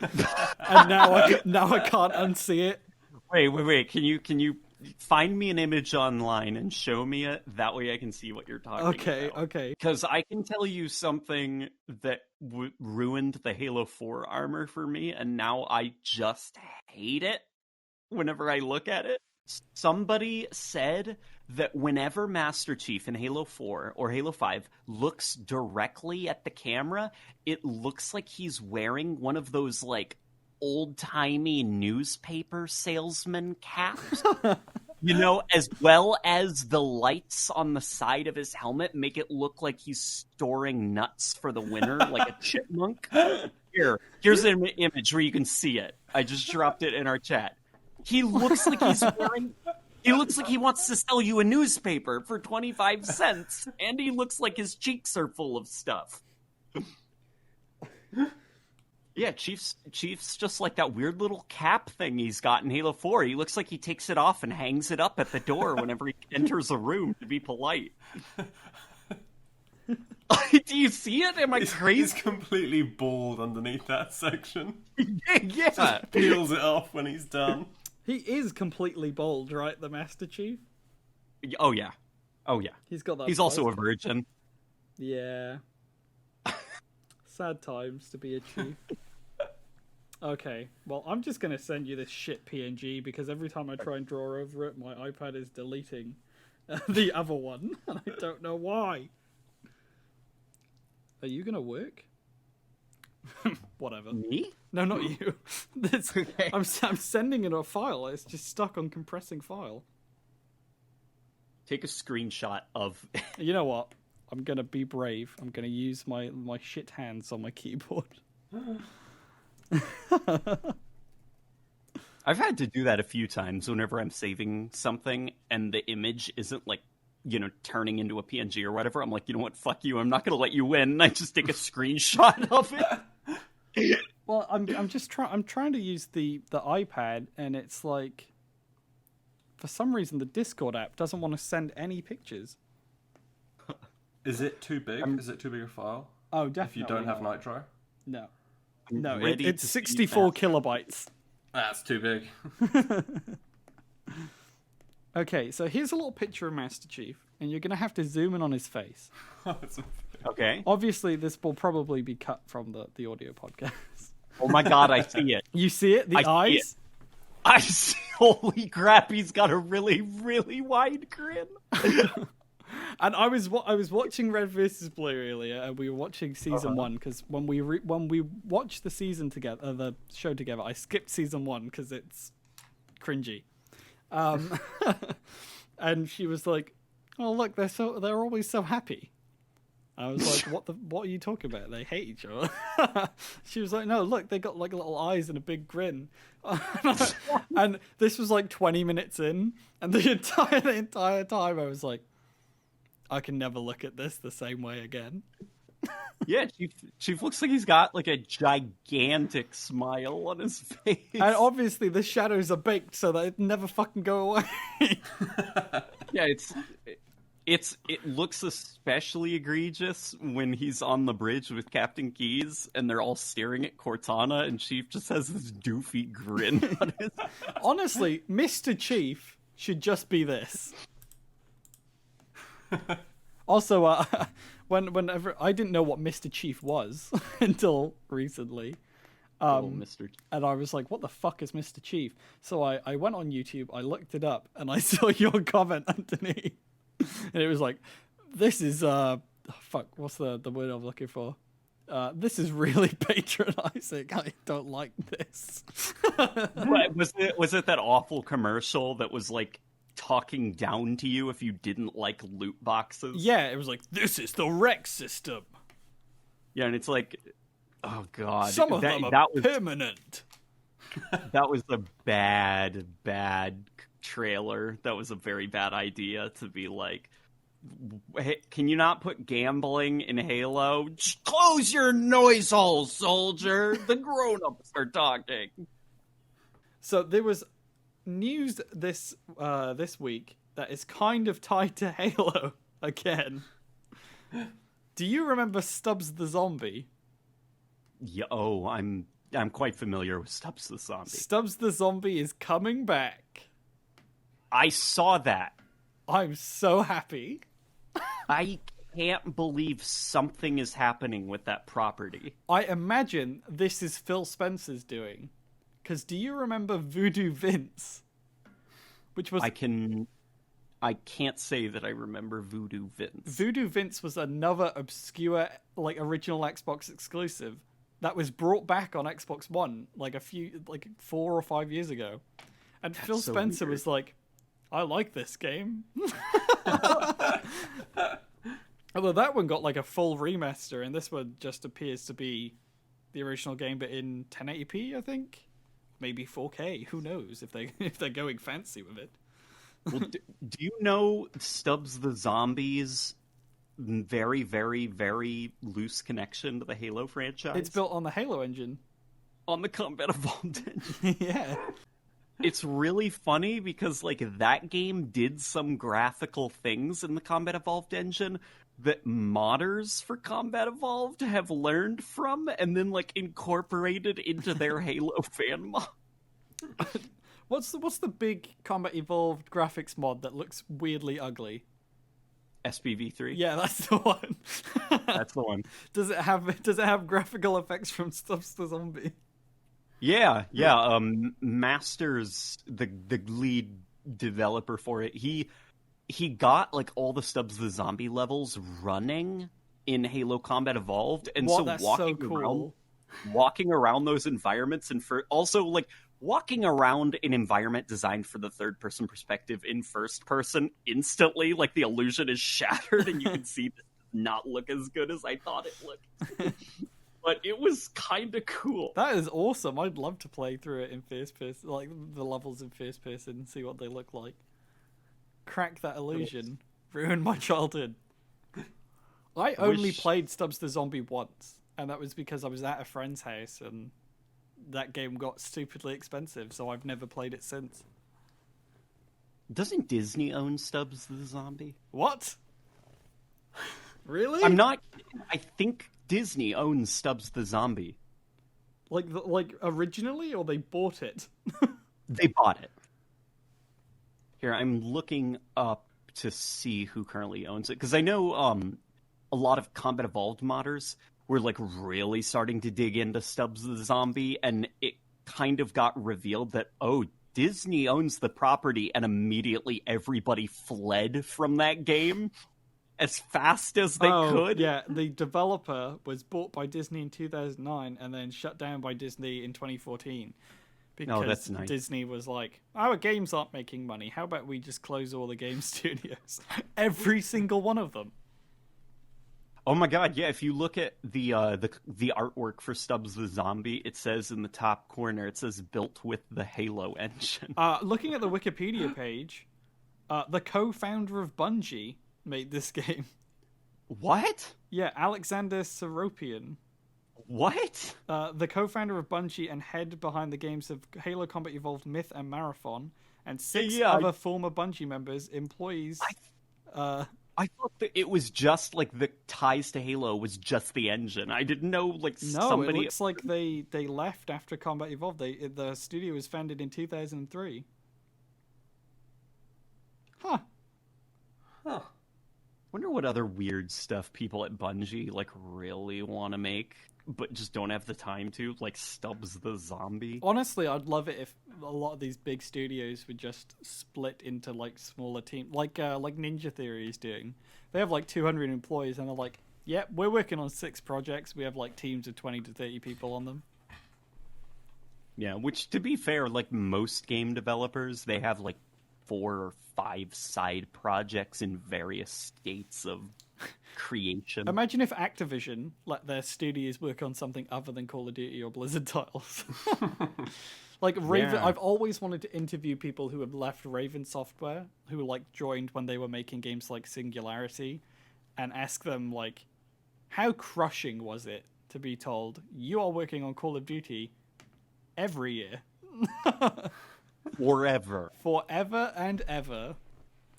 And now I can't unsee it. Wait. Can you find me an image online and show me it? That way I can see what you're talking about. Okay. Because I can tell you something that ruined the Halo 4 armor for me, and now I just hate it whenever I look at it. Somebody said that whenever Master Chief in Halo 4 or Halo 5 looks directly at the camera, it looks like he's wearing one of those, like, old-timey newspaper salesman caps. As well as the lights on the side of his helmet make it look like he's storing nuts for the winter, like a chipmunk. Here's an image where you can see it. I just dropped it in our chat. He looks like he looks like he wants to sell you a newspaper for 25 cents, and he looks like his cheeks are full of stuff. Yeah, Chief's just like that weird little cap thing he's got in Halo 4. He looks like he takes it off and hangs it up at the door whenever he enters a room to be polite. Do you see it? Am I crazy? He's completely bald underneath that section. Yeah. Just peels it off when he's done. He is completely bald, right? The Master Chief. Oh yeah. He's got that. He's also a virgin. Yeah. Sad times to be a chief. Okay, well, I'm just going to send you this shit PNG because every time I try and draw over it, my iPad is deleting the other one, and I don't know why. Are you going to work? Whatever. Me? No, not you. Okay. I'm sending it a file. It's just stuck on compressing file. Take a screenshot of... You know what? I'm going to be brave. I'm going to use my shit hands on my keyboard. I've had to do that a few times whenever I'm saving something and the image isn't like, turning into a PNG or whatever. I'm like, you know what? Fuck you. I'm not going to let you win. And I just take a screenshot of it. Well, I'm trying to use the iPad, and it's like, for some reason, the Discord app doesn't want to send any pictures. Is it too big? Is it too big a file? Oh, definitely. If you don't have Nitro? No. No, Ready it's to 64 kilobytes. That's too big. Okay, so here's a little picture of Master Chief, and you're going to have to zoom in on his face. Okay. Obviously, this will probably be cut from the audio podcast. Oh my god, I see it. You see it? The I see eyes? I see. Holy crap, he's got a really, really wide grin. And I was watching Red vs. Blue earlier, and we were watching season 1 because when we watched the season together, the show together, I skipped season 1 because it's cringy. And she was like, "Oh look, they're always so happy." I was like, what are you talking about? They hate each other. She was like, "No, look, they got like little eyes and a big grin." And this was like 20 minutes in, and the entire time I was like, I can never look at this the same way again. Yeah, Chief looks like he's got like a gigantic smile on his face. And obviously the shadows are baked so that it never fucking go away. Yeah, it looks especially egregious when he's on the bridge with Captain Keyes and they're all staring at Cortana and Chief just has this doofy grin on his face. Honestly, Mr. Chief should just be this. Also, whenever I didn't know what Mr. Chief was until recently, Mr. and I was like, "What the fuck is Mr. Chief?" So I went on YouTube, I looked it up, and I saw your comment underneath, and it was like, "This is fuck, what's the word I'm looking for? This is really patronizing. I don't like this." What, was it that awful commercial that was like talking down to you if you didn't like loot boxes? Yeah, it was like, "This is the Rex system." Yeah, and it's like, oh god, some of them are permanent. That was a bad trailer. That was a very bad idea to be like, hey, can you not put gambling in Halo? Just close your noise hole, soldier. The grown-ups are talking. So there was news this week that is kind of tied to Halo again. Do you remember Stubbs the Zombie? Yeah, I'm quite familiar with Stubbs the Zombie. Stubbs the Zombie is coming back. I saw that. I'm so happy. I can't believe something is happening with that property. I imagine this is Phil Spencer's doing. Because do you remember Voodoo Vince? Which was... I can't say that I remember Voodoo Vince. Voodoo Vince was another obscure, like, original Xbox exclusive that was brought back on Xbox One, like 4 or 5 years ago. And That's Phil so Spencer weird. was like, "I like this game." Although that one got like a full remaster, and this one just appears to be the original game, but in 1080p, I think. Maybe 4K. Who knows if they're going fancy with it. Well, do you know Stubbs the Zombie's very, very, very loose connection to the Halo franchise? It's built on the Halo engine. On the Combat Evolved engine. Yeah. It's really funny because like that game did some graphical things in the Combat Evolved engine that modders for Combat Evolved have learned from and then like incorporated into their Halo fan mod. What's the big Combat Evolved graphics mod that looks weirdly ugly? SPV3? Yeah, that's the one. That's the one. Does it have graphical effects from Stubbs the Zombie? Yeah. Masters, the lead developer for it, he got like all the Stubbs the Zombie levels running in Halo Combat Evolved, and What? so That's walking so cool. walking around those environments, and also like walking around an environment designed for the third-person perspective in first person, instantly, like, the illusion is shattered, and you can see this does not look as good as I thought it looked. But it was kind of cool. That is awesome. I'd love to play through it in first person, like the levels in first person, and see what they look like. Crack that illusion. Ruin my childhood. I only played Stubbs the Zombie once, and that was because I was at a friend's house, and that game got stupidly expensive, so I've never played it since. Doesn't Disney own Stubbs the Zombie? What? Really? I'm not... I think Disney owns Stubbs the Zombie. Like originally, or they bought it? They bought it. Here, I'm looking up to see who currently owns it, because I know a lot of Combat Evolved modders were like really starting to dig into Stubbs the Zombie, and it kind of got revealed that, oh, Disney owns the property, and immediately everybody fled from that game as fast as they could. Yeah, the developer was bought by Disney in 2009 and then shut down by Disney in 2014. Because that's nice. Disney was like, our games aren't making money. How about we just close all the game studios? Every single one of them. Oh my god, yeah, if you look at the artwork for Stubbs the Zombie, it says in the top corner, it says built with the Halo engine. Looking at the Wikipedia page, the co-founder of Bungie made this game. What? Yeah, Alexander Seropian. What? The co-founder of Bungie and head behind the games of Halo Combat Evolved, Myth, and Marathon, and six other former Bungie members, employees. I thought that it was just like the ties to Halo was just the engine. I didn't know somebody. No, it looks like they left after Combat Evolved. The studio was founded in 2003. Huh. Wonder what other weird stuff people at Bungie really want to make, but just don't have the time to, like Stubbs the Zombie. Honestly, I'd love it if a lot of these big studios would just split into smaller teams, like Ninja Theory is doing. They have 200 employees, and they're like, "Yeah, we're working on 6 projects. We have teams of 20 to 30 people on them." Yeah, which to be fair, most game developers, they have 4 or 5 side projects in various states of creation. Imagine if Activision let their studios work on something other than Call of Duty or Blizzard titles. Raven, Yeah. I've always wanted to interview people who have left Raven Software, who joined when they were making games like Singularity, and ask them how crushing was it to be told you are working on Call of Duty every year. Forever and ever,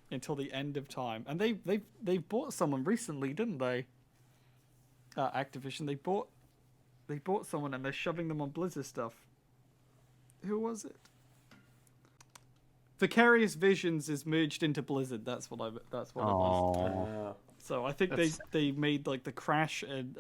until the end of time. And they bought someone recently, didn't they? Activision. They bought someone, and they're shoving them on Blizzard stuff. Who was it? Vicarious Visions is merged into Blizzard. That's what it was. So I think they made the Crash and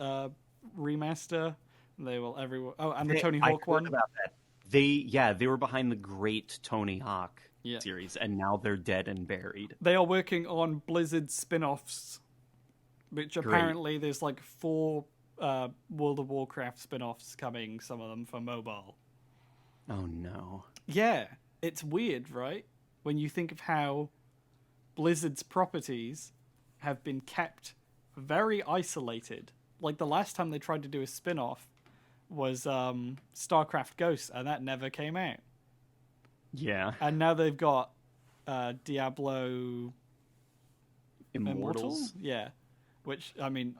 remaster. And they will everyone. Oh, and the Tony Hawk one. About that. They were behind the great Tony Hawk Yeah. series, and now they're dead and buried. They are working on Blizzard spin-offs, which apparently there's 4 World of Warcraft spin-offs coming, some of them for mobile. Oh no. Yeah, it's weird, right? When you think of how Blizzard's properties have been kept very isolated. The last time they tried to do a spin-off was StarCraft Ghosts, and that never came out. Yeah. And now they've got Diablo Immortals? Yeah. Which, I mean,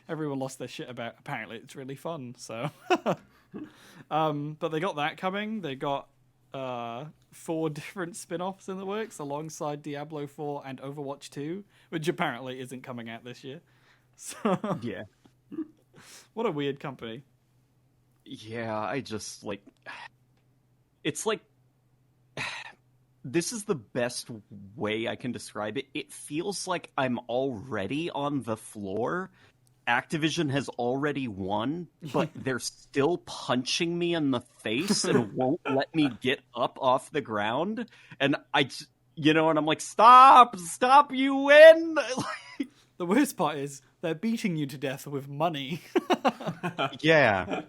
everyone lost their shit about. Apparently it's really fun, so... but they got that coming. They got 4 different spin-offs in the works alongside Diablo 4 and Overwatch 2, which apparently isn't coming out this year. So, Yeah. What a weird company. Yeah, I just it's this is the best way I can describe it. It feels like I'm already on the floor. Activision has already won, but they're still punching me in the face and won't let me get up off the ground. And and I'm like, stop, you win. The worst part is they're beating you to death with money. Yeah.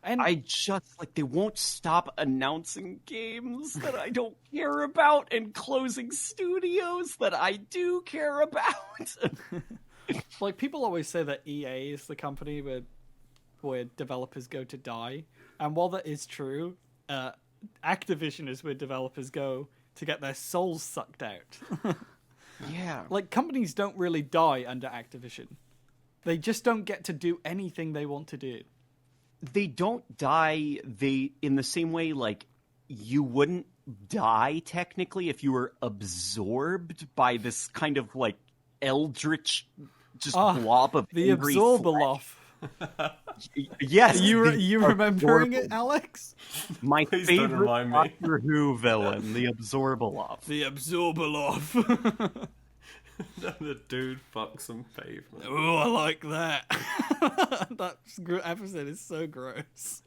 And I just like they won't stop announcing games that I don't care about and closing studios that I do care about. like people always say that EA is the company where developers go to die, and while that is true, Activision is where developers go to get their souls sucked out. Yeah. Like companies don't really die under Activision. They just don't get to do anything they want to do. They don't die in the same way like you wouldn't die technically if you were absorbed by this kind of like eldritch blob of the angry Absorbaloff. Yes, You remembering it, Alex? My Please don't favorite remind me. Doctor Who villain, the Absorbaloff. The Absorbaloff. The dude fucks some pavement. Oh, I like that. That episode is so gross.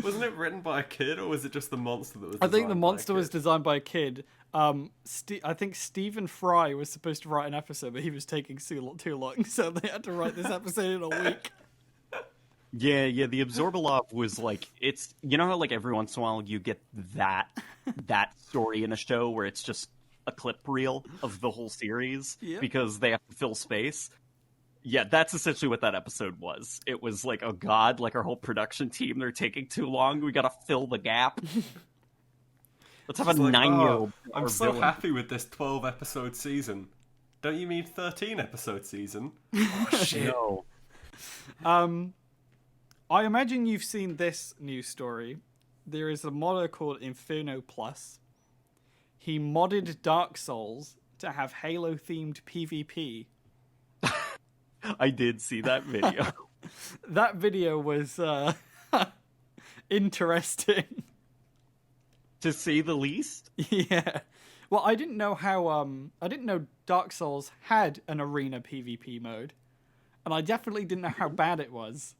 Wasn't it written by a kid, or was it just the monster that was I designed think the by a monster was kid? designed by a kid. I think Stephen Fry was supposed to write an episode, but he was taking too long, so they had to write this episode in a week. Yeah, the Absorbaloff was like, it's, you know how like every once in a while you get that story in a show where it's just a clip reel of the whole series Yep. because they have to fill space. Yeah, that's essentially what that episode was. It was like, oh god, like our whole production team, they're taking too long. We gotta fill the gap. Let's have a It's like, 9-year-old. oh, I'm so happy with this 12-episode season. Don't you mean 13-episode season? Oh shit. No. I imagine you've seen this news story. There is a modder called Inferno Plus. He modded Dark Souls to have Halo-themed PvP. I did see that video. That video was interesting. To say the least. Yeah. Well, I didn't know I didn't know Dark Souls had an arena PvP mode. And I definitely didn't know how bad it was.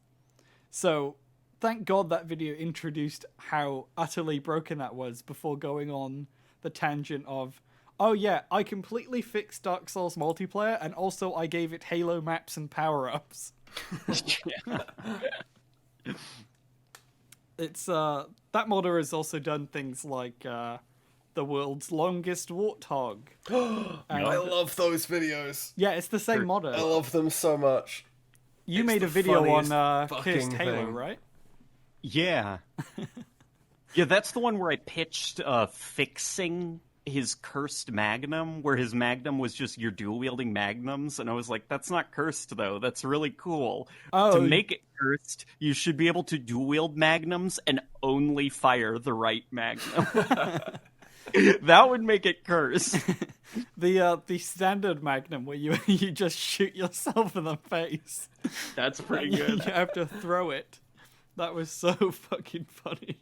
So, thank God that video introduced how utterly broken that was before going on the tangent of, oh yeah, I completely fixed Dark Souls multiplayer, and also I gave it Halo maps and power-ups. It's, that modder has also done things like, the world's longest warthog. I love those videos. Yeah, it's the same modder. I love them so much. You It's made the a video on funniest Cursed fucking Halo, thing. right? Yeah. Yeah, that's the one where I pitched fixing his cursed magnum, where his magnum was just your dual-wielding magnums, and I was like, that's not cursed, though. That's really cool. Oh. To make it cursed, you should be able to dual-wield magnums and only fire the right magnum. That would make it cursed. The standard Magnum where you you just shoot yourself in the face. That's pretty You good. have to throw it. That was so fucking funny.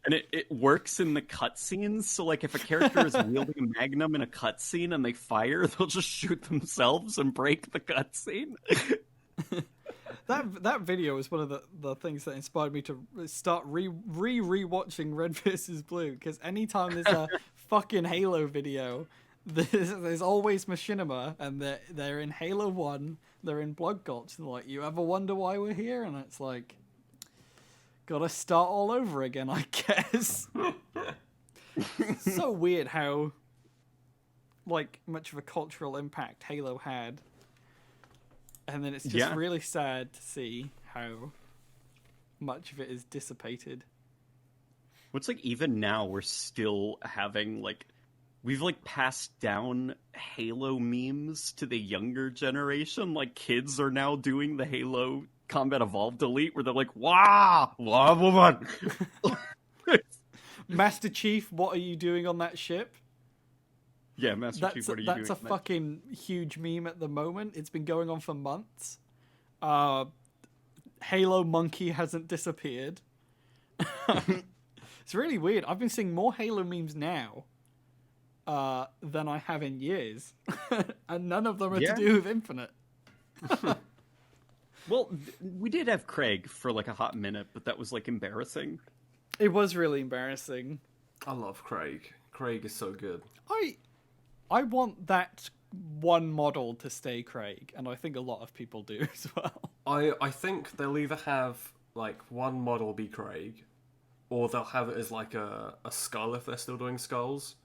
And it works in the cutscenes, so like if a character is wielding a magnum in a cutscene and they fire, they'll just shoot themselves and break the cutscene. That video was one of the things that inspired me to start rewatching Red vs. Blue, because anytime there's a fucking Halo video, there's always Machinima, and they're in Halo 1, they're in Blood Gulch, and like, you ever wonder why we're here? And it's like, gotta start all over again, I guess. So weird how like much of a cultural impact Halo had. And then it's just really sad to see how much of it is dissipated. What's like even now we're still having like we've like passed down Halo memes to the younger generation. Like kids are now doing the Halo Combat Evolved Elite where they're like, "Wow, woman." Master Chief, what are you doing on that ship? Yeah, Master Chief, what are you doing? That's a fucking huge meme at the moment. It's been going on for months. Halo Monkey hasn't disappeared. It's really weird. I've been seeing more Halo memes now than I have in years. And none of them are to do with Infinite. Well, we did have Craig for like a hot minute, but that was like embarrassing. It was really embarrassing. I love Craig. Craig is so good. I want that one model to stay Craig, and I think a lot of people do as well. I think they'll either have like one mod will be Craig, or they'll have it as like a skull if they're still doing skulls,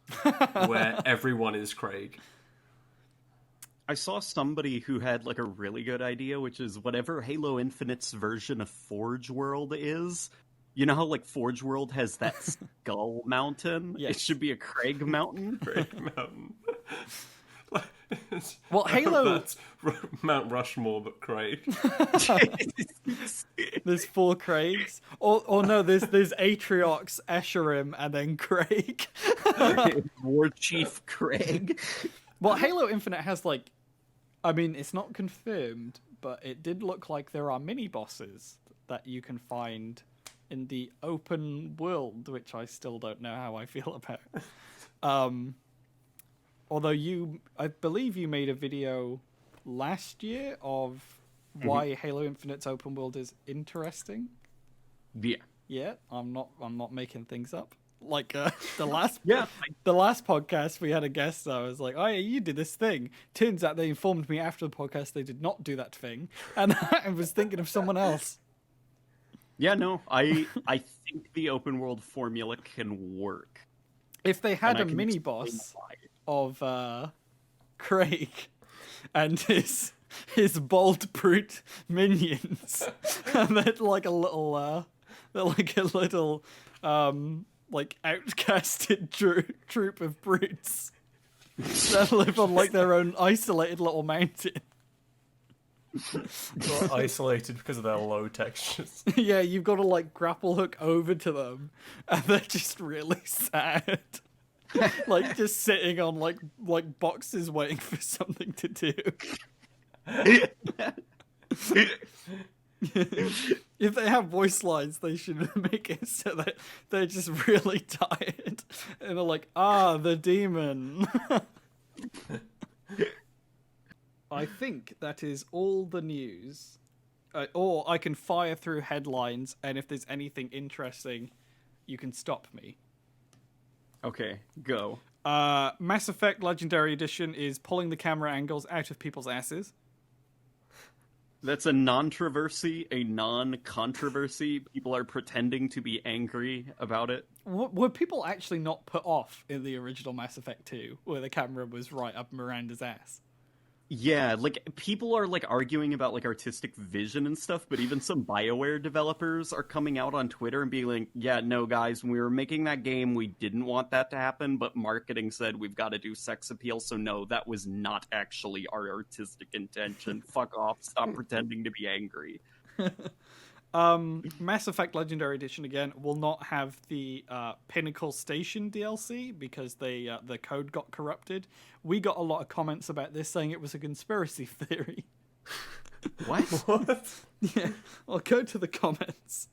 where everyone is Craig. I saw somebody who had like a really good idea, which is whatever Halo Infinite's version of Forge World is. You know how like Forge World has that skull mountain? Yes. It should be a Craig mountain. Craig Mountain. Well, Halo... That's Mount Rushmore, but Craig. There's 4 Craigs. Or no, there's Atriox, Escherim, and then Craig. War Chief Craig. Well, Halo Infinite has like... I mean, it's not confirmed, but it did look like there are mini-bosses that you can find in the open world, which I still don't know how I feel about. Although I believe you made a video last year of why Halo Infinite's open world is interesting. Yeah. Yeah, I'm not making things up. Like the last Yeah. the last podcast we had a guest. I was like, "Oh yeah, you did this thing." Turns out they informed me after the podcast they did not do that thing, and I was thinking of someone else. Yeah, no, I think the open world formula can work. If they had a And I can mini explain boss why. of Craig and his bold brute minions, and then like a little like outcasted troop of brutes that live on like their own isolated little mountain. They're isolated because of their low textures. Yeah, you've got to like grapple hook over to them, and they're just really sad. Like just sitting on like boxes waiting for something to do. If they have voice lines, they should make it so that they're just really tired and they're like, the demon. I think that is all the news. Or I can fire through headlines, and if there's anything interesting, you can stop me. Okay, go. Mass Effect Legendary Edition is pulling the camera angles out of people's asses. That's a non-traversy, a non-controversy. People are pretending to be angry about it. Were people actually not put off in the original Mass Effect 2, where the camera was right up Miranda's ass? Yeah, like, people are, like, arguing about, like, artistic vision and stuff, but even some BioWare developers are coming out on Twitter and being like, yeah, no, guys, when we were making that game, we didn't want that to happen, but marketing said we've got to do sex appeal, so no, that was not actually our artistic intention. Fuck off, stop pretending to be angry. Mass Effect Legendary Edition, again, will not have the Pinnacle Station DLC because the code got corrupted. We got a lot of comments about this saying it was a conspiracy theory. What? What? Yeah, I'll go to the comments.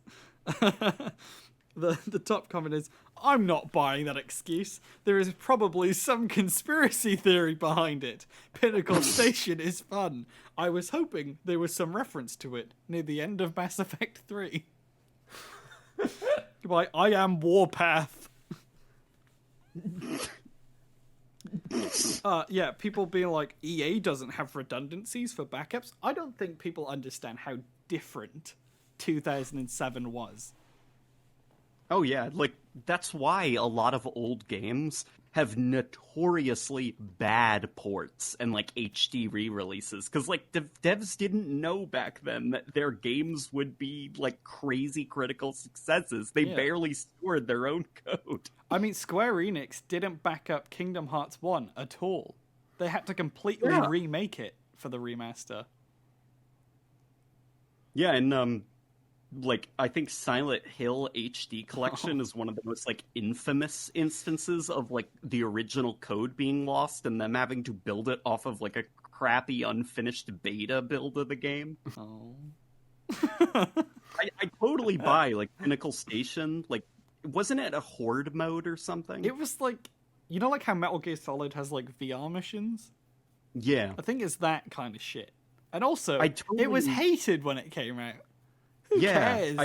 The top comment is, I'm not buying that excuse. There is probably some conspiracy theory behind it. Pinnacle Station is fun. I was hoping there was some reference to it near the end of Mass Effect 3. Goodbye, I am Warpath. Yeah, people being like, EA doesn't have redundancies for backups. I don't think people understand how different 2007 was. Oh yeah, like, that's why a lot of old games have notoriously bad ports and, like, HD re-releases. Because, like, devs didn't know back then that their games would be, like, crazy critical successes. They barely stored their own code. I mean, Square Enix didn't back up Kingdom Hearts 1 at all. They had to completely remake it for the remaster. Yeah, and, like, I think Silent Hill HD Collection is one of the most, like, infamous instances of, like, the original code being lost and them having to build it off of, like, a crappy, unfinished beta build of the game. Oh. I totally buy, like, Pinnacle Station. Like, wasn't it a horde mode or something? It was like, you know, like how Metal Gear Solid has, like, VR missions? Yeah. I think it's that kind of shit. And also, it was hated when it came out. Who cares?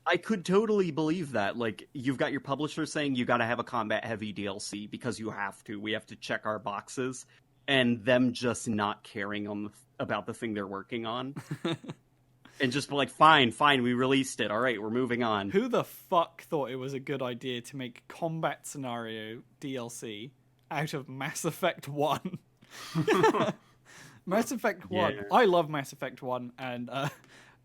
I could totally believe that. Like, you've got your publisher saying you gotta have a combat-heavy DLC because you have to. We have to check our boxes. And them just not caring about the thing they're working on. and just be like, fine, we released it. All right, we're moving on. Who the fuck thought it was a good idea to make combat scenario DLC out of Mass Effect 1? Mass Effect 1. Yeah. I love Mass Effect 1, and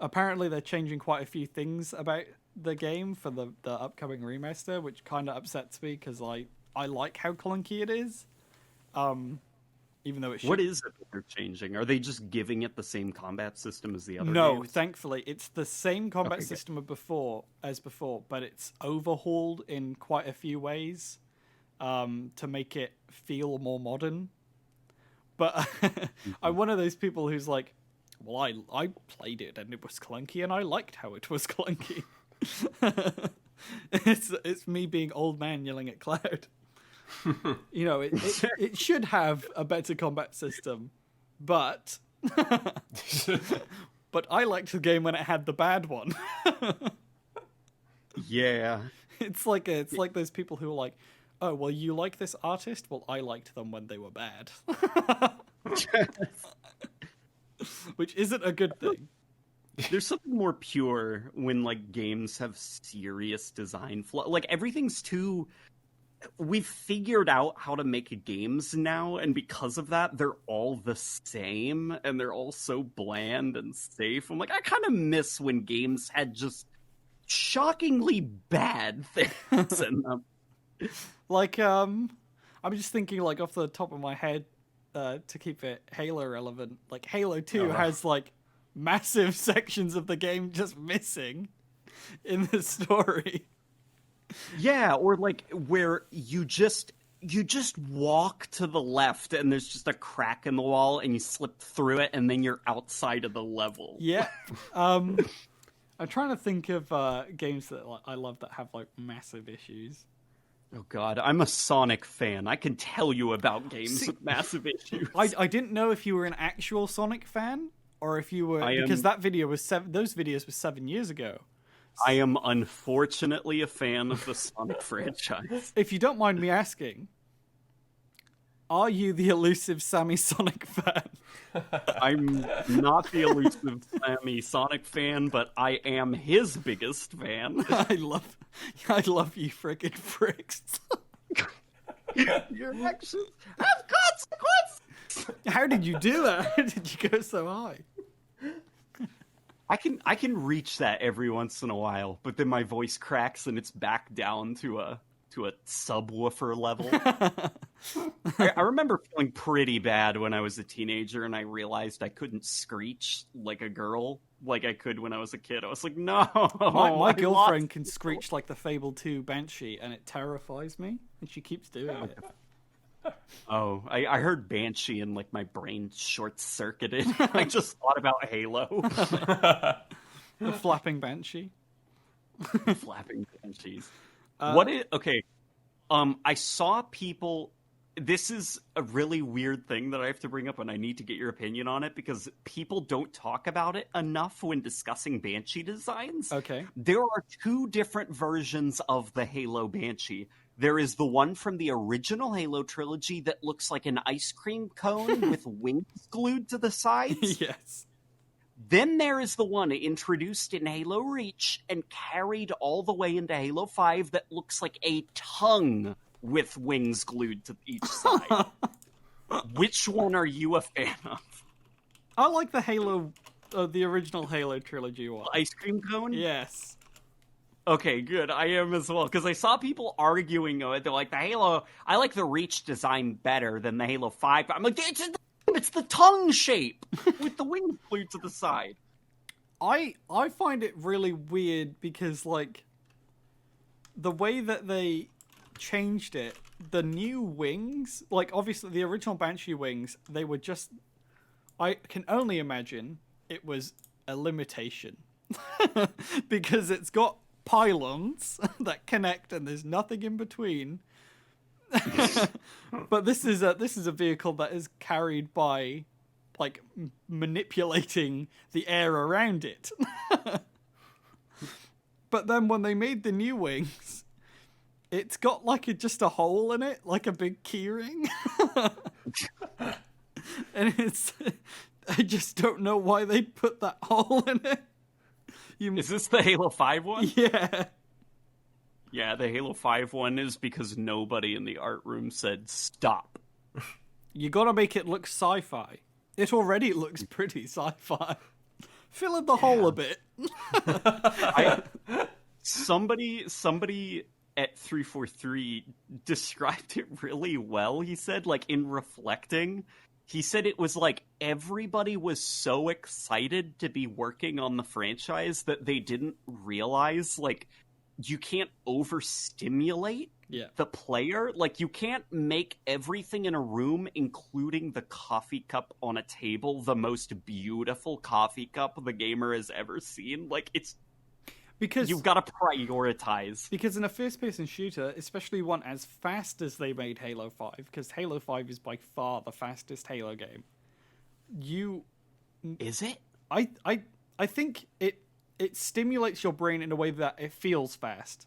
apparently they're changing quite a few things about the game for the upcoming remaster, which kind of upsets me because I like how clunky it is. Even though it should... What is it that they're changing? Are they just giving it the same combat system as the other No, games? thankfully. It's the same combat Okay, system as before, but it's overhauled in quite a few ways to make it feel more modern. But I'm one of those people who's like, well, I played it and it was clunky and I liked how it was clunky. It's me being old man yelling at Cloud. You know, it should have a better combat system, but I liked the game when it had the bad one. Yeah. It's like those people who are like, oh, well, you like this artist? Well, I liked them when they were bad. Which isn't a good thing. There's something more pure when, like, games have serious design flaw. Like, everything's too... We've figured out how to make games now, and because of that, they're all the same, and they're all so bland and safe. I'm like, I kind of miss when games had just shockingly bad things in them. Like, I'm just thinking, like, off the top of my head, to keep it Halo relevant, like, Halo 2 has, like, massive sections of the game just missing in the story. Yeah, or like where you just walk to the left and there's just a crack in the wall and you slip through it and then you're outside of the level. Yeah. I'm trying to think of games that I love that have like massive issues. Oh god, I'm a Sonic fan. I can tell you about games with massive issues. I didn't know if you were an actual Sonic fan or if you were because that video was those videos were 7 years ago. I am unfortunately a fan of the Sonic franchise. If you don't mind me asking, are you the elusive Sammy Sonic fan? I'm not the elusive Sammy Sonic fan, but I am his biggest fan. I love you frickin' pricks. Your actions have consequences! How did you do that? How did you go so high? I can reach that every once in a while, but then my voice cracks and it's back down to a subwoofer level. I remember feeling pretty bad when I was a teenager and I realized I couldn't screech like a girl like I could when I was a kid. I was like, no. My girlfriend can screech like the Fable 2 Banshee and it terrifies me, and she keeps doing it. Oh, I heard Banshee and like my brain short-circuited. I just thought about Halo. The flapping Banshee. Flapping Banshees. Okay. I saw people... This is a really weird thing that I have to bring up, and I need to get your opinion on it, because people don't talk about it enough when discussing Banshee designs. Okay. There are two different versions of the Halo Banshee. There is the one from the original Halo trilogy that looks like an ice cream cone with wings glued to the sides. Yes. Then there is the one introduced in Halo Reach and carried all the way into Halo 5 that looks like a tongue with wings glued to each side. Which one are you a fan of? I like the original Halo trilogy one. Ice cream cone? Yes. Okay, good. I am as well, because I saw people arguing it. They're like, I like the Reach design better than the Halo 5. I'm like, it's the tongue shape with the wings glued to the side. I find it really weird because, like, the way that they changed it, the new wings, like, obviously the original Banshee wings, they were just... I can only imagine it was a limitation. Because it's got pylons that connect and there's nothing in between. But this is a vehicle that is carried by like manipulating the air around it. But then when they made the new wings, it's got like just a hole in it, like a big keyring. And I just don't know why they put that hole in it. Is this the Halo 5 one? Yeah. Yeah, the Halo 5 one is because nobody in the art room said stop. You gotta make it look sci-fi. It already looks pretty sci-fi. Fill in the hole a bit. Somebody at 343 described it really well. He said, like, in reflecting, he said it was like everybody was so excited to be working on the franchise that they didn't realize, like, you can't overstimulate the player. Like, you can't make everything in a room, including the coffee cup on a table, the most beautiful coffee cup the gamer has ever seen. Like, it's... Because you've got to prioritize. Because in a first-person shooter, especially one as fast as they made Halo 5, because Halo 5 is by far the fastest Halo game, Is it? I think it stimulates your brain in a way that it feels fast.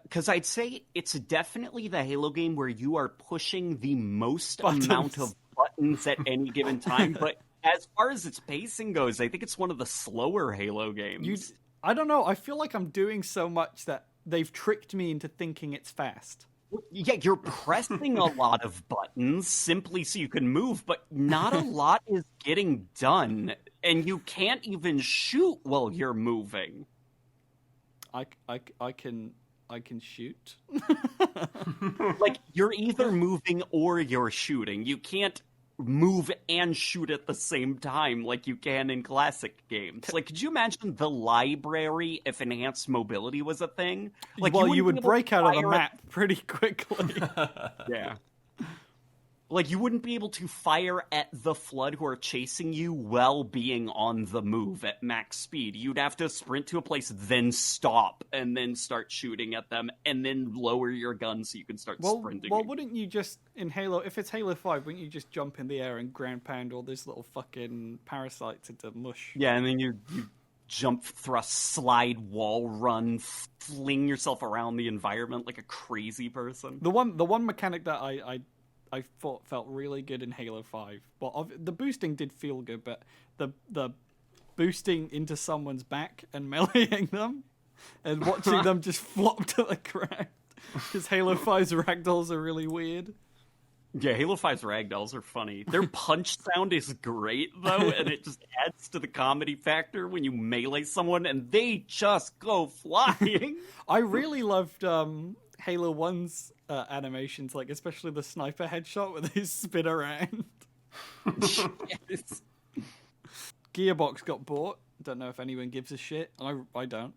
Because I'd say it's definitely the Halo game where you are pushing the most Buttons. amount of buttons at any given time, but as far as its pacing goes, I think it's one of the slower Halo games. I don't know, I feel like I'm doing so much that they've tricked me into thinking it's fast. Yeah, you're pressing a lot of buttons simply so you can move, but not a lot is getting done, and you can't even shoot while you're moving. I can shoot. Like, you're either moving or you're shooting. You can't move and shoot at the same time like you can in classic games. Like, could you imagine the library if enhanced mobility was a thing? Like, well, you would break out of the map pretty quickly. Yeah. Like, you wouldn't be able to fire at the Flood who are chasing you while being on the move at max speed. You'd have to sprint to a place, then stop, and then start shooting at them, and then lower your gun so you can start sprinting. Well, wouldn't you just, in Halo, if it's Halo 5, wouldn't you just jump in the air and ground pound all these little fucking parasites into mush? Yeah, and then you jump, thrust, slide, wall run, fling yourself around the environment like a crazy person. The one mechanic that I thought felt really good in Halo 5. Well, the boosting did feel good, but the boosting into someone's back and meleeing them and watching them just flop to the ground. Because Halo 5's ragdolls are really weird. Yeah, Halo 5's ragdolls are funny. Their punch sound is great, though, and it just adds to the comedy factor when you melee someone and they just go flying. I really loved Halo 1's animations, like especially the sniper headshot where they spin around. Yes. Gearbox got bought. Don't know if anyone gives a shit. I don't.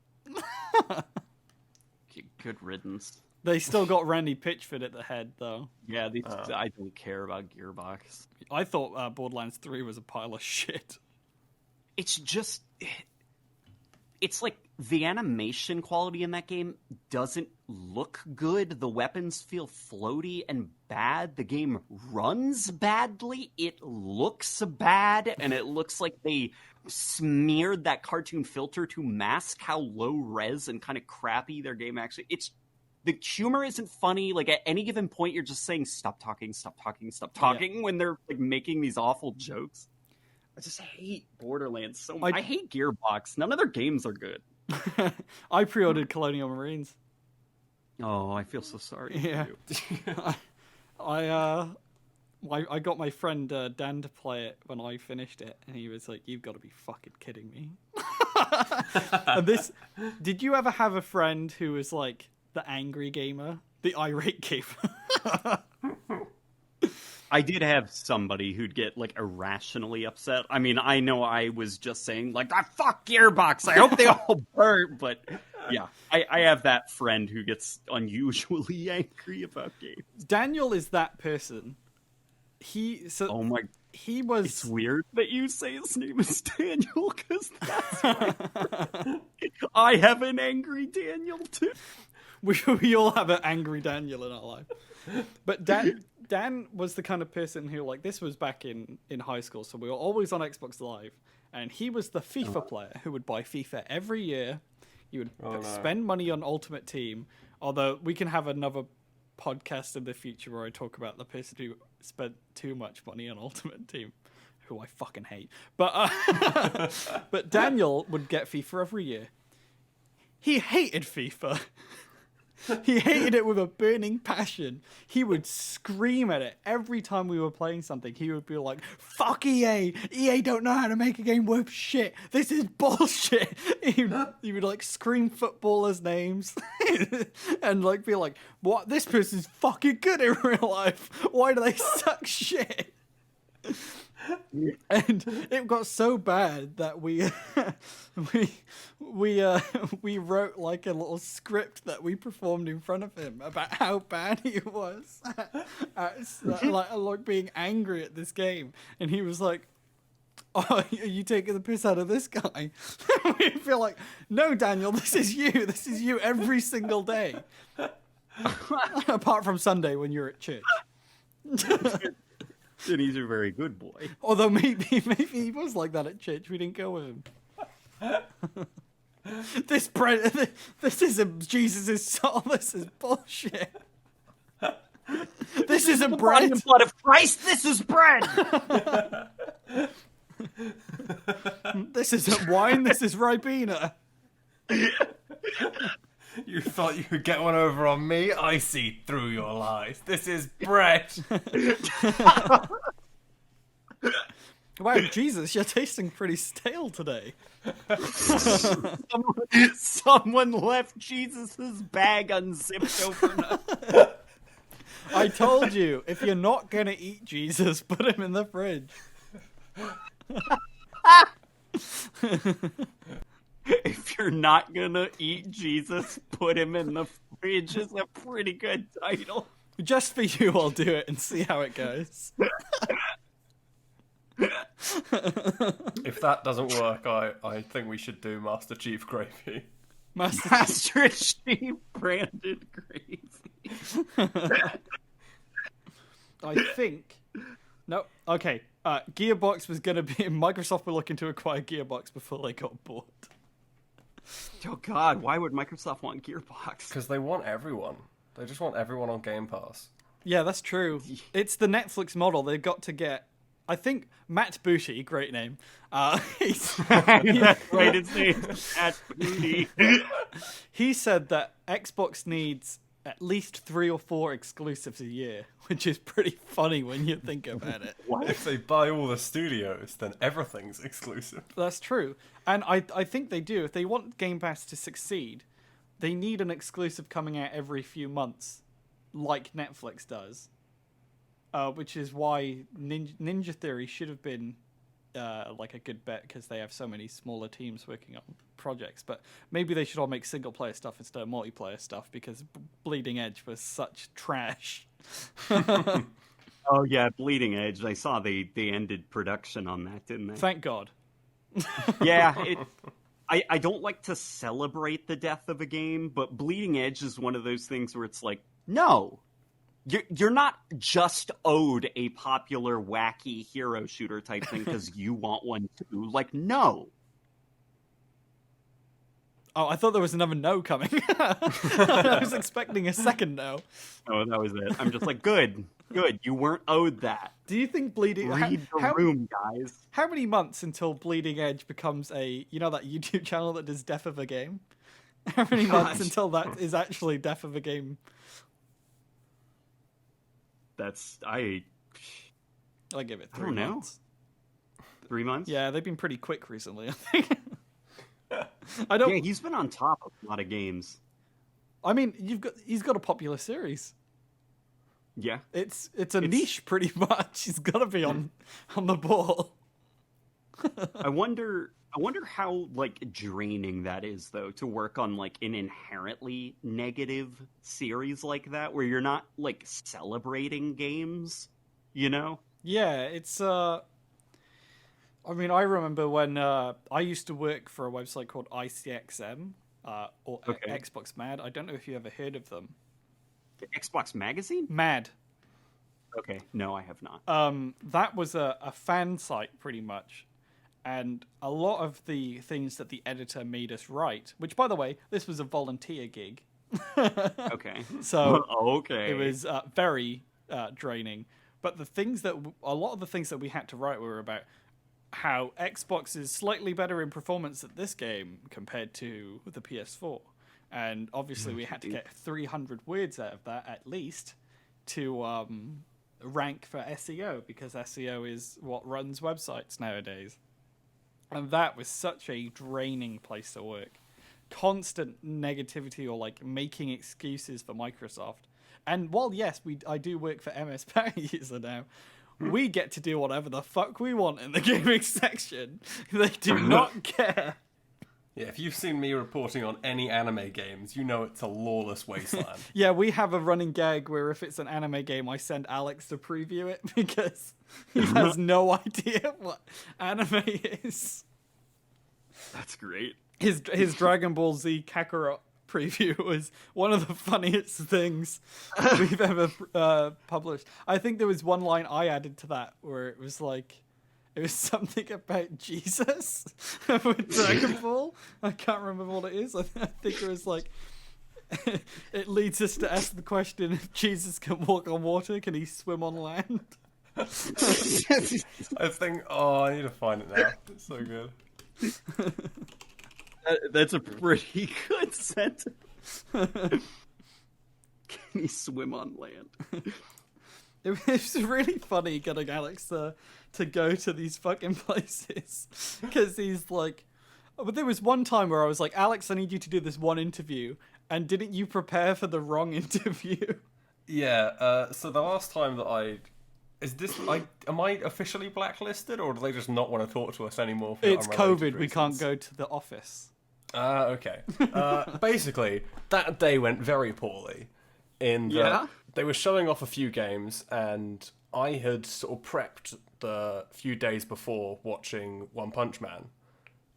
Good riddance. They still got Randy Pitchford at the head, though. Yeah, I don't care about Gearbox. I thought Borderlands 3 was a pile of shit. It's just... It's like the animation quality in that game doesn't look good. The weapons feel floaty and bad. The game runs badly. It looks bad. And it looks like they smeared that cartoon filter to mask how low res and kind of crappy their game actually... The humor isn't funny. Like, at any given point, you're just saying, stop talking, when they're, like, making these awful jokes. I just hate Borderlands so much. I hate Gearbox. None of their games are good. I pre-ordered Colonial Marines. Oh, I feel so sorry. Yeah. I got my friend Dan to play it when I finished it, and he was like, "You've got to be fucking kidding me." And did you ever have a friend who was like the angry gamer, the irate gamer? I did have somebody who'd get, like, irrationally upset. I mean, I know I was just saying, like, fuck Gearbox, I hope they all burn, but, yeah. I have that friend who gets unusually angry about games. Daniel is that person. He was... It's weird that you say his name is Daniel, because that's right. I have an angry Daniel, too. We all have an angry Daniel in our life. But Dan was the kind of person who, like, this was back in high school, so we were always on Xbox Live, and he was the FIFA player who would buy FIFA every year. You would spend money on Ultimate Team, although we can have another podcast in the future where I talk about the person who spent too much money on Ultimate Team, who I fucking hate. But but Daniel would get FIFA every year. He hated FIFA. He hated it with a burning passion. He would scream at it every time we were playing something. He would be like, "Fuck EA! EA don't know how to make a game worth shit. This is bullshit." He would like scream footballers' names and like be like, "What? This person's fucking good in real life. Why do they suck shit?" And it got so bad that we wrote like a little script that we performed in front of him about how bad he was at like being angry at this game. And he was like, "Oh, are you taking the piss out of this guy?" We feel like, "No, Daniel, this is you. This is you every single day, apart from Sunday when you're at church." And he's a very good boy. Although maybe he was like that at church. We didn't go with him. This isn't Jesus' soul. This is bullshit. This isn't bread. The blood of Christ. This is bread. This isn't wine. This is Ribena. You thought you could get one over on me? I see through your lies. This is bread. Wow, Jesus, you're tasting pretty stale today. Someone left Jesus's bag unzipped overnight. I told you, if you're not gonna eat Jesus, put him in the fridge. If you're not gonna eat Jesus, put him in the fridge is a pretty good title. Just for you, I'll do it and see how it goes. If that doesn't work, I think we should do Master Chief Gravy. Master Chief branded gravy. I think. No, okay. Gearbox was gonna be. Microsoft were looking to acquire Gearbox before they got bought. Oh God, why would Microsoft want Gearbox? Because they want everyone. They just want everyone on Game Pass. Yeah, that's true. It's the Netflix model. They've got to get. I think Matt Booty, great name. That's right, his name's Matt Booty. He said that Xbox needs at least 3 or 4 exclusives a year, which is pretty funny when you think about it. If they buy all the studios, then everything's exclusive. That's true. And I think they do. If they want Game Pass to succeed, they need an exclusive coming out every few months, like Netflix does. Which is why Ninja Theory should have been like a good bet, because they have so many smaller teams working on projects. But maybe they should all make single-player stuff instead of multiplayer stuff, because Bleeding Edge was such trash. Oh yeah, Bleeding Edge. I saw they ended production on that, didn't they? Thank God. Yeah, I don't like to celebrate the death of a game, but Bleeding Edge is one of those things where it's like, no. You're not just owed a popular, wacky hero shooter type thing because you want one too. Like, no. Oh, I thought there was another no coming. I was expecting a second no. Oh, that was it. I'm just like, good. You weren't owed that. Do you think Bleeding... Read the room, guys. How many months until Bleeding Edge becomes a... You know that YouTube channel that does Death of a Game? How many months until that is actually Death of a Game? I give it 3 don't know. months. 3 months? Yeah, they've been pretty quick recently, I think. I don't. Yeah, he's been on top of a lot of games. I mean, he's got a popular series. Yeah, it's a niche pretty much. He's got to be on the ball. I wonder how like draining that is though, to work on like an inherently negative series like that where you're not like celebrating games, you know? Yeah, it's I mean, I remember when I used to work for a website called ICXM or Xbox Mad. I don't know if you ever heard of them. Xbox Magazine? Mad. Okay, no, I have not. That was a fan site pretty much. And a lot of the things that the editor made us write, which, by the way, this was a volunteer gig. Okay. So okay. it was very draining. But a lot of the things that we had to write were about how Xbox is slightly better in performance at this game compared to the PS4. And obviously we had to get 300 words out of that at least to rank for SEO, because SEO is what runs websites nowadays. And that was such a draining place to work. Constant negativity or like making excuses for Microsoft. And while yes, I do work for MSPoweruser now, we get to do whatever the fuck we want in the gaming section. They do not care. Yeah, if you've seen me reporting on any anime games, you know it's a lawless wasteland. Yeah, we have a running gag where if it's an anime game, I send Alex to preview it because he has no idea what anime is. That's great. His Dragon Ball Z Kakarot preview was one of the funniest things we've ever published. I think there was one line I added to that where it was something about Jesus with Dragon Ball. I can't remember what it is. I think it was like, it leads us to ask the question, if Jesus can walk on water, can he swim on land? I think, I need to find it now. It's so good. That's a pretty good sentence. Can he swim on land? It was really funny getting Alex to go to these fucking places, because he's like, but there was one time where I was like, Alex, I need you to do this one interview, and didn't you prepare for the wrong interview? Yeah, so the last time that am I officially blacklisted, or do they just not want to talk to us anymore? For It's COVID, reasons? we can't go to the office. Okay. Basically, that day went very poorly. They were showing off a few games, and I had sort of prepped the few days before watching One Punch Man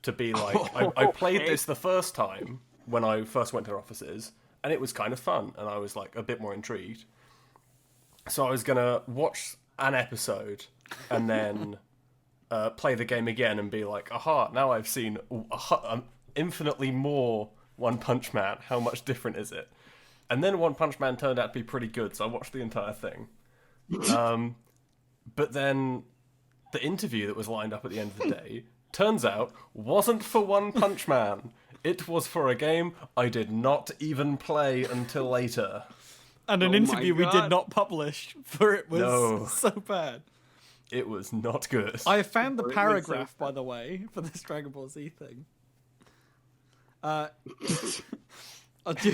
to be like, I played this the first time when I first went to their offices, and it was kind of fun, and I was like a bit more intrigued. So I was gonna watch an episode and then play the game again and be like, aha, now I've seen infinitely more One Punch Man. How much different is it? And then One Punch Man turned out to be pretty good, so I watched the entire thing. But then the interview that was lined up at the end of the day, turns out, wasn't for One Punch Man. It was for a game I did not even play until later. And an interview we did not publish, for it was so bad. It was not good. I found the paragraph, by the way, for this Dragon Ball Z thing.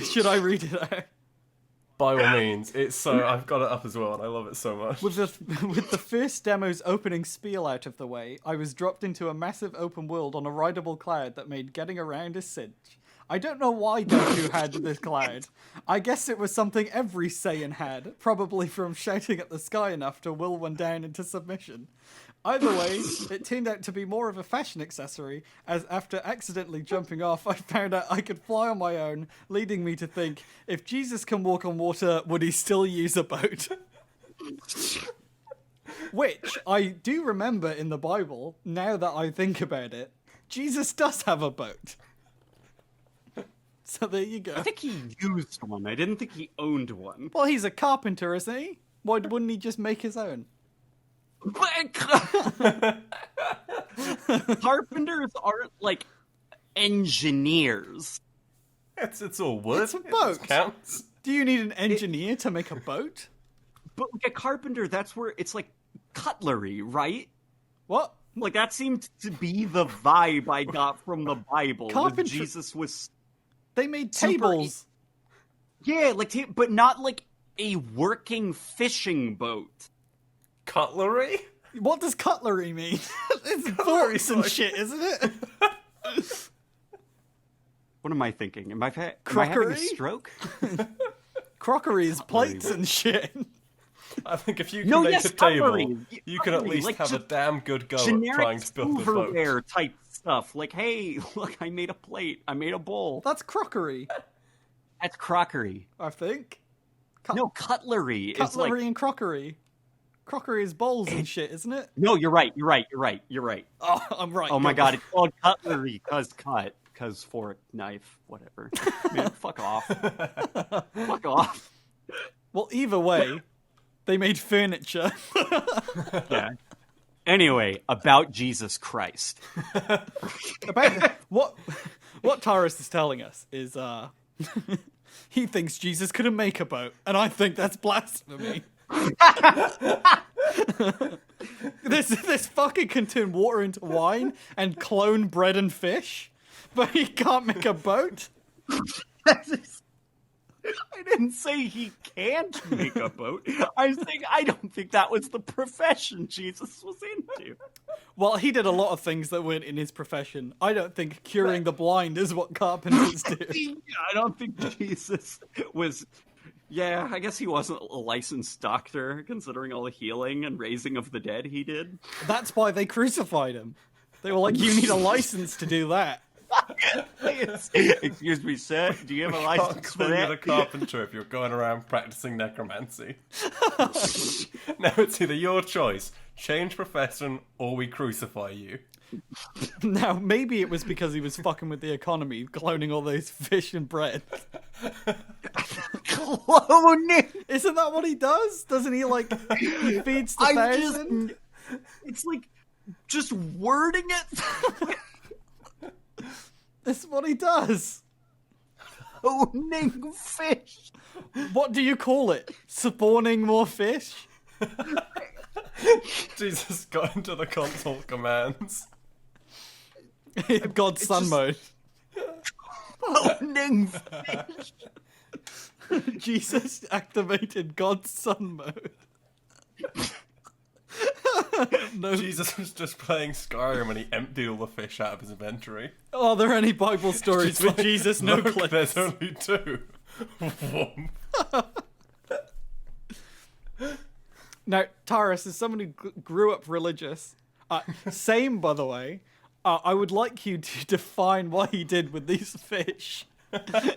Should I read it out? By all means. I've got it up as well, and I love it so much. With the first demo's opening spiel out of the way, I was dropped into a massive open world on a rideable cloud that made getting around a cinch. I don't know why Goku had this cloud. I guess it was something every Saiyan had, probably from shouting at the sky enough to will one down into submission. Either way, it turned out to be more of a fashion accessory, as after accidentally jumping off, I found out I could fly on my own, leading me to think, if Jesus can walk on water, would he still use a boat? Which, I do remember in the Bible, now that I think about it, Jesus does have a boat. So there you go. I think he used one. I didn't think he owned one. Well, he's a carpenter, isn't he? Why wouldn't he just make his own? Carpenters aren't like engineers. It's all wood. It's a boat. It counts. Do you need an engineer to make a boat? But like a carpenter, that's where it's like cutlery, right? What? Like that seemed to be the vibe I got from the Bible. Carpentry- Jesus was. They made tables. Yeah, like but not like a working fishing boat. Cutlery? What does cutlery mean? It's forks and shit, isn't it? What am I thinking? Am I having Crockery? a stroke? Crockery is plates and shit. I think if you can make a cutlery. table, you can at least like have a damn good go at generic trying to build a boat. silverware type stuff. Like, hey, look, I made a plate. I made a bowl. That's crockery, That's crockery. I think. No, cutlery is Cutlery like... and crockery. Crockery is bowls and shit, isn't it? No, you're right. You're right. Oh, I'm right. Oh my god, it's called cutlery because fork, knife, whatever. Man, fuck off. Fuck off. Well, either way, They made furniture. Yeah. Anyway, about Jesus Christ. About what Tyrus is telling us is he thinks Jesus couldn't make a boat, and I think that's blasphemy. This fucker can turn water into wine and clone bread and fish, but he can't make a boat. I didn't say he can't make a boat. I don't think that was the profession Jesus was into. Well, he did a lot of things that weren't in his profession. I don't think curing the blind is what carpenters do. I don't think Jesus was... Yeah, I guess he wasn't a licensed doctor, considering all the healing and raising of the dead he did. That's why they crucified him. They were like, you need a license to do that. Excuse me, sir. Do you have a license for that? You're a carpenter if you're going around practicing necromancy. Now it's either your choice: change profession, or we crucify you. Now, maybe it was because he was fucking with the economy, cloning all those fish and bread. Cloning. Isn't that what he does? Doesn't he, like, he feeds the thousand? It's like just wording it. That's what he does. Cloning fish. What do you call it? Spawning more fish? Jesus got into the console commands. God's son mode. Cloning fish. Jesus activated God's son mode. No. Jesus was just playing Skyrim and he emptied all the fish out of his inventory. Are there any Bible stories with Jesus no Look, clips? there's only 2. Now, Taurus, as someone who grew up religious, same, by the way, I would like you to define what he did with these fish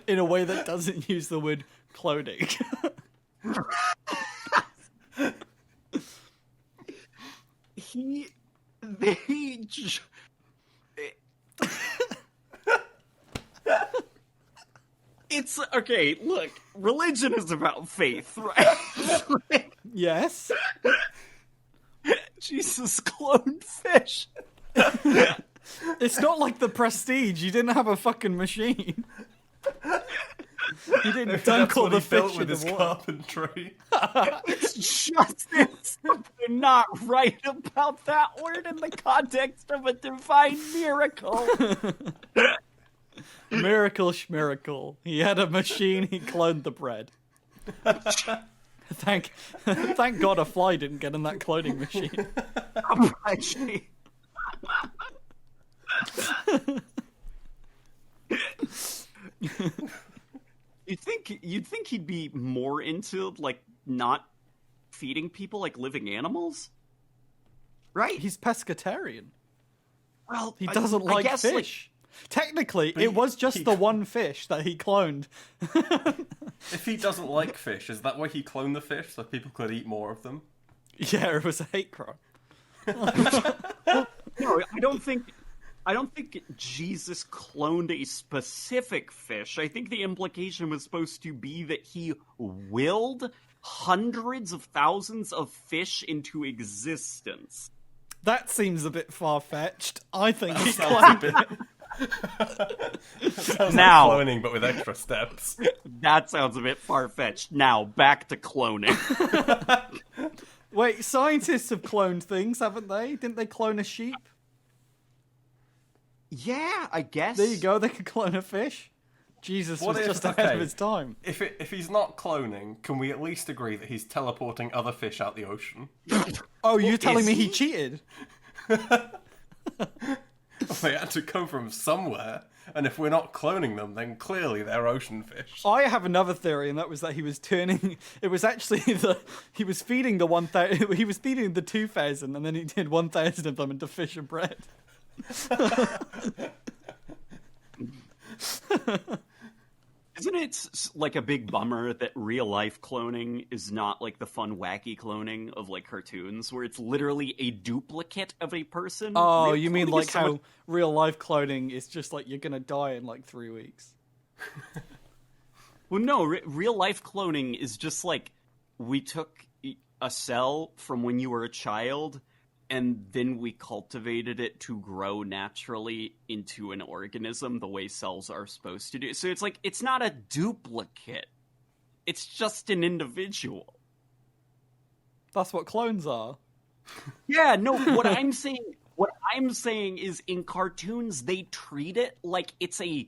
in a way that doesn't use the word cloning. It's okay, look, religion is about faith, right? Yes. Jesus cloned fish. It's not like The Prestige. You didn't have a fucking machine. You didn't dunk all the fish in the water. Carpentry. It's just they're not right about that word in the context of a divine miracle. Miracle schmiracle. He had a machine, he cloned the bread. Thank God a fly didn't get in that cloning machine. Actually. You'd think he'd be more into, like, not feeding people like living animals? Right? He's pescatarian. Well, He doesn't like guess, fish. Technically, it was just the one fish that he cloned. If he doesn't like fish, is that why he cloned the fish, so people could eat more of them? Yeah, it was a hate crime. No, I don't think Jesus cloned a specific fish. I think the implication was supposed to be that he willed hundreds of thousands of fish into existence. That seems a bit far-fetched. I think he cloned it. Sounds Now- like cloning, but with extra steps. That sounds a bit far-fetched. Now, back to cloning. Wait, scientists have cloned things, haven't they? Didn't they clone a sheep? Yeah, I guess. There you go, they could clone a fish. Jesus What was if- just ahead of okay. his time. If he's not cloning, can we at least agree that he's teleporting other fish out the ocean? Oh, you're telling is me he he? cheated? They had to come from somewhere, and if we're not cloning them, then clearly they're ocean fish. I have another theory, and that was that he was turning. It was actually he was feeding the 1,000. He was feeding the 2,000, and then he did 1,000 of them into fish and bread. Isn't it like a big bummer that real life cloning is not like the fun wacky cloning of like cartoons where it's literally a duplicate of a person? Oh, Real you mean cloning like is so how much- real life cloning is just like you're gonna die in like 3 weeks? Well, no, real life cloning is just like we took a cell from when you were a child, and then we cultivated it to grow naturally into an organism the way cells are supposed to do. So it's like, it's not a duplicate. It's just an individual. That's what clones are. Yeah, no, what I'm saying is in cartoons, they treat it like it's a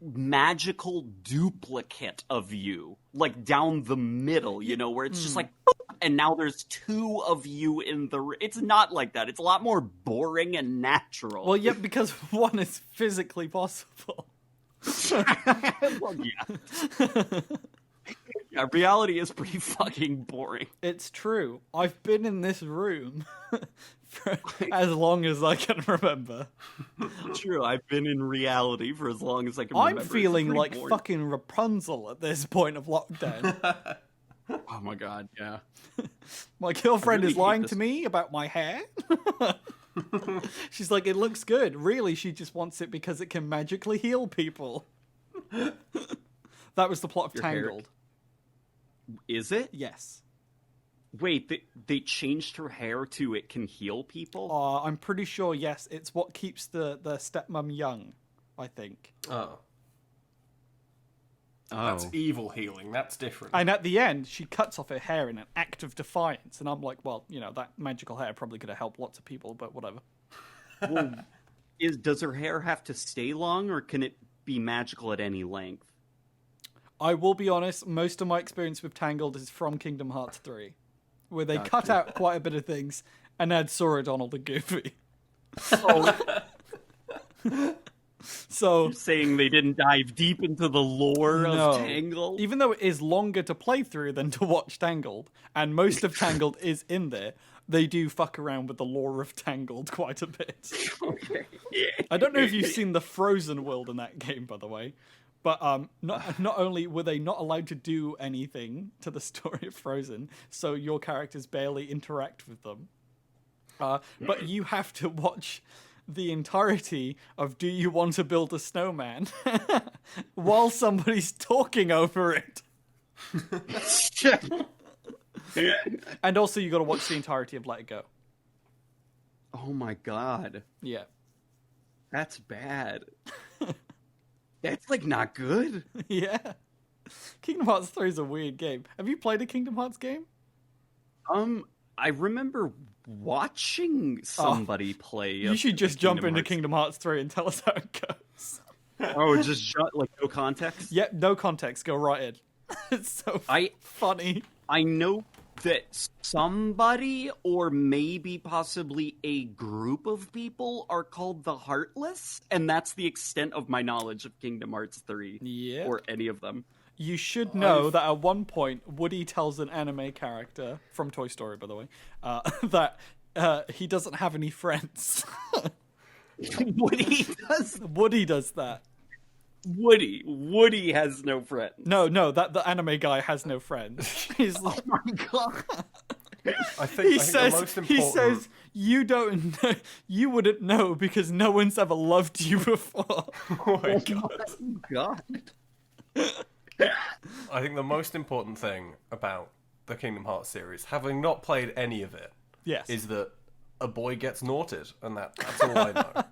magical duplicate of you, like down the middle, you know, where it's just like, and now there's two of you in the... It's not like that. It's a lot more boring and natural. Well, yeah, because one is physically possible. Well, yeah. Yeah, reality is pretty fucking boring. It's true. I've been in this room for as long as I can remember. True, I've been in reality for as long as I can remember. I'm feeling like boring. fucking Rapunzel at this point of lockdown. Oh my god, yeah. My girlfriend really is lying hate to this. me about my hair. She's like, it looks good. Really, she just wants it because it can magically heal people. That was the plot of Your hair- Tangled. Is it? Yes. Wait, they changed her hair to it can heal people? I'm pretty sure, yes. It's what keeps the stepmom young, I think. Oh. Oh. That's evil healing. That's different. And at the end, she cuts off her hair in an act of defiance. And I'm like, well, you know, that magical hair probably could have helped lots of people, but whatever. Well, does her hair have to stay long, or can it be magical at any length? I will be honest, most of my experience with Tangled is from Kingdom Hearts 3, where they cut out quite a bit of things and add Sora, Donald, and Goofy. So, You're saying they didn't dive deep into the lore no. of Tangled? Even though it is longer to play through than to watch Tangled, and most of Tangled is in there, they do fuck around with the lore of Tangled quite a bit. Okay. I don't know if you've seen the Frozen world in that game, by the way. But not only were they not allowed to do anything to the story of Frozen, so your characters barely interact with them, but you have to watch the entirety of Do You Want to Build a Snowman while somebody's talking over it. And also you got to watch the entirety of Let It Go. Oh my god. Yeah. That's bad. That's, like, not good. Yeah. Kingdom Hearts 3 is a weird game. Have you played a Kingdom Hearts game? I remember watching somebody play. You should just jump into Hearts. Kingdom Hearts 3 and tell us how it goes. Oh, just like no context? Yep, no context. Go right in. It's so funny. I know that somebody, or maybe possibly a group of people, are called the Heartless, and that's the extent of my knowledge of Kingdom Hearts 3. Yeah. Or any of them. You should know that at one point, Woody tells an anime character, from Toy Story, by the way, that he doesn't have any friends. Woody does? Woody does that. Woody has no friends. No, that the anime guy has no friends. He's like, Oh my god. I think he the most important... says, you don't know, you wouldn't know because no one's ever loved you before. Oh my god. God. I think the most important thing about the Kingdom Hearts series, having not played any of it, Yes. is that a boy gets naughted, and that's all I know.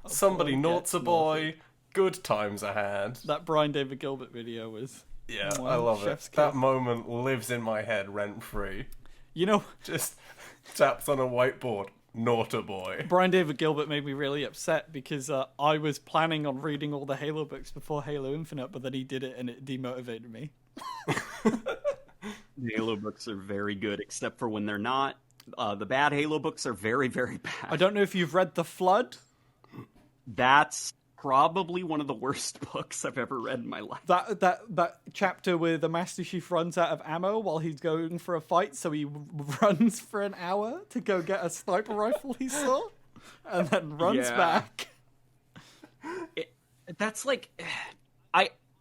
Somebody naughts a boy, good times are had. That Brian David Gilbert video was... Yeah, Wow, I love chef's it. kiss. That moment lives in my head rent-free. You know, Just taps on a whiteboard, naught a boy. Brian David Gilbert made me really upset because I was planning on reading all the Halo books before Halo Infinite, but then he did it and it demotivated me. The Halo books are very good, except for when they're not. The bad Halo books are very, very bad. I don't know if you've read The Flood. That's probably one of the worst books I've ever read in my life. That chapter where the Master Chief runs out of ammo while he's going for a fight, so he runs for an hour to go get a sniper rifle he saw, and then runs Yeah. back. That's like,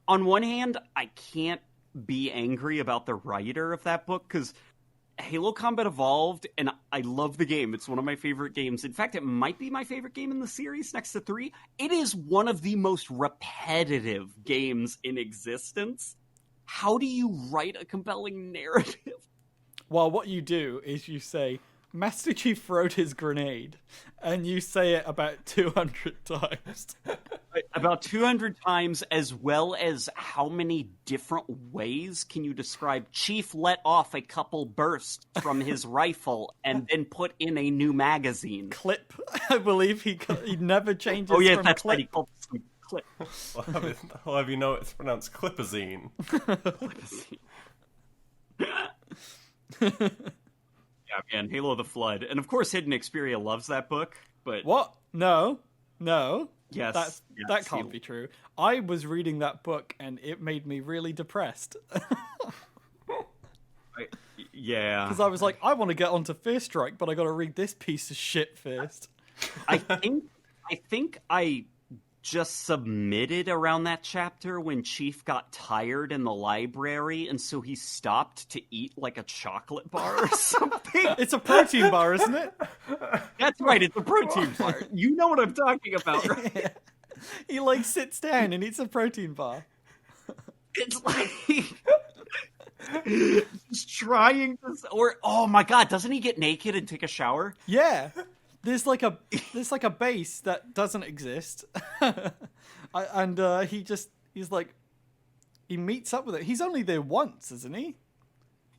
on one hand, I can't be angry about the writer of that book, because Halo Combat Evolved, and I love the game. It's one of my favorite games. In fact, it might be my favorite game in the series next to 3. It is one of the most repetitive games in existence. How do you write a compelling narrative? Well, what you do is you say, Master Chief throwed his grenade, and you say it about 200 times. About 200 times, as well as how many different ways can you describe Chief let off a couple bursts from his rifle and then put in a new magazine? Clip. I believe he never changes Oh yeah, from that's clip. right, he called it clip. I'll have you know it's pronounced clipazine. Yeah, man, Halo the Flood. And of course Hidden Xperia loves that book, but... What? No. Yes. That can't be true. I was reading that book and it made me really depressed. Yeah. Because I was like, I want to get onto Fear Strike, but I got to read this piece of shit first. I think I just submitted around that chapter when Chief got tired in the library, and so he stopped to eat like a chocolate bar or something. It's a protein bar, isn't it? That's right, it's a protein bar. You know what I'm talking about, right? Yeah. He like sits down and eats a protein bar. It's like he's trying to, or oh my god, doesn't he get naked and take a shower? Yeah. There's like a base that doesn't exist. And he's like, he meets up with it. He's only there once, isn't he?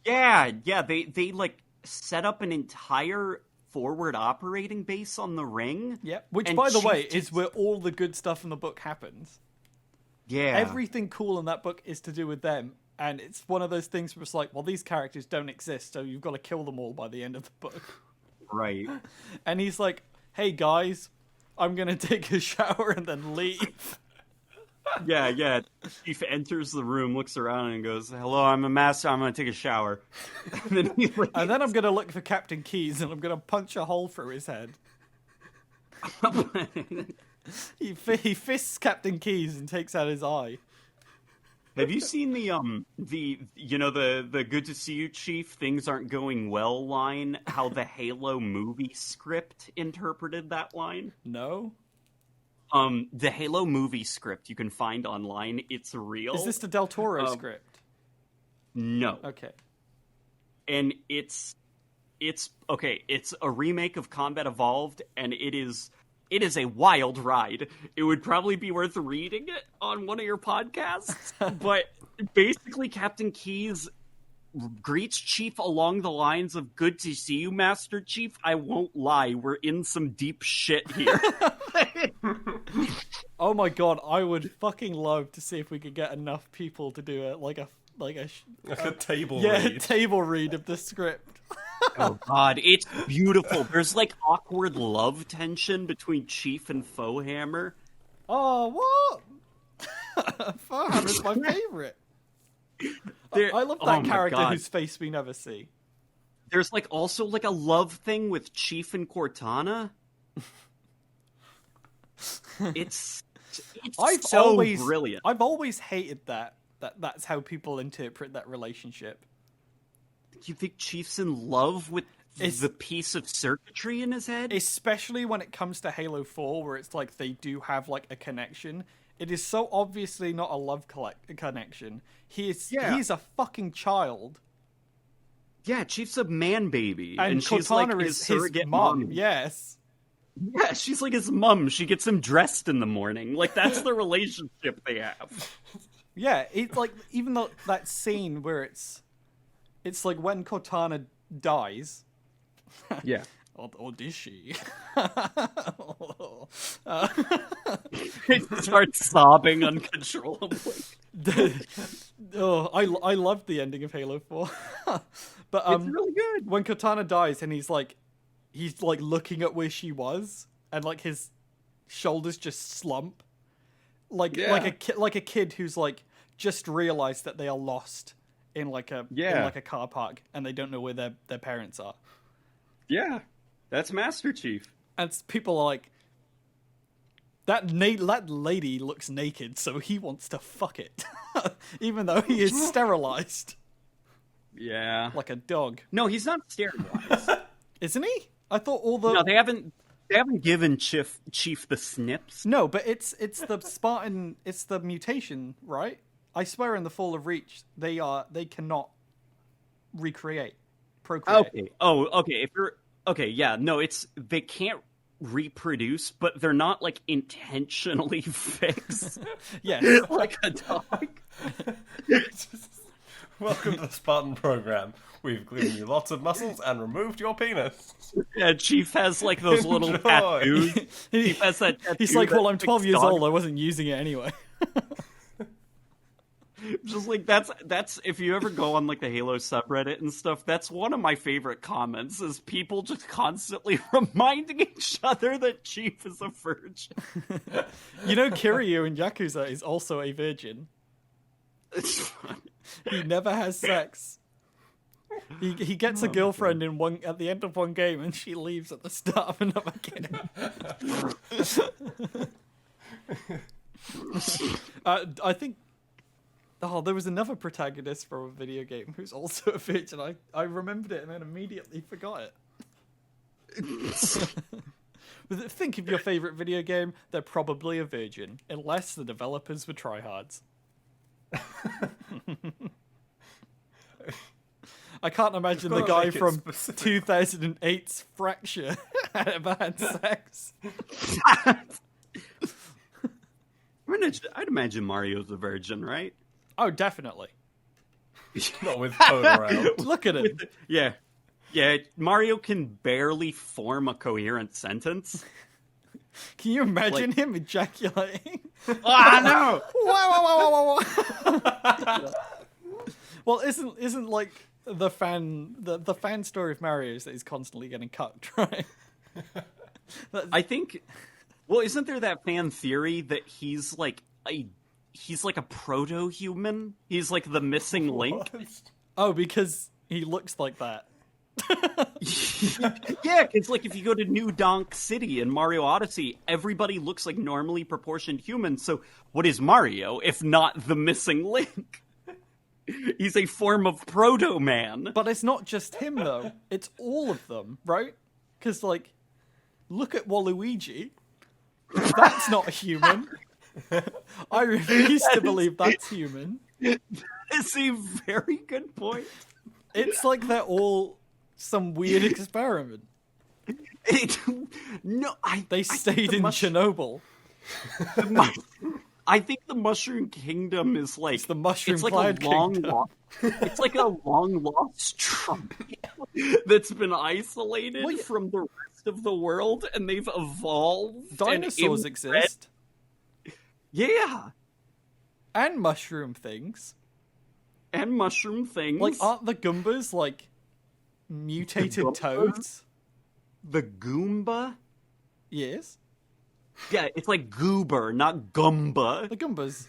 Yeah, they like set up an entire forward operating base on the ring. Yeah, which, and by the way, Chief is where all the good stuff in the book happens. Yeah. Everything cool in that book is to do with them, and it's one of those things where it's like, well, these characters don't exist, so you've got to kill them all by the end of the book. Right. And he's like, hey, guys, I'm going to take a shower and then leave. Yeah. Chief enters the room, looks around, and goes, hello, I'm a master, I'm going to take a shower. And then he leaves. And then I'm going to look for Captain Keyes, and I'm going to punch a hole through his head. He fists Captain Keyes and takes out his eye. Have you seen the good to see you, Chief, things aren't going well line, how the Halo movie script interpreted that line? No? The Halo movie script you can find online, it's real. Is this the Del Toro script? No. Okay. And it's okay, it's a remake of Combat Evolved, and it is a wild ride. It would probably be worth reading it on one of your podcasts. But basically, Captain Keyes greets Chief along the lines of, good to see you, Master Chief. I won't lie, we're in some deep shit here. Oh my god, I would fucking love to see if we could get enough people to do it, like a table read. Yeah, table read of the script. Oh god, it's beautiful. There's like awkward love tension between Chief and Foehammer. Oh, what? Foehammer's my favorite. I love that character whose face we never see. There's like also like a love thing with Chief and Cortana. It's brilliant. I've always hated that's how people interpret that relationship. You think Chief's in love with the piece of circuitry in his head? Especially when it comes to Halo 4, where it's like they do have like a connection. It is so obviously not a love connection. He's a fucking child. Yeah, Chief's a man baby. And she's like Cortana his is surrogate his mom. mom. Yes. Yeah, she's like his mom. She gets him dressed in the morning. Like, that's the relationship they have. Yeah, it's like, even though that scene where it's like when Cortana dies. Yeah. Or does she? He starts sobbing uncontrollably. I loved the ending of Halo 4. But it's really good. When Cortana dies and he's like looking at where she was, and like his shoulders just slump. Like a kid who's like just realized that they are lost in like a car park and they don't know where their parents are. Yeah. That's Master Chief. And people are like, that lady looks naked, so he wants to fuck it. Even though he is sterilized. Yeah. Like a dog. No, he's not sterilized. Isn't he? I thought all the... No, they haven't given Chief the snips. No, but it's the Spartan, it's the mutation, right? I swear in the Fall of Reach, they cannot recreate procreate. Okay. Oh, okay. If you're okay, yeah. No, it's they can't reproduce, but they're not like intentionally fixed. Yes. Like a dog. Welcome to the Spartan program. We've given you lots of muscles and removed your penis. Yeah, Chief has like those little Enjoy. tattoos. Chief has that tattoo. He's like, well, I'm that's 12 years dog. old. I wasn't using it anyway. Just like that's if you ever go on like the Halo subreddit and stuff, that's one of my favorite comments is people just constantly reminding each other that Chief is a virgin. You know, Kiryu in Yakuza is also a virgin. It's fun. He never has sex. He gets a girlfriend in one at the end of one game, and she leaves at the start of another game. I think. Oh, there was another protagonist from a video game who's also a virgin. I remembered it and then immediately forgot it. Think of your favorite video game. They're probably a virgin, unless the developers were tryhards. I can't imagine the gotta guy make it from specific. 2008's Fracture had ever had sex. I'd imagine Mario's a virgin, right? Oh, definitely. Not with Toad around. Look at him. Yeah. Yeah, Mario can barely form a coherent sentence. Can you imagine Like- him ejaculating? Ah, no! Whoa, whoa, whoa, whoa, whoa. Well, isn't like the fan story of Mario is that he's constantly getting cucked, right? I think. Well, isn't there that fan theory that he's like a proto-human? He's like the missing link. Oh, because he looks like that. Yeah, because like if you go to New Donk City in Mario Odyssey, everybody looks like normally proportioned humans. So what is Mario if not the missing link? He's a form of proto-man. But it's not just him though; it's all of them, right? Because like, look at Waluigi. That's not human. I refuse to believe that's human. It's a very good point. It's like they're all some weird experiment. They stayed in Chernobyl. I think the Mushroom Kingdom is like It's the Mushroom it's like Cloud a long Kingdom. it's like a long lost tribe that's been isolated Well, yeah. from the rest of the world, and they've evolved. Dinosaurs and exist, Yeah, and mushroom things. and mushroom things. Like, aren't the Goombas like mutated Goombas? toads? the Goomba. Yes, Yeah, it's like Goober, not Gumba. the Goombas.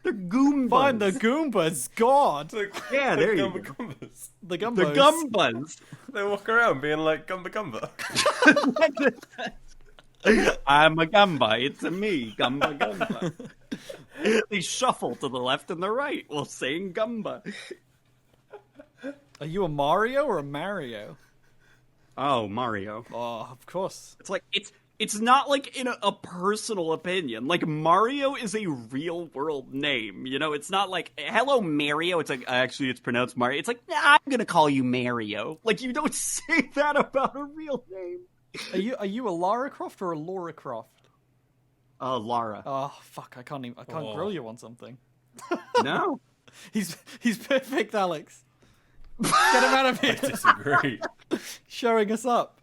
They're Goombas. Find the Goombas, God. Yeah, there you Gumba go. Gumbas. The Gumbos. The Gumbas. They walk around being like Gumba Gumba. I'm a Gumba. It's a me, Gumba Gumba. They shuffle to the left and the right while saying Gumba. Are you a Mario or a Mario? Oh, Mario. Oh, of course. It's like it's not like in a personal opinion. Like Mario is a real world name. You know, it's not like hello Mario. It's like actually it's pronounced Mario. It's like nah, I'm gonna call you Mario. Like you don't say that about a real name. Are you a Lara Croft or a Laura Croft? Lara. Oh fuck! I can't grill you on something. No. He's perfect, Alex. Get him out of here! Disagree. Showing us up.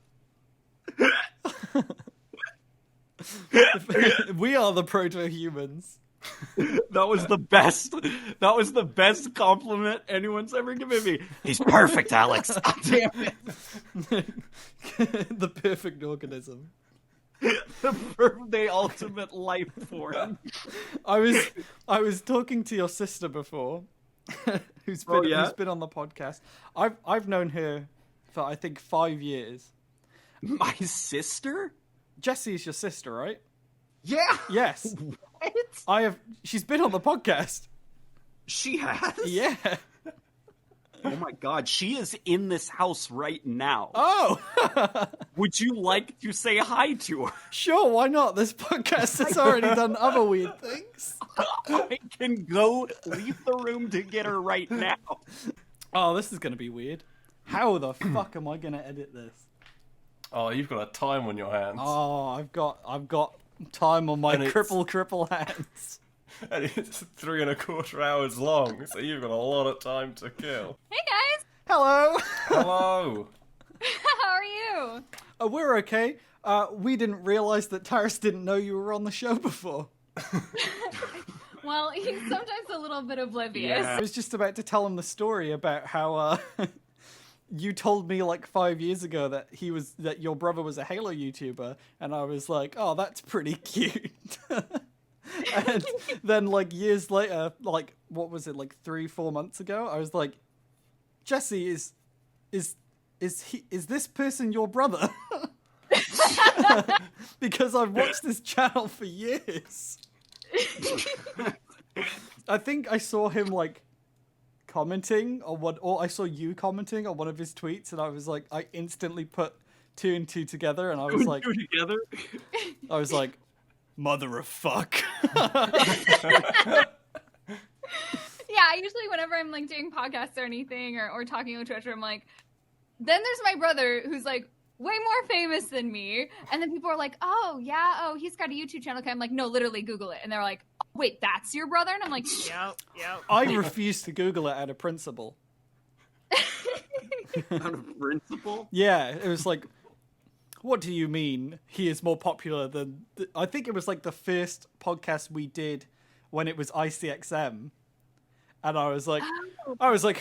We are the proto-humans. That was the best. That was the best compliment anyone's ever given me. He's perfect, Alex. Damn it. The perfect organism. The ultimate life form. I was talking to your sister before, who's been on the podcast. I've known her for I think 5 years. My sister? Jessie's your sister, right? Yeah. Yes. What? She's been on the podcast. She has? Yeah. Oh my god, she is in this house right now. Oh. Would you like to say hi to her? Sure, why not? This podcast has already done other weird things. I can go leave the room to get her right now. Oh, this is going to be weird. How the fuck am I gonna edit this? Oh, you've got a time on your hands. Oh, I've got time on my And it's- cripple hands. And it's 3.25 hours long, so you've got a lot of time to kill. Hey guys, Hello. Hello! how are you? We're okay. We didn't realize that Taris didn't know you were on the show before. Well, he's sometimes a little bit oblivious. I was just about to tell him the story about how you told me like 5 years ago that your brother was a Halo YouTuber, and I was like, oh, that's pretty cute. And then like years later, like what was it, like 3-4 months ago, I was like, Jesse, is this person your brother? Because I've watched this channel for years. I think I saw him like commenting or I saw you commenting on one of his tweets, and I was like, I instantly put 2 and 2 together, and I was like, together. I was like, mother of fuck. Yeah, usually whenever I'm like doing podcasts or anything or talking on Twitter, I'm like, then there's my brother who's like way more famous than me, and then people are like, oh yeah, oh he's got a YouTube channel. Okay, I'm like, no, literally Google it, and they're like, wait, that's your brother? And I'm like, yep. I refused to Google it out of principle. Out of principle? Yeah, it was like, what do you mean he is more popular than... I think it was like the first podcast we did when it was ICXM. And I was like,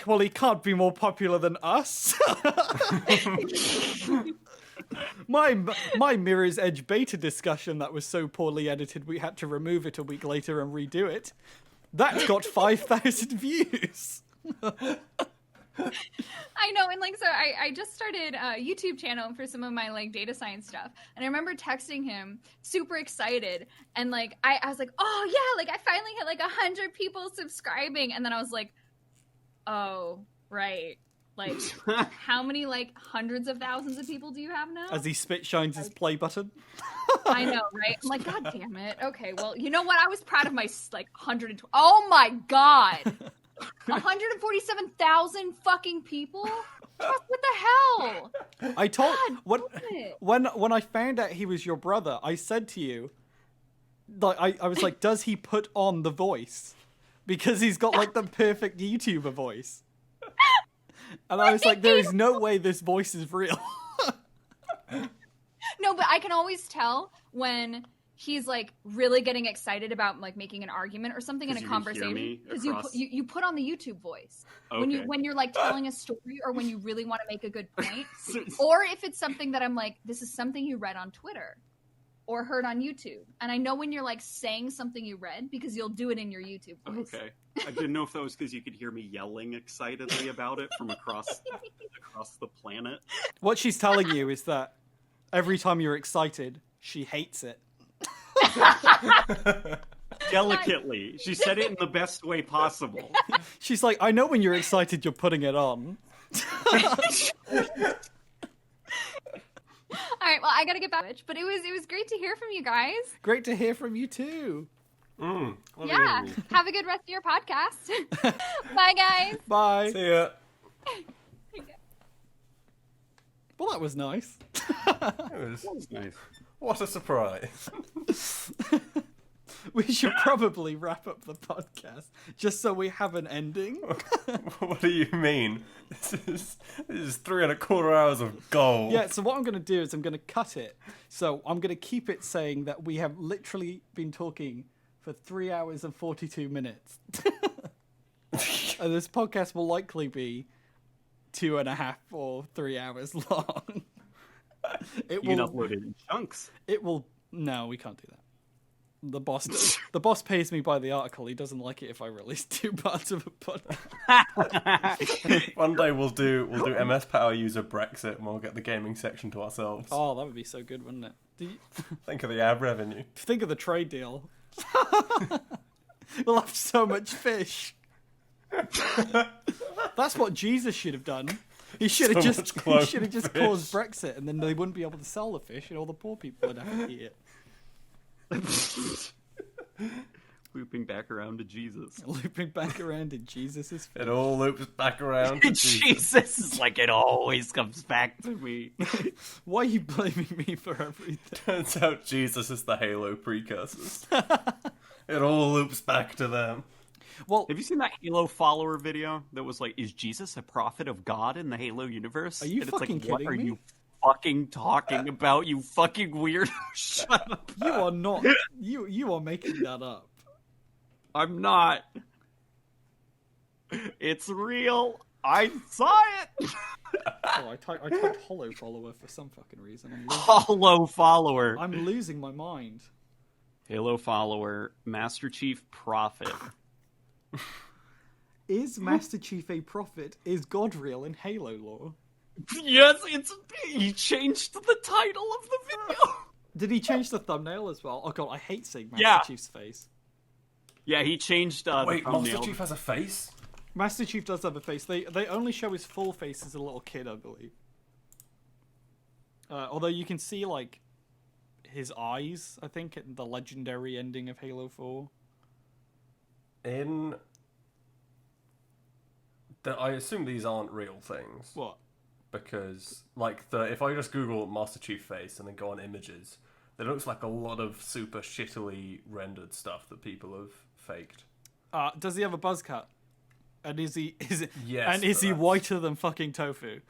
well, he can't be more popular than us. My Mirror's Edge beta discussion that was so poorly edited we had to remove it a week later and redo it. That's got 5,000 views. I know, and like, so I just started a YouTube channel for some of my like data science stuff, and I remember texting him super excited, and like I was like, oh yeah, like I finally hit like 100 people subscribing, and then I was like, oh right, like how many like hundreds of thousands of people do you have now? As he spit shines his play button. I know, right? I'm like, god damn it. Okay, well, you know what? I was proud of my like 120. Oh my god. 147,000 fucking people? What the hell? I told God, it. when I found out he was your brother, I said to you, like I was like, does he put on the voice? Because he's got like the perfect YouTuber voice. And I was like, there is no way this voice is real. No, but I can always tell when he's like really getting excited about like making an argument or something in a conversation, because you put on the YouTube voice when you're like telling a story or when you really want to make a good point, or if it's something that I'm like, this is something you read on Twitter or heard on YouTube, and I know when you're like saying something you read because you'll do it in your YouTube voice. Okay, I didn't know if that was because you could hear me yelling excitedly about it from across the planet. What she's telling you is that every time you're excited, she hates it. Delicately. She said it in the best way possible. She's like, I know when you're excited, you're putting it on. All right, well, I gotta get back, but it was great to hear from you guys. Great to hear from you too. Yeah, have a good rest of your podcast. Bye, guys. Bye. See ya. Well, that was nice. That was Nice. What a surprise. We should probably wrap up the podcast just so we have an ending. What do you mean? This is 3.25 hours of gold. Yeah, so what I'm going to do is I'm going to cut it. So I'm going to keep it saying that we have literally been talking for 3 hours and 42 minutes. And this podcast will likely be 2.5 or 3 hours long. You can upload it in chunks. It will. No, we can't do that. The boss pays me by the article. He doesn't like it if I release 2 parts of a podcast. One day we'll do MSPoweruser Brexit and we'll get the gaming section to ourselves. Oh, that would be so good, wouldn't it? Think of the ad revenue. Think of the trade deal. We'll have so much fish. That's what Jesus should have done. He should have just caused Brexit, and then they wouldn't be able to sell the fish, and all the poor people would have to eat it. Looping back around to Jesus. Looping back around to Jesus' face. It all loops back around to Jesus. Jesus is like, it always comes back to me. Why are you blaming me for everything? Turns out Jesus is the Halo precursors. It all loops back to them. Well, have you seen that Halo follower video that was like, is Jesus a prophet of God in the Halo universe? Are you and fucking it's like, kidding what are me? you fucking talking about, you fucking weirdo? Shut up. You are not. You are making that up. I'm not. It's real. I saw it. Oh, I typed hollow follower for some fucking reason. Hollow follower. I'm losing my mind. Halo follower, Master Chief prophet. Is Master Chief a prophet? Is God real in Halo lore? Yes, he changed the title of the video. Did he change the thumbnail as well? Oh god, I hate seeing Master Chief's face. Yeah, he changed Wait, the thumbnail. Master Chief has a face? Master Chief does have a face. They only show his full face as a little kid, I believe. Although you can see, like, his eyes, I think, in the legendary ending of Halo 4. I assume these aren't real things. What? Because, like, if I just Google Master Chief face and then go on images, there looks like a lot of super shittily rendered stuff that people have faked. Does he have a buzz cut? And is he Yes, whiter than fucking tofu?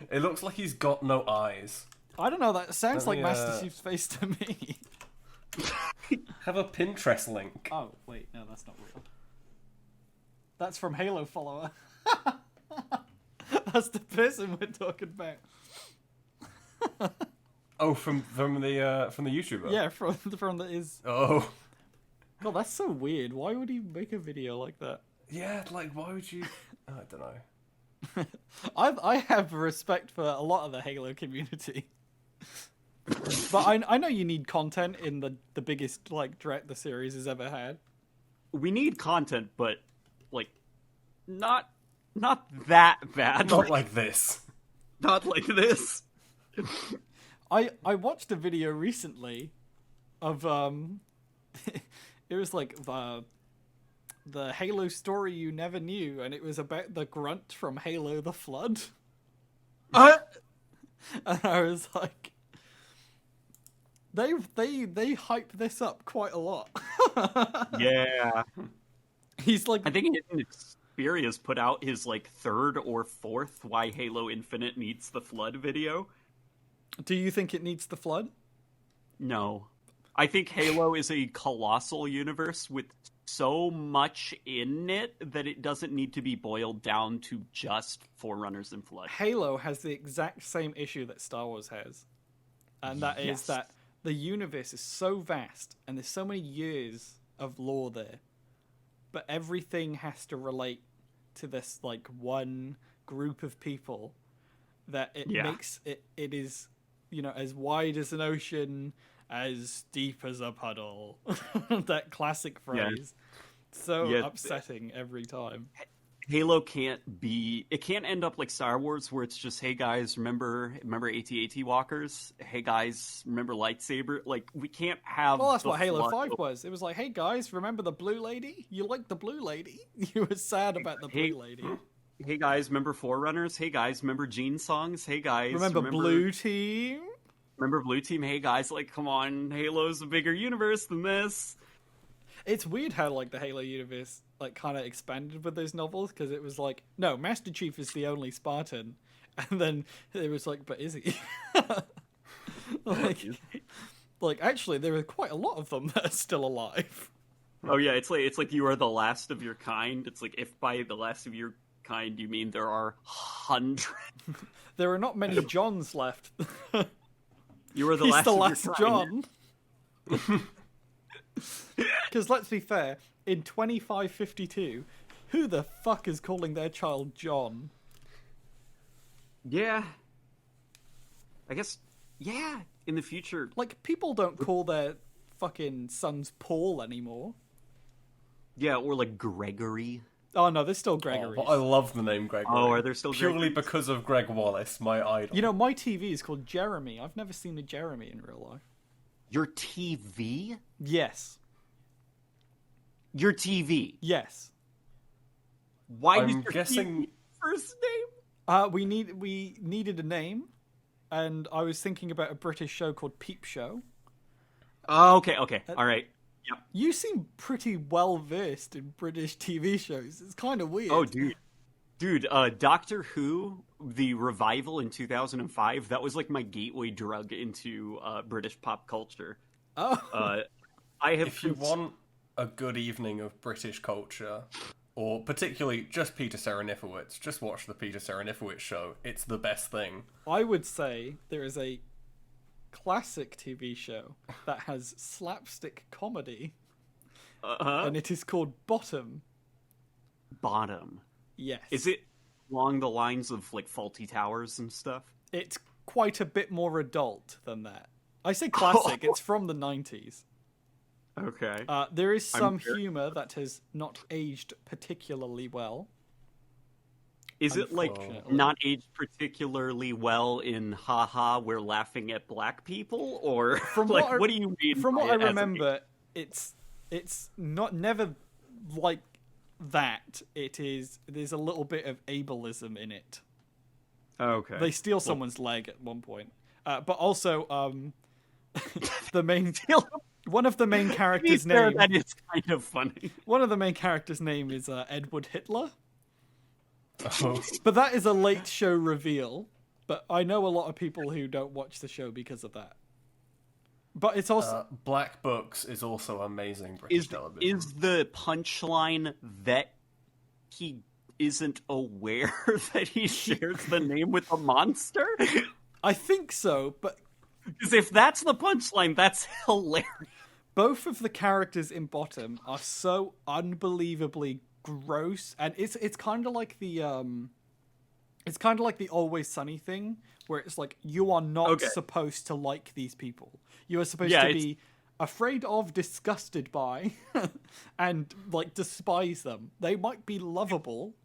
It looks like he's got no eyes. I don't know, that sounds like Master Chief's face to me. Have a Pinterest link. Oh, wait, no, that's not real. That's from Halo follower. That's the person we're talking about. Oh, from the YouTuber. Yeah, from the Oh. God, that's so weird. Why would he make a video like that? Yeah, like why would you? I don't know. I have respect for a lot of the Halo community, but I know you need content in the biggest like threat the series has ever had. We need content, but like not that bad. Not like this. Not like this. I watched a video recently of it was like the Halo story you never knew, and it was about the grunt from Halo the Flood. And I was like, they hype this up quite a lot. Yeah. He's like, I think Hidden Xperia's put out his like third or fourth Why Halo Infinite Needs the Flood video. Do you think it needs the Flood? No. I think Halo is a colossal universe with so much in it that it doesn't need to be boiled down to just Forerunners and Flood. Halo has the exact same issue that Star Wars has. And that is that the universe is so vast and there's so many years of lore there. But everything has to relate to this like one group of people that it makes it is, you know, as wide as an ocean, as deep as a puddle. That classic phrase. So upsetting every time. Halo can't end up like Star Wars where it's just, hey guys, remember AT-AT walkers? Hey guys, remember lightsaber? Like, we can't have... Well, that's what Halo 5 was. It was like, hey guys, remember the blue lady? You like the blue lady? You were sad about the blue lady. Hey guys, remember Forerunners? Hey guys, remember Gene songs? Hey guys, remember Blue Team? Remember Blue Team? Hey guys, like, come on, Halo's a bigger universe than this. It's weird how, like, the Halo universe, like, kind of expanded with those novels, because it was like, no, Master Chief is the only Spartan. And then it was like, but is he? like, actually, there are quite a lot of them that are still alive. Oh yeah, it's like you are the last of your kind. It's like, if by the last of your kind you mean there are hundreds. There are not many Johns left. You were He's last the of last your John. Because let's be fair, in 2552, who the fuck is calling their child John? Yeah. I guess, yeah, in the future. Like, people don't call their fucking sons Paul anymore. Yeah, or like Gregory. Oh no, there's still Gregory. I love the name Gregory. Oh, are there still Purely because of Greg Wallace, my idol. You know, my TV is called Jeremy. I've never seen a Jeremy in real life. Your TV? Yes. Your TV. Yes. Why I'm is your guessing TV first name? We needed a name, and I was thinking about a British show called Peep Show. Oh, okay, all right. Yep. You seem pretty well versed in British TV shows. It's kind of weird. Oh, dude, Doctor Who, the revival in 2005, that was like my gateway drug into British pop culture. Oh. If you want a good evening of British culture, or particularly just Peter Serafinowicz, just watch the Peter Serafinowicz show. It's the best thing. I would say there is a classic TV show that has slapstick comedy, and it is called Bottom. Bottom. Yes. Is it along the lines of like Faulty Towers and stuff? It's quite a bit more adult than that. I say classic, it's from the 90s. Okay. There is some humor that has not aged particularly well. Is it like not aged particularly well in haha, we're laughing at black people? Or from like, what do you mean? From what I remember, it's not never like that. There's a little bit of ableism in it. Okay. They steal someone's leg at one point. But also, the main... One of the main characters' name... That is kind of funny. One of the main characters' name is Edward Hitler. Oh. But that is a late show reveal. But I know a lot of people who don't watch the show because of that. But it's also... Black Books is also amazing British television. Is the punchline that he isn't aware that he shares the name with a monster? I think so, but... Because if that's the punchline, that's hilarious. Both of the characters in Bottom are so unbelievably gross, and it's kind of like the Always Sunny thing, where it's like you are not supposed to like these people. You are supposed to be afraid of, disgusted by, and like despise them. They might be lovable,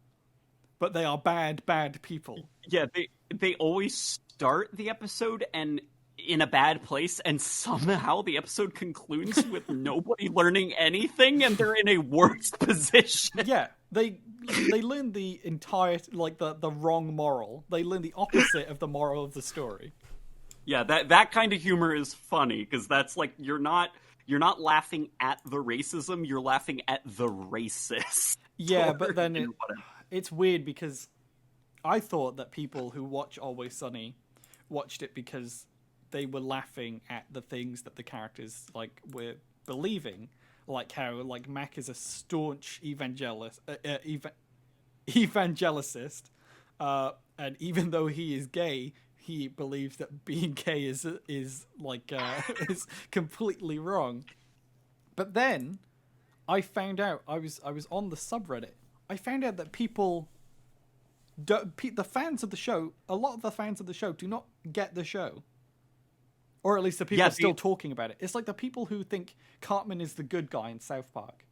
but they are bad people. Yeah, they always start the episode and in a bad place, and somehow the episode concludes with nobody learning anything, and they're in a worse position. Yeah, they learn the entire the wrong moral. They learn the opposite of the moral of the story. Yeah, that kind of humor is funny because that's like you're not laughing at the racism, you're laughing at the racist. Yeah, but then it's weird because I thought that people who watch Always Sunny watched it because they were laughing at the things that the characters like were believing, like how like Mac is a staunch evangelicist, and even though he is gay, he believes that being gay is is completely wrong. But then I found out I was on the subreddit. I found out that the fans of the show, a lot of the fans of the show do not get the show. Or at least the people still talking about it. It's like the people who think Cartman is the good guy in South Park.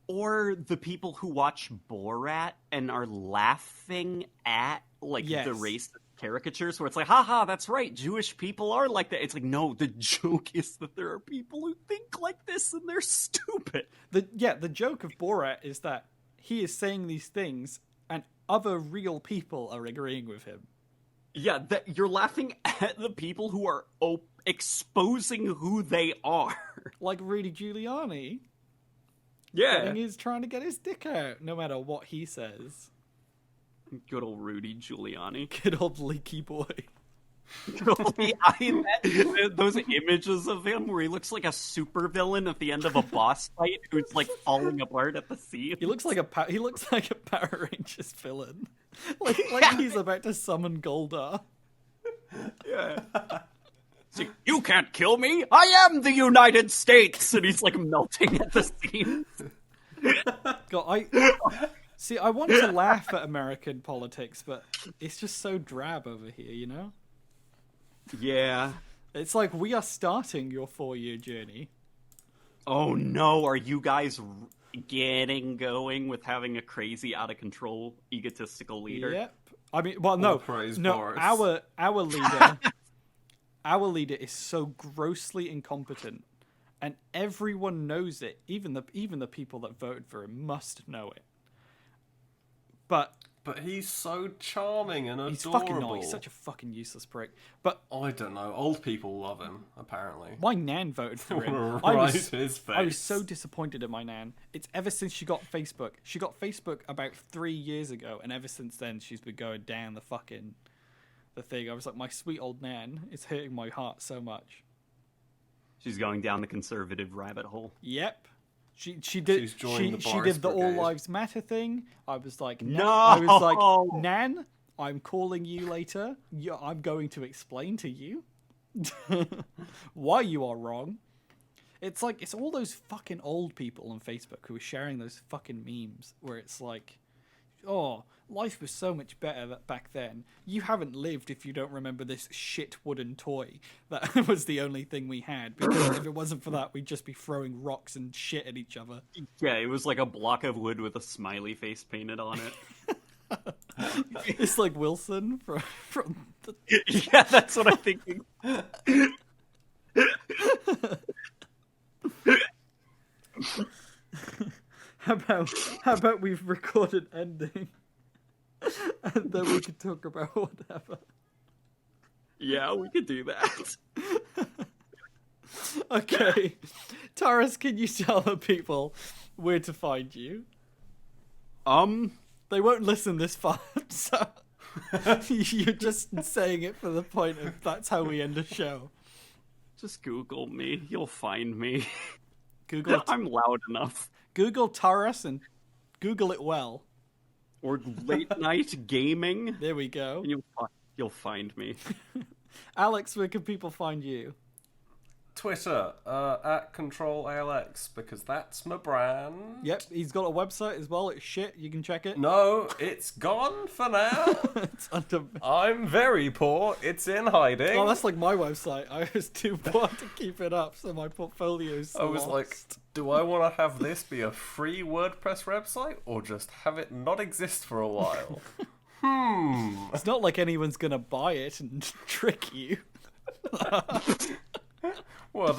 Or the people who watch Borat and are laughing at the racist caricatures where it's like, haha, that's right, Jewish people are like that. It's like, no, the joke is that there are people who think like this and they're stupid. The joke of Borat is that he is saying these things and other real people are agreeing with him. Yeah, that you're laughing at the people who are exposing who they are. Like Rudy Giuliani. Yeah. He's trying to get his dick out, no matter what he says. Good old Rudy Giuliani. Good old leaky boy. Those images of him where he looks like a supervillain at the end of a boss fight who's like falling apart at the seams. He looks like a Power Rangers villain. like he's about to summon Goldar. Yeah. So, you can't kill me! I am the United States! And he's like melting at the seams. God, I want to laugh at American politics, but it's just so drab over here, you know? Yeah. It's like we are starting your 4-year journey. Oh no, are you guys getting going with having a crazy, out of control, egotistical leader? Yep. I mean, well, no, Boris. our leader is so grossly incompetent and everyone knows it. Even the people that voted for him must know it. But he's so charming and adorable. He's fucking not. He's such a fucking useless prick. But I don't know. Old people love him, apparently. My nan voted for him. His face. I was so disappointed in my nan. It's ever since she got Facebook. She got Facebook about 3 years ago, and ever since then she's been going down the thing. I was like, my sweet old nan. It's hurting my heart so much. She's going down the conservative rabbit hole. Yep. She did the All Lives Matter thing. I was like, no. I was like, Nan, I'm calling you later. I'm going to explain to you why you are wrong. It's like, it's all those fucking old people on Facebook who are sharing those fucking memes where it's like, oh, life was so much better back then. You haven't lived if you don't remember this shit wooden toy. That was the only thing we had. Because if it wasn't for that, we'd just be throwing rocks and shit at each other. Yeah, it was like a block of wood with a smiley face painted on it. It's like Wilson from the... Yeah, that's what I'm thinking. How about we've recorded ending, and then we can talk about whatever. Yeah, we could do that. Okay, Taurus, can you tell the people where to find you? They won't listen this far, so you're just saying it for the point of that's how we end a show. Just Google me, you'll find me. Google. I'm loud enough. Google Taurus and Google it well. Or Late Night Gaming. There we go. And you'll find me. Alex, where can people find you? Twitter, at ControlALX, because that's my brand. Yep, he's got a website as well. It's shit. You can check it. No, it's gone for now. It's under... I'm very poor. It's in hiding. Oh, that's like my website. I was too poor to keep it up, so my portfolio's I was like, do I want to have this be a free WordPress website, or just have it not exist for a while? It's not like anyone's gonna buy it and trick you. Well,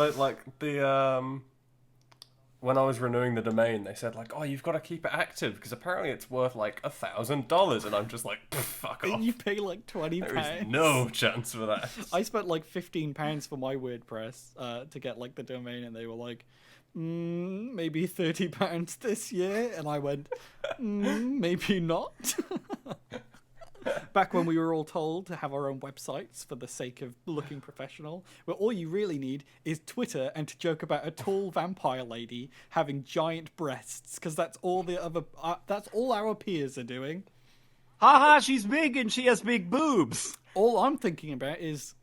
when I was renewing the domain, they said like, oh, you've got to keep it active because apparently it's worth like $1,000, and I'm just like, fuck off. You pay like £20. There is no chance for that. I spent like £15 for my WordPress to get like the domain, and they were like, maybe £30 this year, and I went, maybe not. Back when we were all told to have our own websites for the sake of looking professional, where all you really need is Twitter and to joke about a tall vampire lady having giant breasts, because that's all that's all our peers are doing. Haha, she's big and she has big boobs. All I'm thinking about is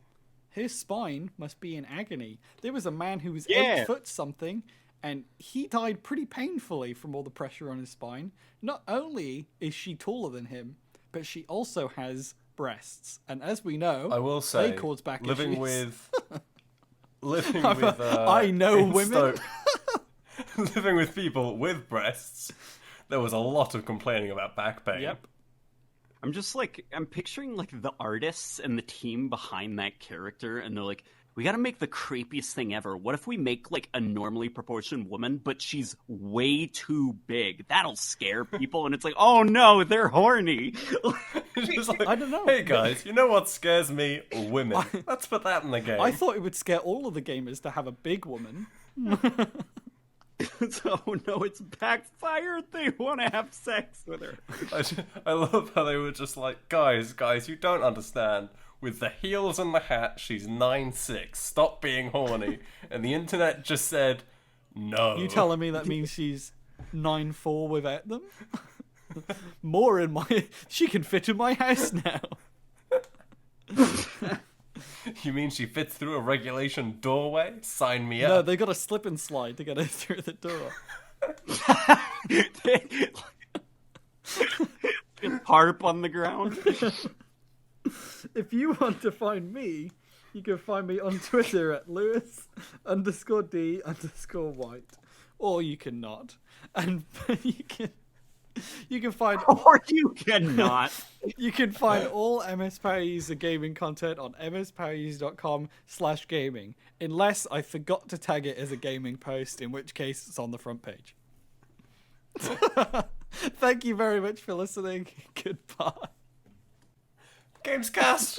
his spine must be in agony. There was a man who was 8 foot something, and he died pretty painfully from all the pressure on his spine. Not only is she taller than him, but she also has breasts, and as we know, I will say, they cause back living issues. I know women. Living with people with breasts, there was a lot of complaining about back pain. Yep. I'm picturing like the artists and the team behind that character, and they're like, we gotta make the creepiest thing ever. What if we make like a normally proportioned woman, but she's way too big? That'll scare people. And it's like, oh no, they're horny. Just like, I don't know. Hey guys, you know what scares me? Women. Let's put that in the game. I thought it would scare all of the gamers to have a big woman. Oh no, it's backfired. They want to have sex with her. I love how they were just like, guys, you don't understand. With the heels and the hat, she's 9'6". Stop being horny. And the internet just said, no. You telling me that means she's 9'4" without them? More in my... She can fit in my house now. You mean she fits through a regulation doorway? Sign me up. No, they got a slip and slide to get her through the door. Harp on the ground. If you want to find me, you can find me on Twitter at Lewis_D_White. Or you can not. And you can You can find or you cannot. You can find all MSPoweruser Gaming content on mspoweruser.com/gaming, unless I forgot to tag it as a gaming post, in which case it's on the front page. Thank you very much for listening. Goodbye. Gamescast!